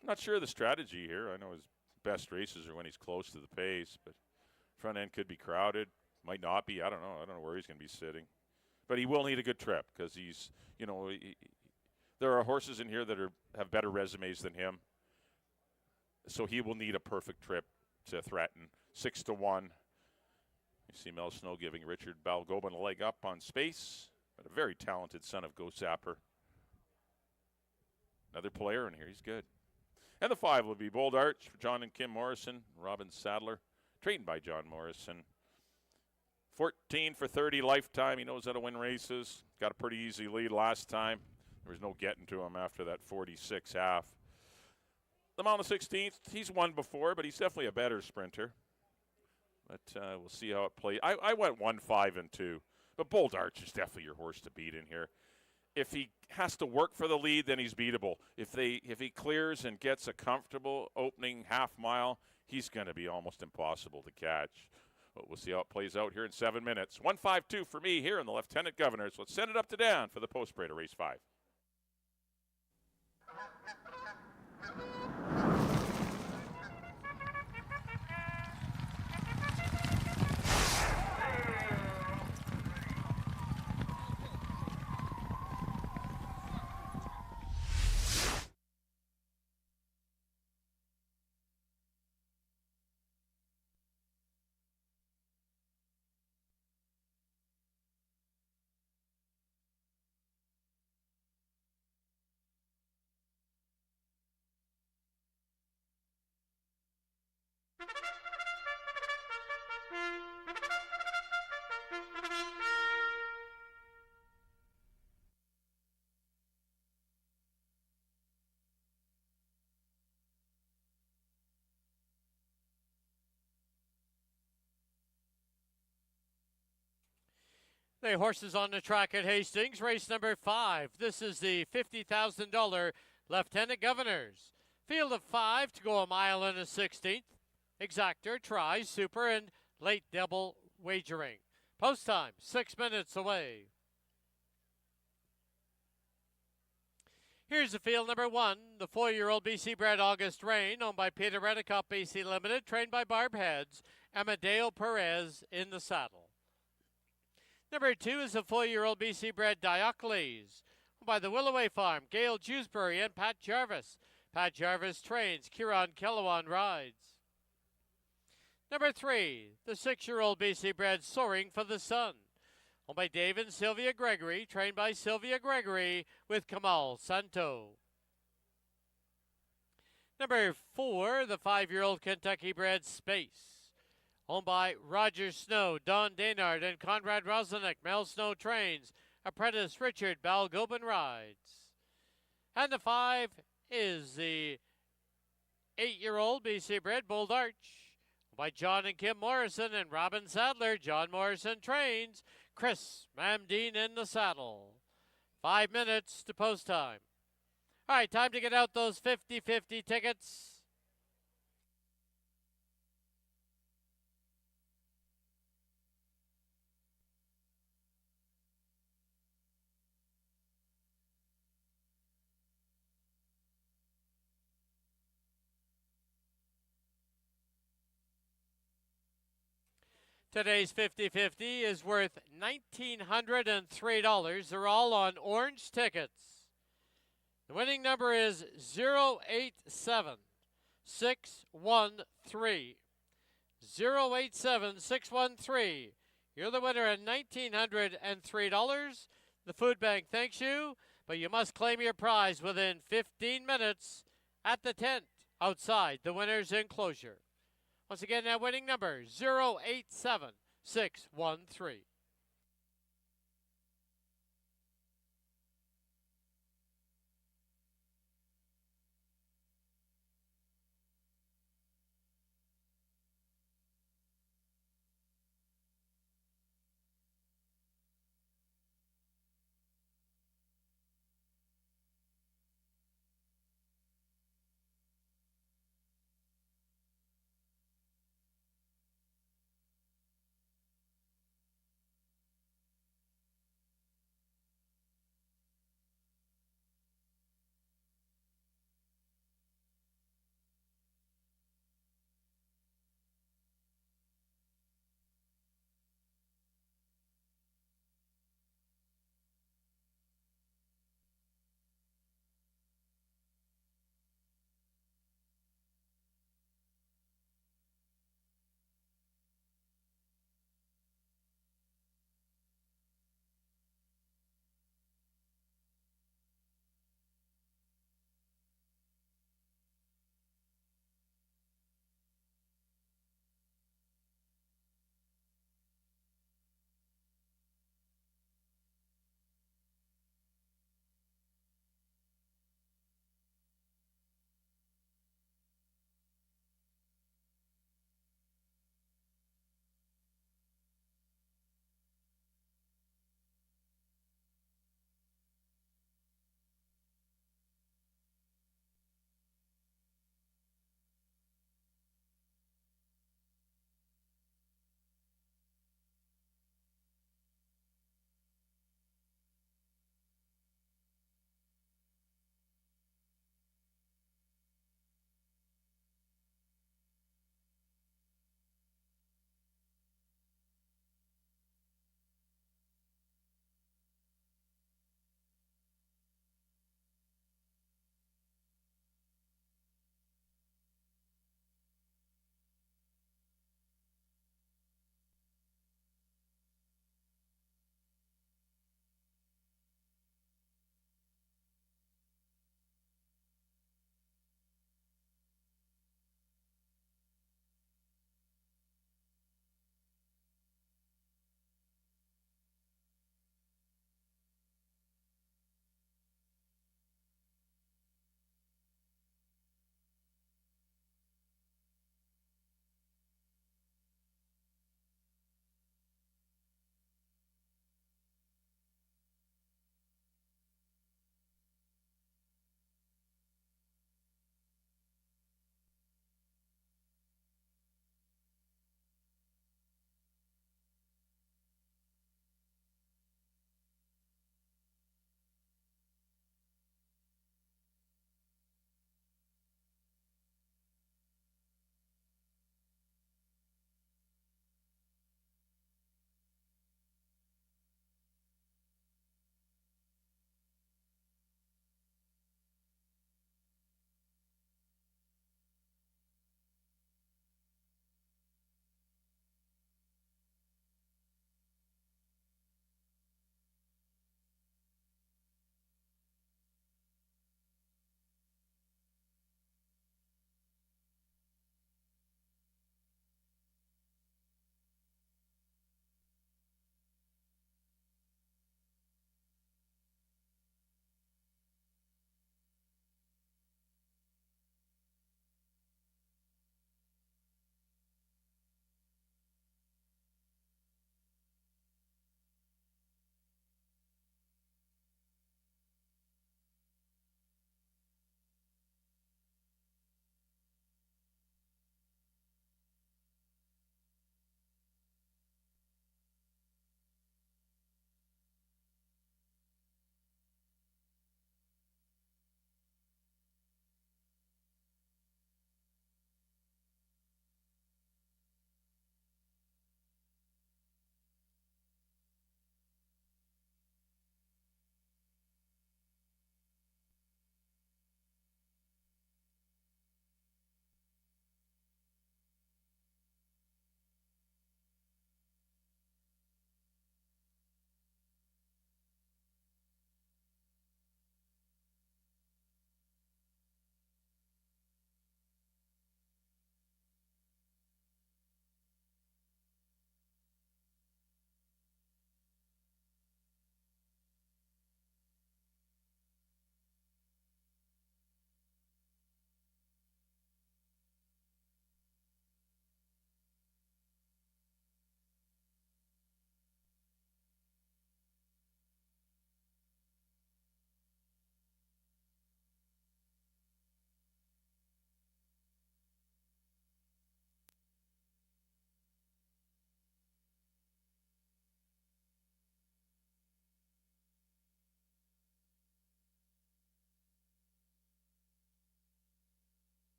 I'm not sure of the strategy here. I know his best races are when he's close to the pace, but front end could be crowded. Might not be. I don't know. I don't know where he's going to be sitting. But he will need a good trip because he's, there are horses in here that have better resumes than him. So he will need a perfect trip to threaten. 6 to 1 You see Mel Snow giving Richard Balgobin a leg up on space, but a very talented son of Go Sapper. Another player in here, he's good. And the 5 will be Bold Arch for John and Kim Morrison, Robin Sadler, trained by John Morrison. 14 for 30 lifetime. He knows how to win races. Got a pretty easy lead last time. There was no getting to him after that 46 half. The mile on the 16th, he's won before, but he's definitely a better sprinter. But we'll see how it plays. I went 1, 5, and 2. But Bold Arch is definitely your horse to beat in here. If he has to work for the lead, then he's beatable. If he clears and gets a comfortable opening half mile, he's going to be almost impossible to catch. But we'll see how it plays out here in 7 minutes. 1-5-2 for me here in the Lieutenant Governors. Let's send it up to Dan for the post parade of race 5.
The horses on the track at Hastings, race number 5. This is the $50,000 Lieutenant Governors. Field of 5 to go a mile and a 16th. Exactor, try, super, and late double wagering. Post time, 6 minutes away. Here's the field number 1, the 4-year-old BC bred August Rain, owned by Peter Redicott BC Limited, trained by Barb Heads, Amadeo Perez in the saddle. Number 2 is a 4-year-old BC bred Diocles, owned by the Willoway Farm, Gail Jewsbury and Pat Jarvis. Pat Jarvis trains, Kieran Kellowan rides. Number 3, the 6-year-old BC bred Soaring for the Sun, owned by Dave and Sylvia Gregory, trained by Sylvia Gregory with Kamal Santo. Number 4, the 5-year-old Kentucky bred Space, owned by Roger Snow, Don Daynard, and Conrad Rosenick. Mel Snow trains. Apprentice Richard Balgobin rides. And the 5 is the 8-year-old BC bred Bold Arch, owned by John and Kim Morrison and Robin Sadler. John Morrison trains. Chris Mamdine in the saddle. 5 minutes to post time. All right, time to get out those 50-50 tickets. Today's 50-50 is worth $1,903. They're all on orange tickets. The winning number is 087613. 087613. You're the winner at $1,903. The food bank thanks you, but you must claim your prize within 15 minutes at the tent outside the winner's enclosure. Once again, that winning number, 087613.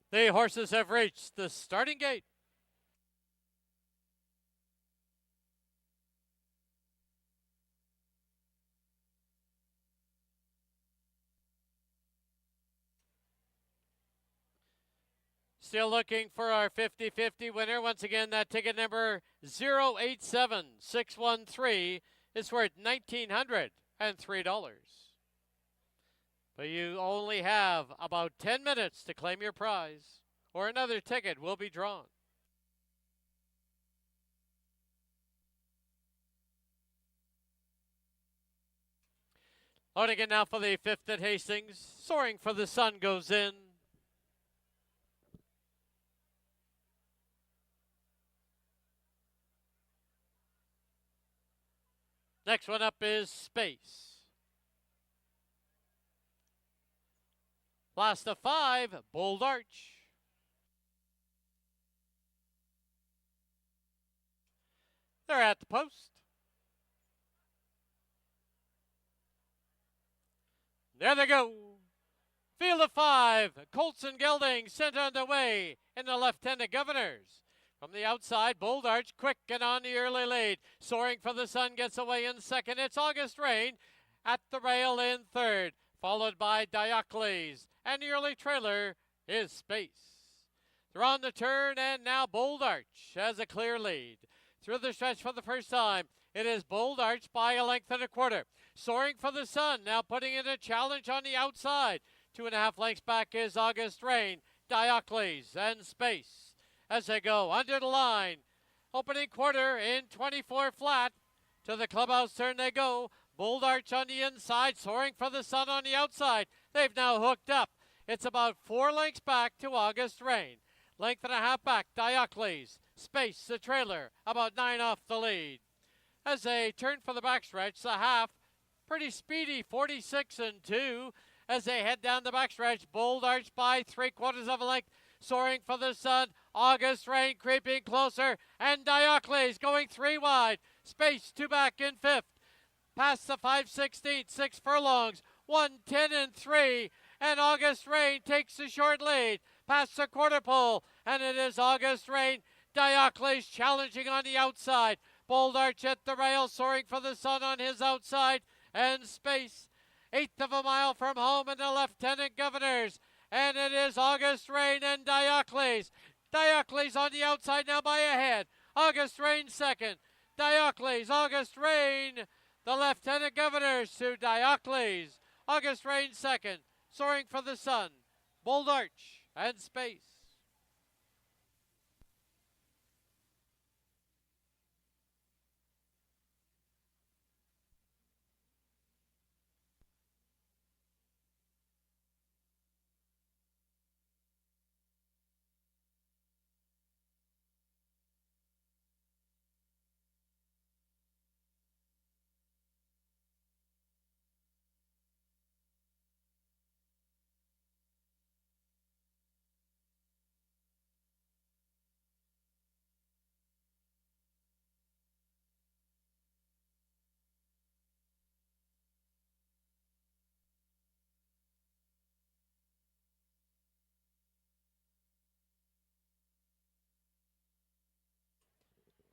The horses have reached the starting gate. Still looking for our 50-50 winner. Once again, that ticket number 087613 is worth $1,903. But you only have about 10 minutes to claim your prize, or another ticket will be drawn. Loading it now for the 5th at Hastings. Soaring for the Sun goes in. Next one up is Space. Last of 5, Bold Arch. They're at the post. There they go. Field of 5, Colts and Gelding sent on the way in the left-handed Governors. From the outside, Bold Arch quick and on the early lead. Soaring for the Sun gets away in second. It's August Rain at the rail in third, followed by Diocles. And the early trailer is Space. They're on the turn, and now Bold Arch has a clear lead. Through the stretch for the first time, it is Bold Arch by a length and a quarter. Soaring for the Sun, now putting in a challenge on the outside. 2.5 lengths back is August Rain, Diocles, and Space. As they go under the line, opening quarter in 24 flat. To the clubhouse turn they go. Bold Arch on the inside, Soaring for the Sun on the outside. They've now hooked up. It's about 4 lengths back to August Rain. Length and a half back, Diocles. Space, the trailer, about 9 off the lead. As they turn for the backstretch, the half, pretty speedy, 46 and 2. As they head down the backstretch, Bold Arch by 3/4 of a length. Soaring for the Sun, August Rain creeping closer, and Diocles going 3 wide. Space 2 back in 5th. Past the 5/16, 6 furlongs, 1:10 and 3, and August Rain takes the short lead. Past the quarter pole, and it is August Rain. Diocles challenging on the outside. Bold Arch at the rail, Soaring for the Sun on his outside, and Space. 1/8 of a mile from home in the Lieutenant Governors. And it is August Rain and Diocles. Diocles on the outside now by a head. August Rain second. Diocles, August Rain. The Lieutenant Governors to Diocles. August Rain second. Soaring for the Sun. Bold Arch and Space.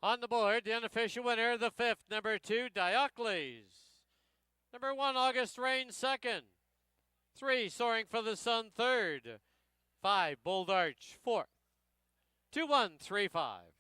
On the board, the unofficial winner, the 5th, number 2, Diocles. Number 1, August Rain, second. 3, Soaring for the Sun, third. 5, Bold Arch, fourth. 2-1-3-5.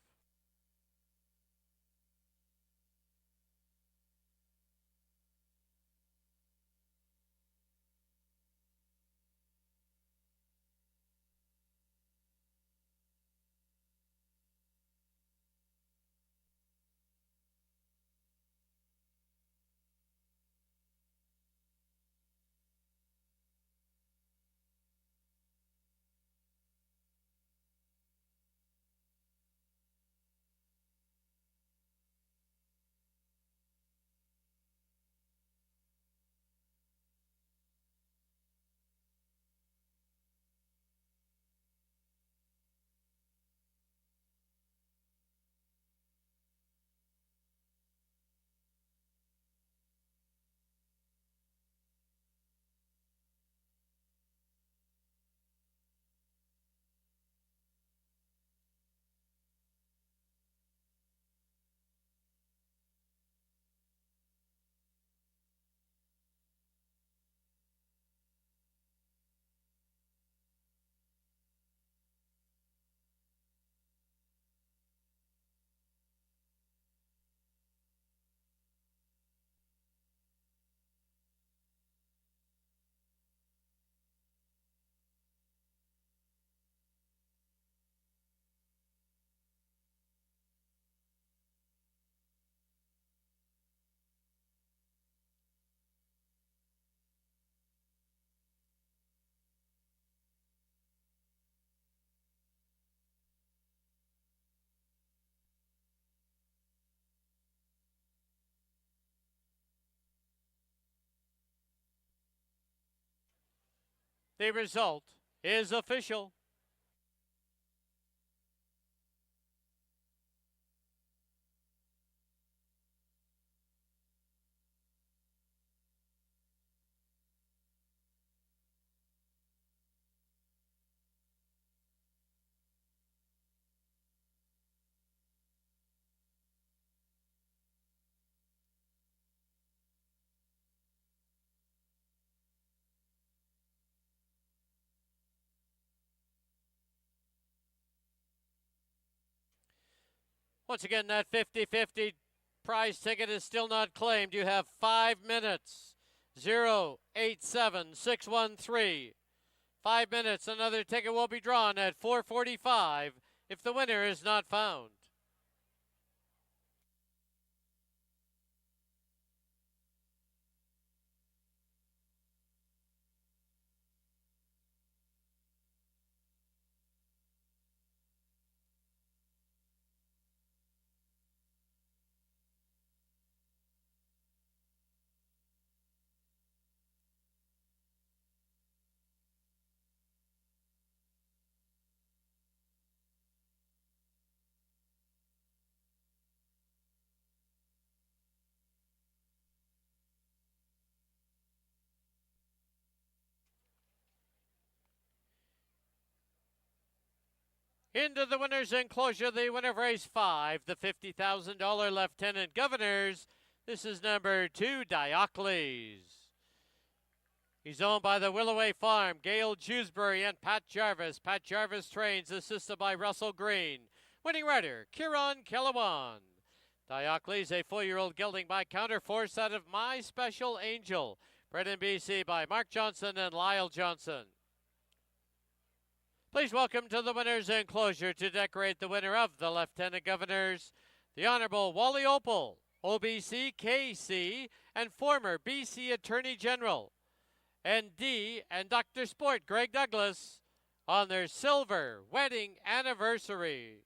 The result is official. Once again, that 50-50 prize ticket is still not claimed. You have 5 minutes. 087613. 5 minutes. Another ticket will be drawn at 4:45 if the winner is not found. Into the winner's enclosure, the winner of race 5, the $50,000 Lieutenant Governors. This is number 2, Diocles. He's owned by the Willoway Farm, Gail Jewsbury and Pat Jarvis. Pat Jarvis trains, assisted by Russell Green. Winning rider, Kieran Kellewan. Diocles, a 4-year-old gelding by counterforce out of My Special Angel. Bred in BC by Mark Johnson and Lyle Johnson. Please welcome to the winner's enclosure to decorate the winner of the Lieutenant Governors, the Honorable Wally Opal, OBC KC, and former BC Attorney General, ND and Dr. Sport Greg Douglas on their silver wedding anniversary.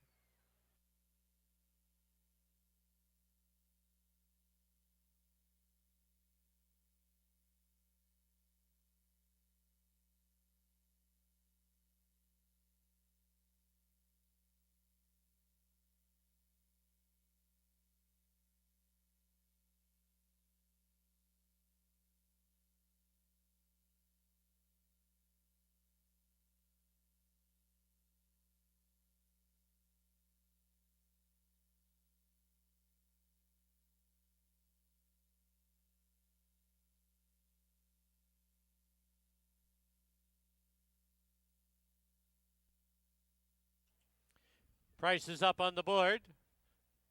Price is up on the board.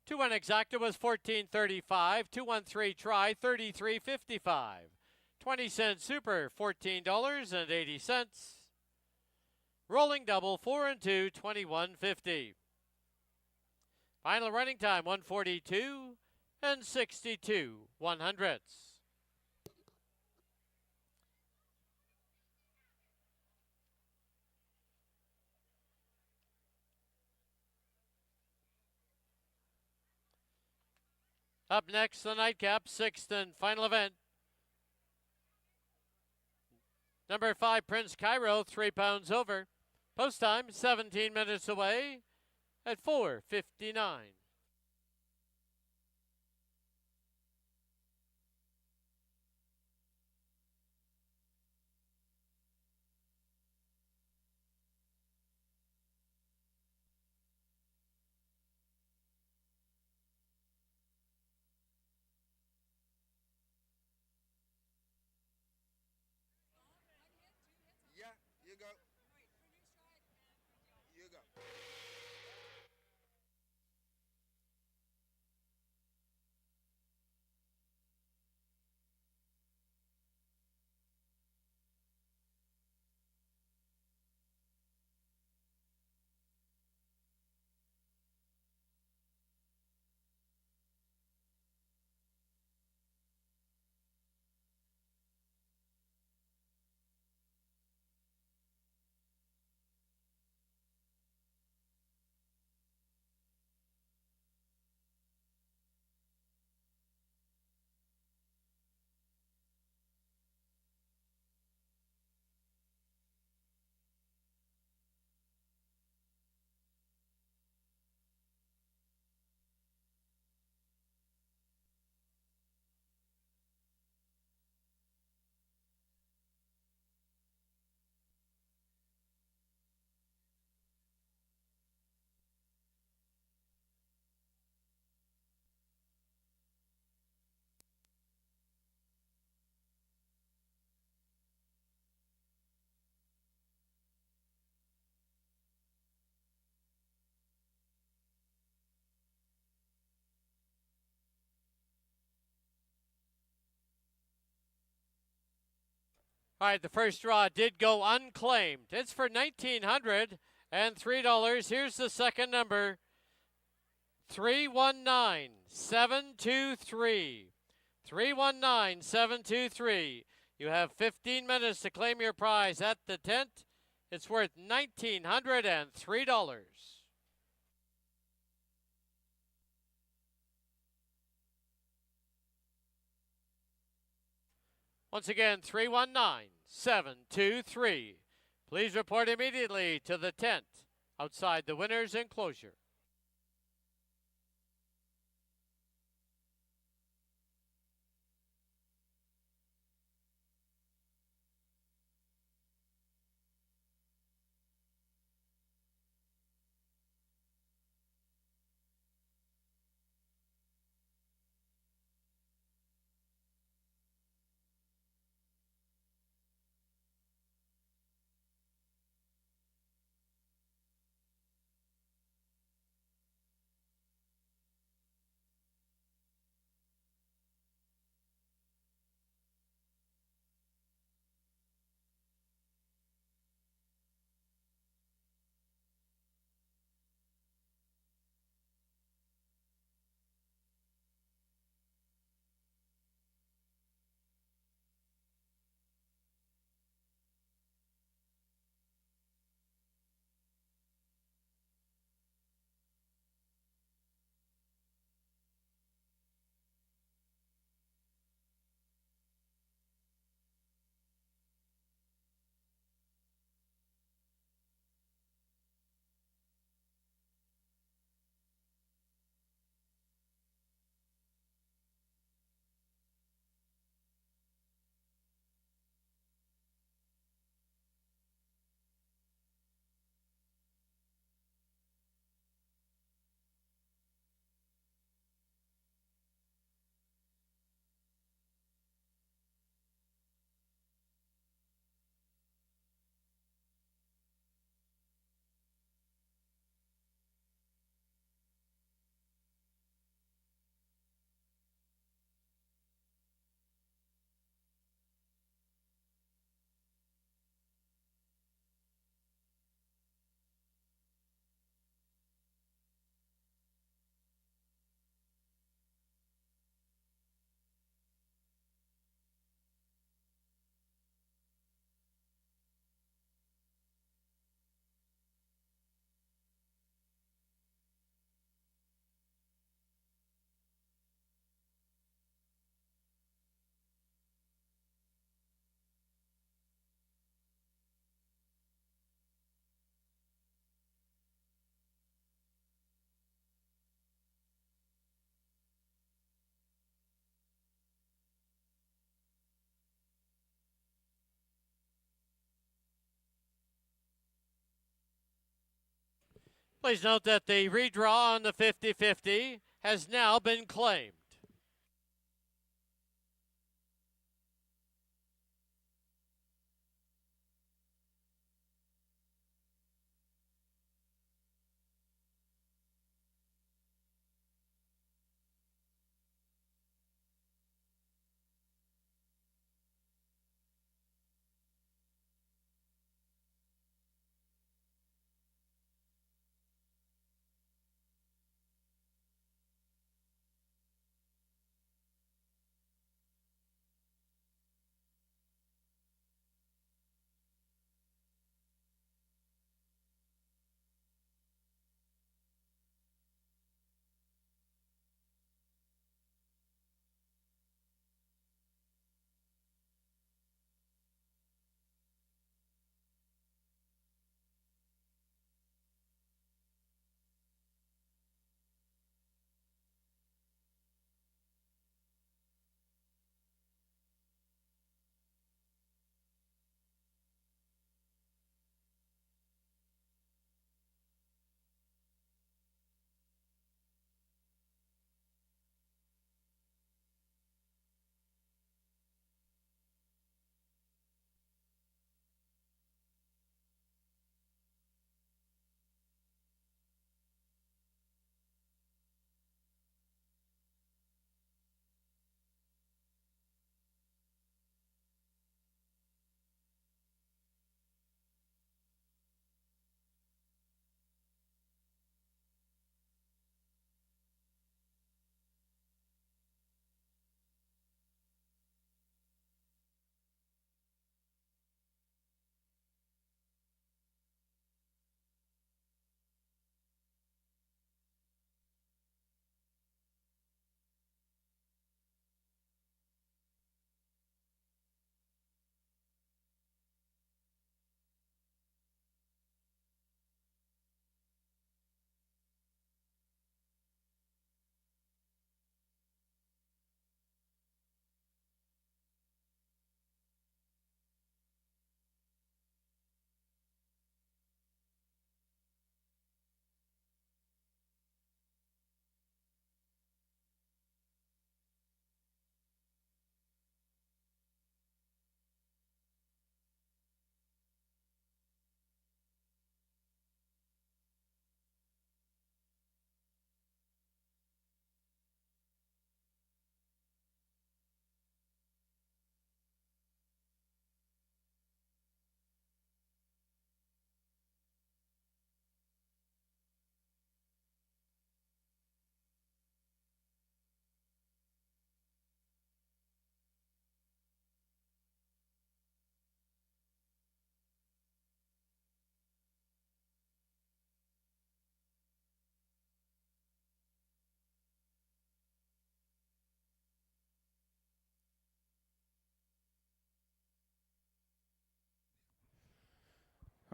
2-1 exacta was $14.35. 2-1-3 try, $33.55. 20-cent super, $14.80. Rolling double, 4 and 2, $21.50. Final running time, 1:42 and 62/100. Up next, the nightcap, 6th and final event. Number 5, Prince Cairo, 3 pounds over. Post time, 17 minutes away at 4:59.
Yeah, you go. You go.
All right, the first draw did go unclaimed. It's for $1,903. Here's the second number, 319723. 319723. You have 15 minutes to claim your prize at the tent. It's worth $1,903. Once again, 319723. Please report immediately to the tent outside the winner's enclosure. Please note that the redraw on the 50-50 has now been claimed.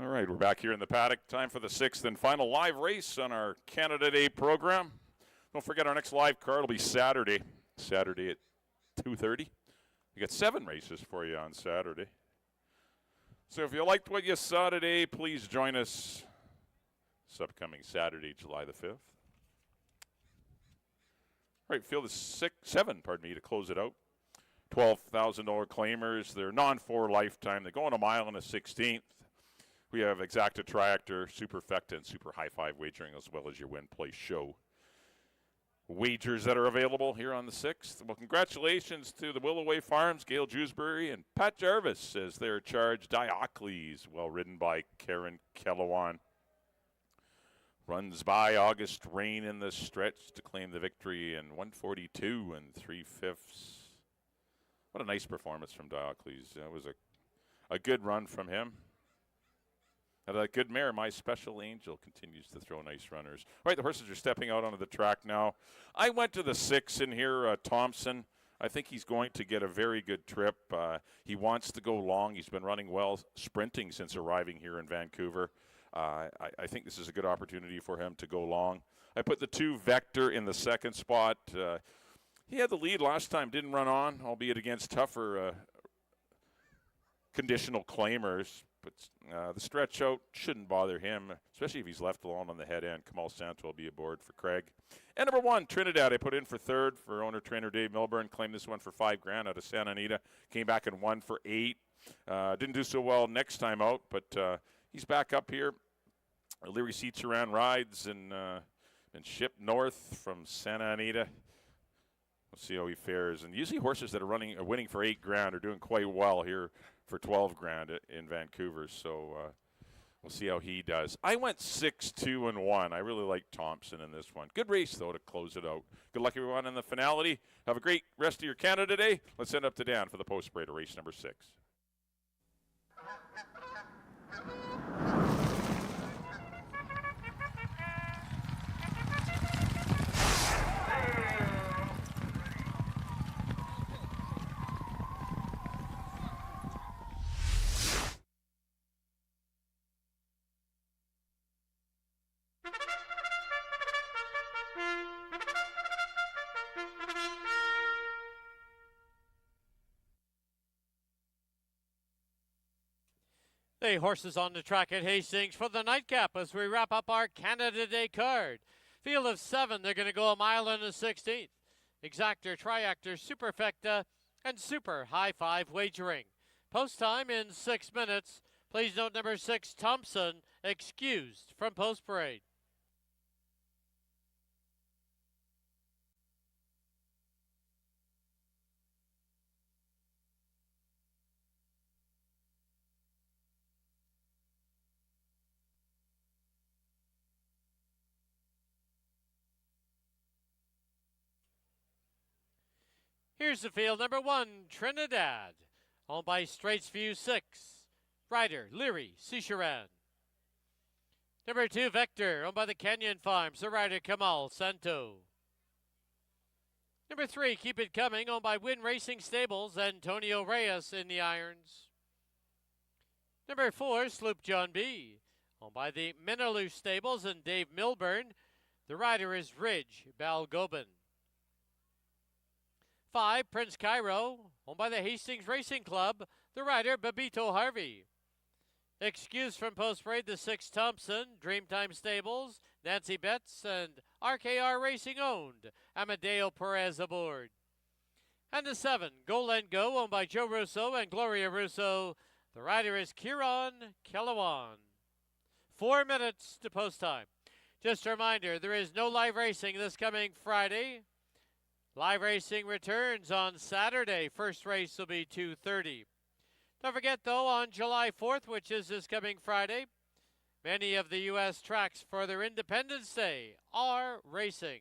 All right, we're back here in the paddock. Time for the 6th and final live race on our Canada Day program. Don't forget our next live card will be Saturday at 2:30. We got 7 races for you on Saturday. So if you liked what you saw today, please join us this upcoming Saturday, July the 5th. All right, field is 7 to close it out. $12,000 claimers. They're non-4 lifetime. They go on a mile and a 16th. We have Exacta Tractor, Superfecta, and Super High Five wagering, as well as your win, play, show wagers that are available here on the 6th. Well, congratulations to the Willoway Farms, Gail Jewsbury, and Pat Jarvis as they're charged. Diocles, well ridden by Karen Kellowan. Runs by August Rain in the stretch to claim the victory in 142 3/5. What a nice performance from Diocles. That was a good run from him. And that good mare, My Special Angel, continues to throw nice runners. All right, the horses are stepping out onto the track now. I went to the 6 in here, Thompson. I think he's going to get a very good trip. He wants to go long. He's been running well, sprinting since arriving here in Vancouver. I think this is a good opportunity for him to go long. I put the 2 Vector in the 2nd spot. He had the lead last time, didn't run on, albeit against tougher conditional claimers. But the stretch out shouldn't bother him, especially if he's left alone on the head end. Kamal Santo will be aboard for Craig. And number 1, Trinidad, I put in for 3rd for owner-trainer Dave Milburn. Claimed this one for $5,000 out of Santa Anita. Came back and won for 8. Didn't do so well next time out, but he's back up here. Leary Seatsaran rides and shipped north from Santa Anita. We'll see how he fares. And usually horses that are winning for $8,000 are doing quite well here for $12,000 in Vancouver. So we'll see how he does. I went 6-2-1. I really like Thompson in this one. Good race, though, to close it out. Good luck, everyone, in the finality. Have a great rest of your Canada Day. Let's send up to Dan for the post-parade of race number 6.
The horses on the track at Hastings for the nightcap as we wrap up our Canada Day card. Field of 7, they're going to go a mile and a 16th. Exactor, Triactor, Superfecta, and Super High Five wagering. Post time in 6 minutes. Please note number 6, Thompson, excused from post parade. Here's the field. Number 1, Trinidad, owned by Straits View 6. Rider, Leary Seatsaran. Number 2, Vector, owned by the Canyon Farms. The rider, Kamal Santo. Number 3, Keep It Coming, owned by Win Racing Stables. Antonio Reyes in the irons. Number 4, Sloop John B, owned by the Minaloo Stables and Dave Milburn. The rider is Ridge Balgobin. 5, Prince Cairo, owned by the Hastings Racing Club. The rider, Babito Harvey. Excused from post parade, the 6, Thompson, Dreamtime Stables, Nancy Betts, and RKR Racing owned. Amadeo Perez aboard. And the 7, Go Let Go, owned by Joe Russo and Gloria Russo. The rider is Kieran Kellowan. 4 minutes to post time. Just a reminder, there is no live racing this coming Friday. Live racing returns on Saturday. First race will be 2:30. Don't forget, though, on July 4th, which is this coming Friday, many of the U.S. tracks for their Independence Day are racing.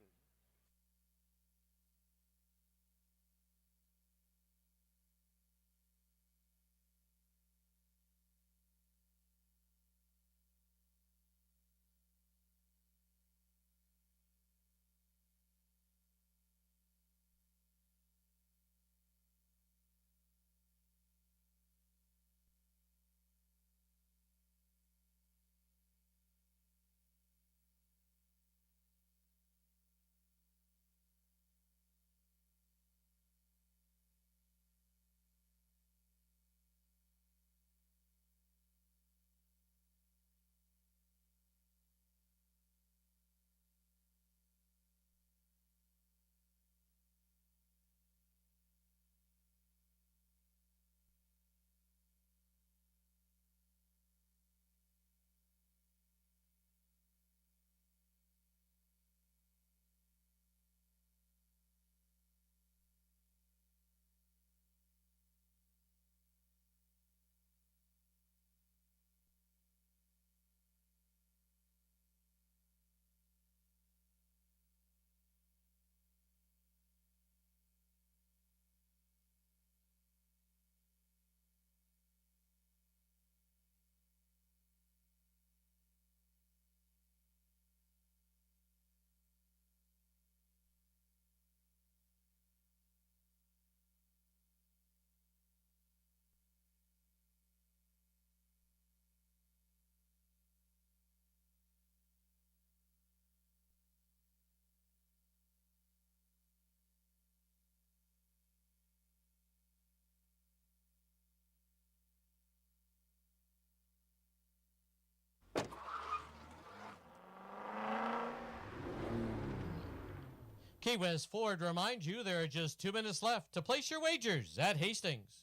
Key West Ford reminds you there are just 2 minutes left to place your wagers at Hastings.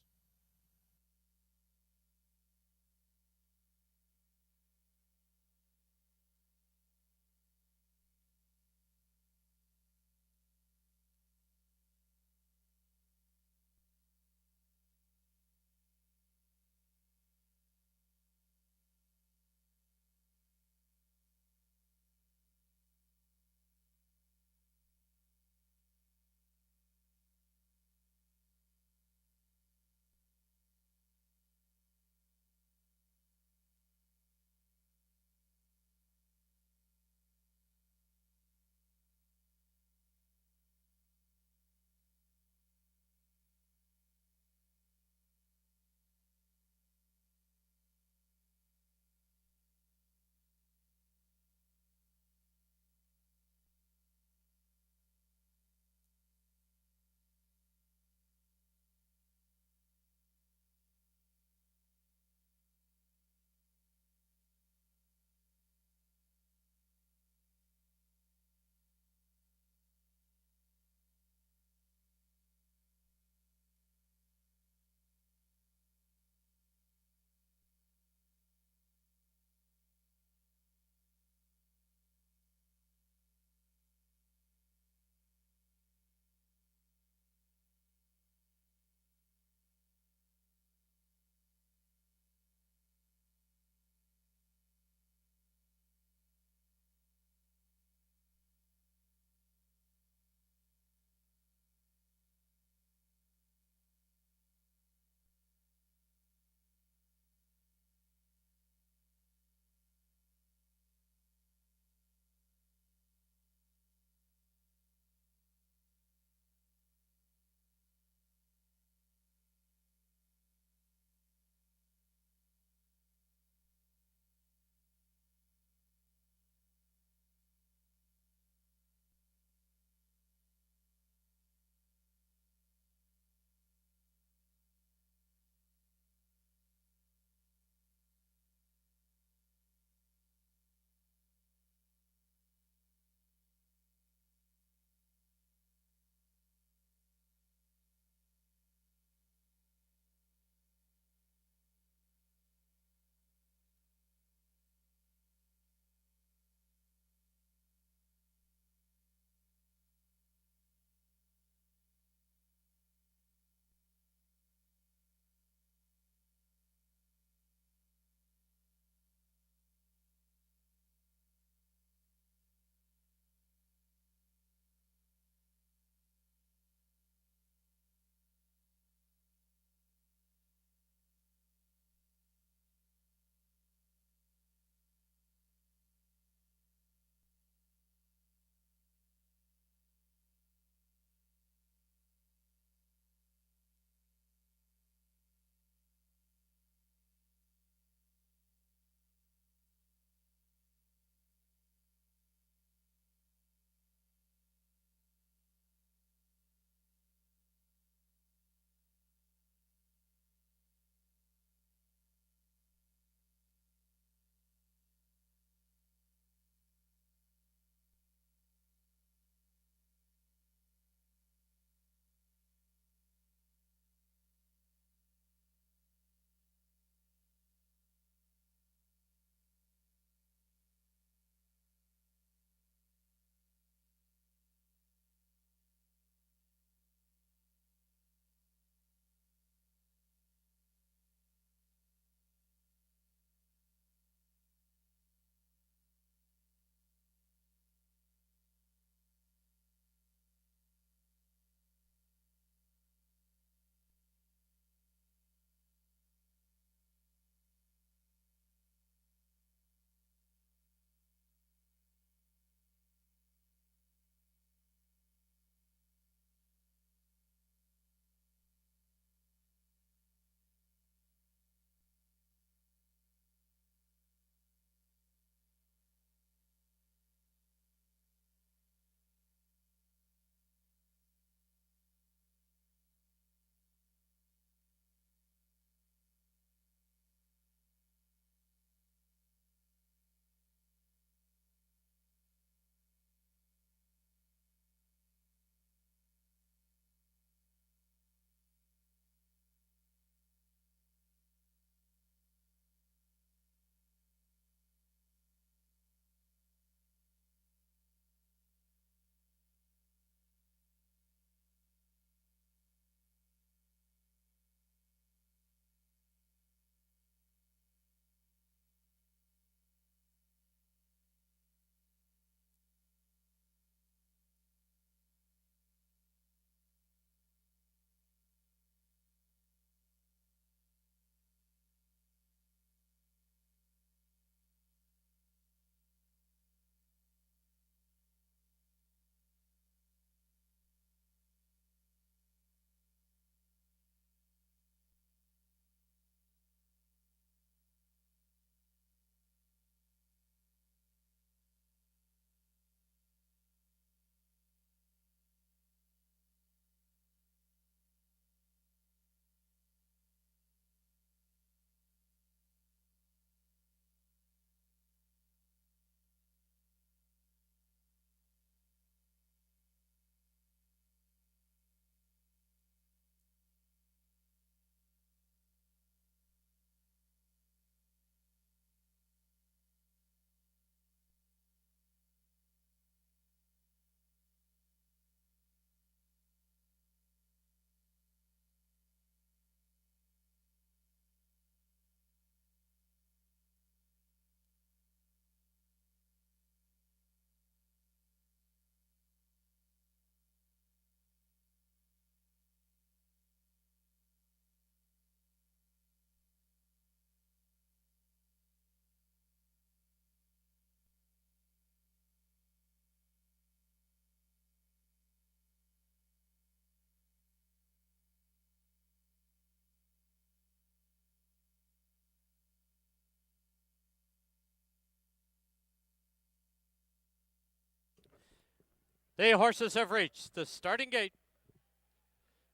The horses have reached the starting gate.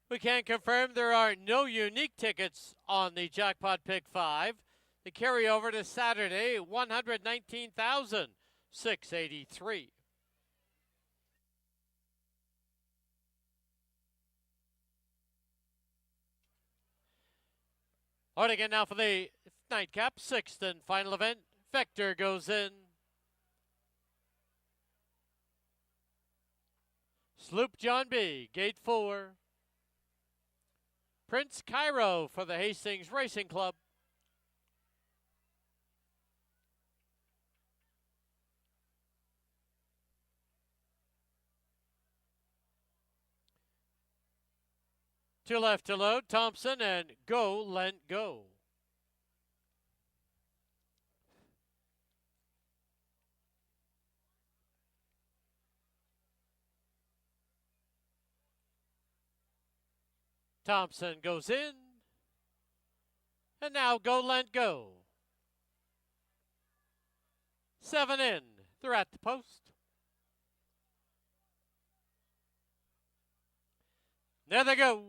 We can confirm there are no unique tickets on the Jackpot Pick 5. The carryover to Saturday, 119,683. On again now for the nightcap, sixth and final event. Vector goes in. Sloop John B, gate 4. Prince Cairo for the Hastings Racing Club. To left to load, Thompson and Go Lent Go. Thompson goes in. And now Go Lent Go. 7 in. They're at the post. There they go.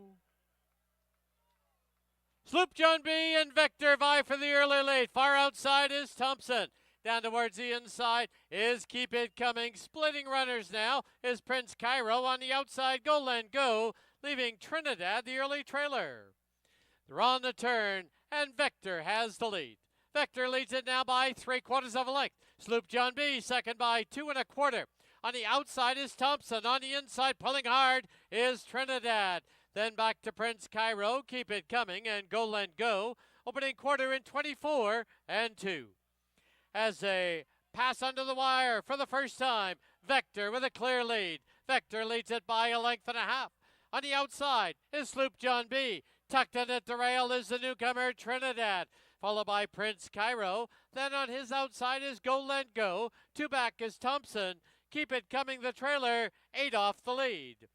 Sloop John B and Vector vie for the early lead. Far outside is Thompson. Down towards the inside is Keep It Coming. Splitting runners now is Prince Cairo. On the outside, Go Lent Go, leaving Trinidad the early trailer. They're on the turn, and Vector has the lead. Vector leads it now by 3/4 of a length. Sloop John B second by 2 1/4. On the outside is Thompson. On the inside, pulling hard, is Trinidad. Then back to Prince Cairo, Keep It Coming, and Go Lent Go. Opening quarter in 24 and 2. As a pass under the wire for the first time, Vector with a clear lead. Vector leads it by 1.5 lengths. On the outside is Sloop John B. Tucked in at the rail is the newcomer Trinidad, followed by Prince Cairo. Then on his outside is Go Lent Go. 2 back is Thompson. Keep It Coming, the trailer, 8 off the lead.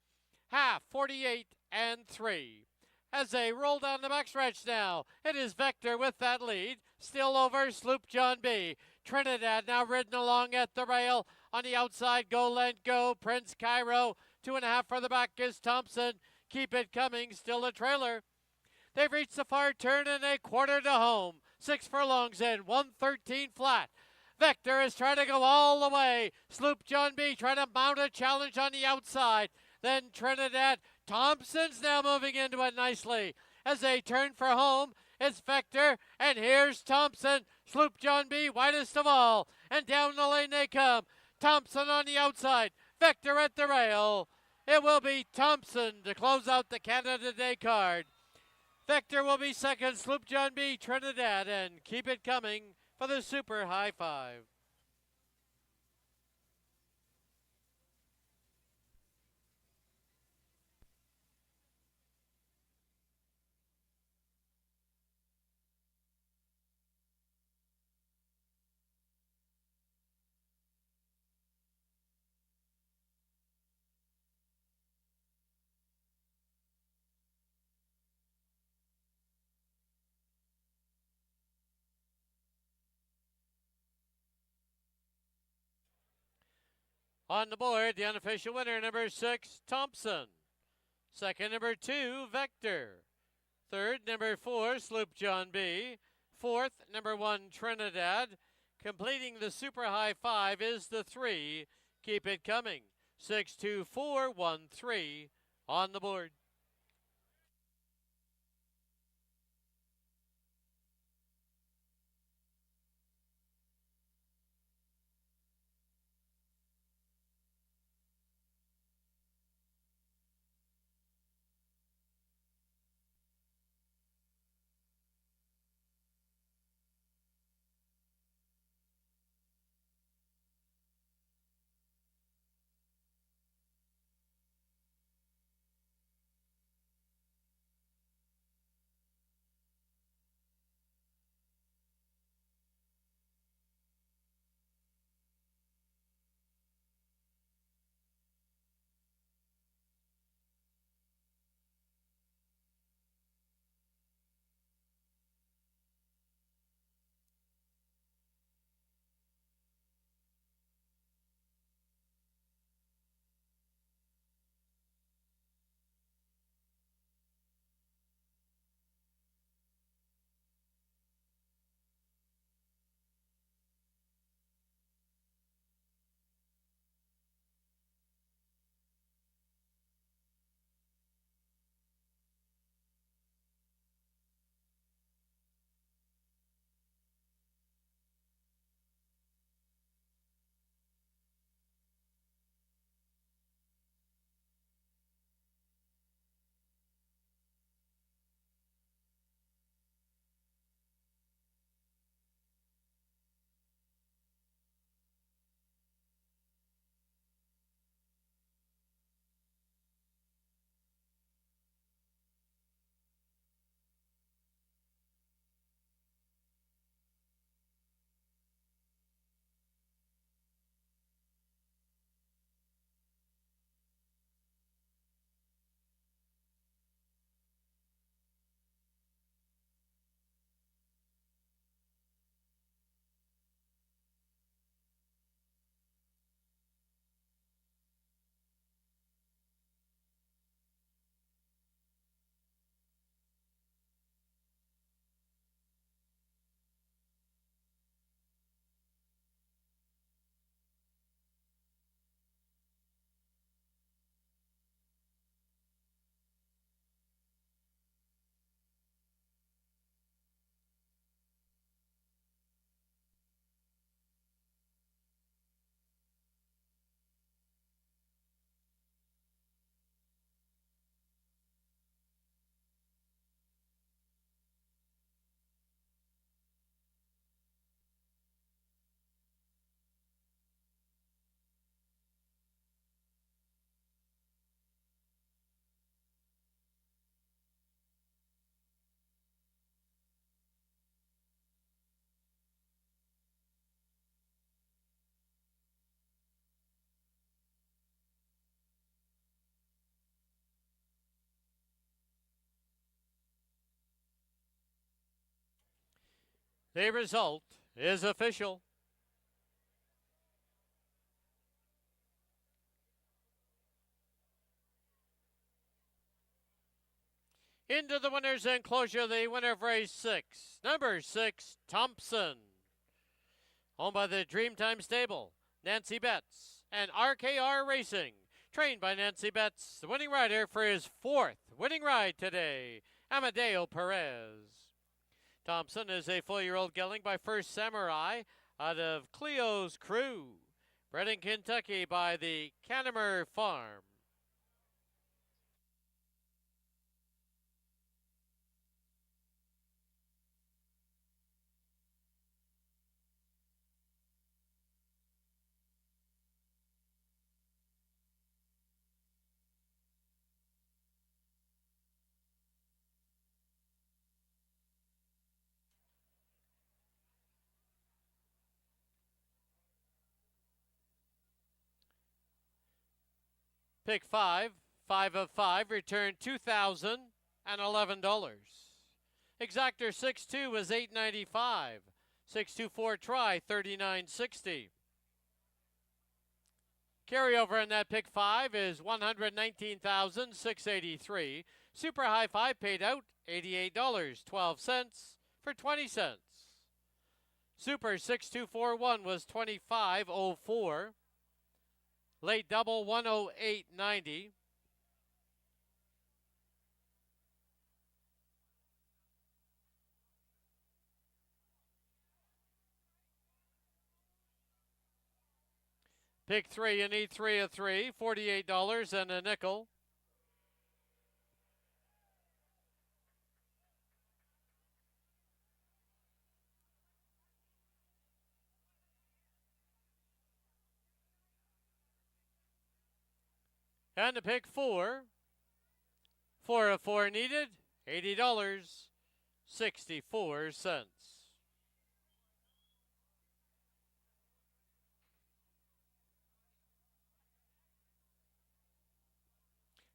Half, 48 and 3. As they roll down the backstretch now, it is Vector with that lead. Still over Sloop John B. Trinidad now ridden along at the rail. On the outside, Go Lent Go. Prince Cairo, 2.5 for the back is Thompson. Keep It Coming, still a trailer. They've reached the far turn and 1/4 to home. 6 furlongs in, 113 flat. Vector is trying to go all the way. Sloop John B trying to mount a challenge on the outside. Then Trinidad. Thompson's now moving into it nicely. As they turn for home, it's Vector, and here's Thompson. Sloop John B, widest of all, and down the lane they come. Thompson on the outside, Vector at the rail. It will be Thompson to close out the Canada Day card. Vector will be second, Sloop John B, Trinidad, and Keep It Coming for the Super High Five. On the board, the unofficial winner, number 6, Thompson. Second, number 2, Vector. Third, number 4, Sloop John B. Fourth, number 1, Trinidad. Completing the Super High Five is the 3, Keep It Coming. 6, 2, 4, 1, 3 on the board. The result is official. Into the winner's enclosure, the winner of race 6, number 6, Thompson. Owned by the Dreamtime Stable, Nancy Betts, and RKR Racing. Trained by Nancy Betts, the winning rider for his 4th winning ride today, Amadeo Perez. Thompson is a 4-year-old gelding by First Samurai out of Cleo's Crew. Bred in Kentucky by the Canamer Farm. Pick 5, 5 of 5, returned $2,011. Exactor 6-2 was $895. 624 try, $39.60. Carryover in that pick 5 is $119,683. Super high 5 paid out $88.12 for 20 cents. Super 6241 was $25.04. Late double 108.90. Pick 3, you need 3 of 3, $48 and a nickel. And to pick 4, 4 of 4 needed, $80.64.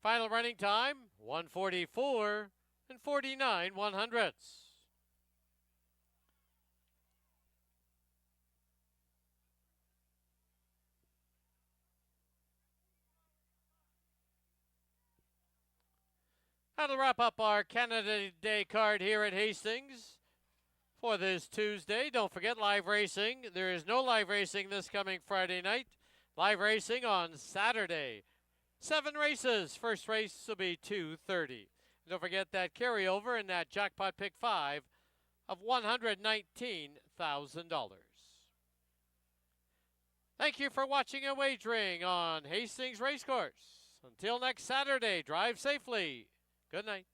Final running time, 1:44 and 49/100ths. That'll wrap up our Canada Day card here at Hastings for this Tuesday. Don't forget live racing. There is no live racing this coming Friday night. Live racing on Saturday. 7 races. First race will be 2:30. Don't forget that carryover in that jackpot pick 5 of $119,000. Thank you for watching and wagering on Hastings Racecourse. Until next Saturday, drive safely. Good night.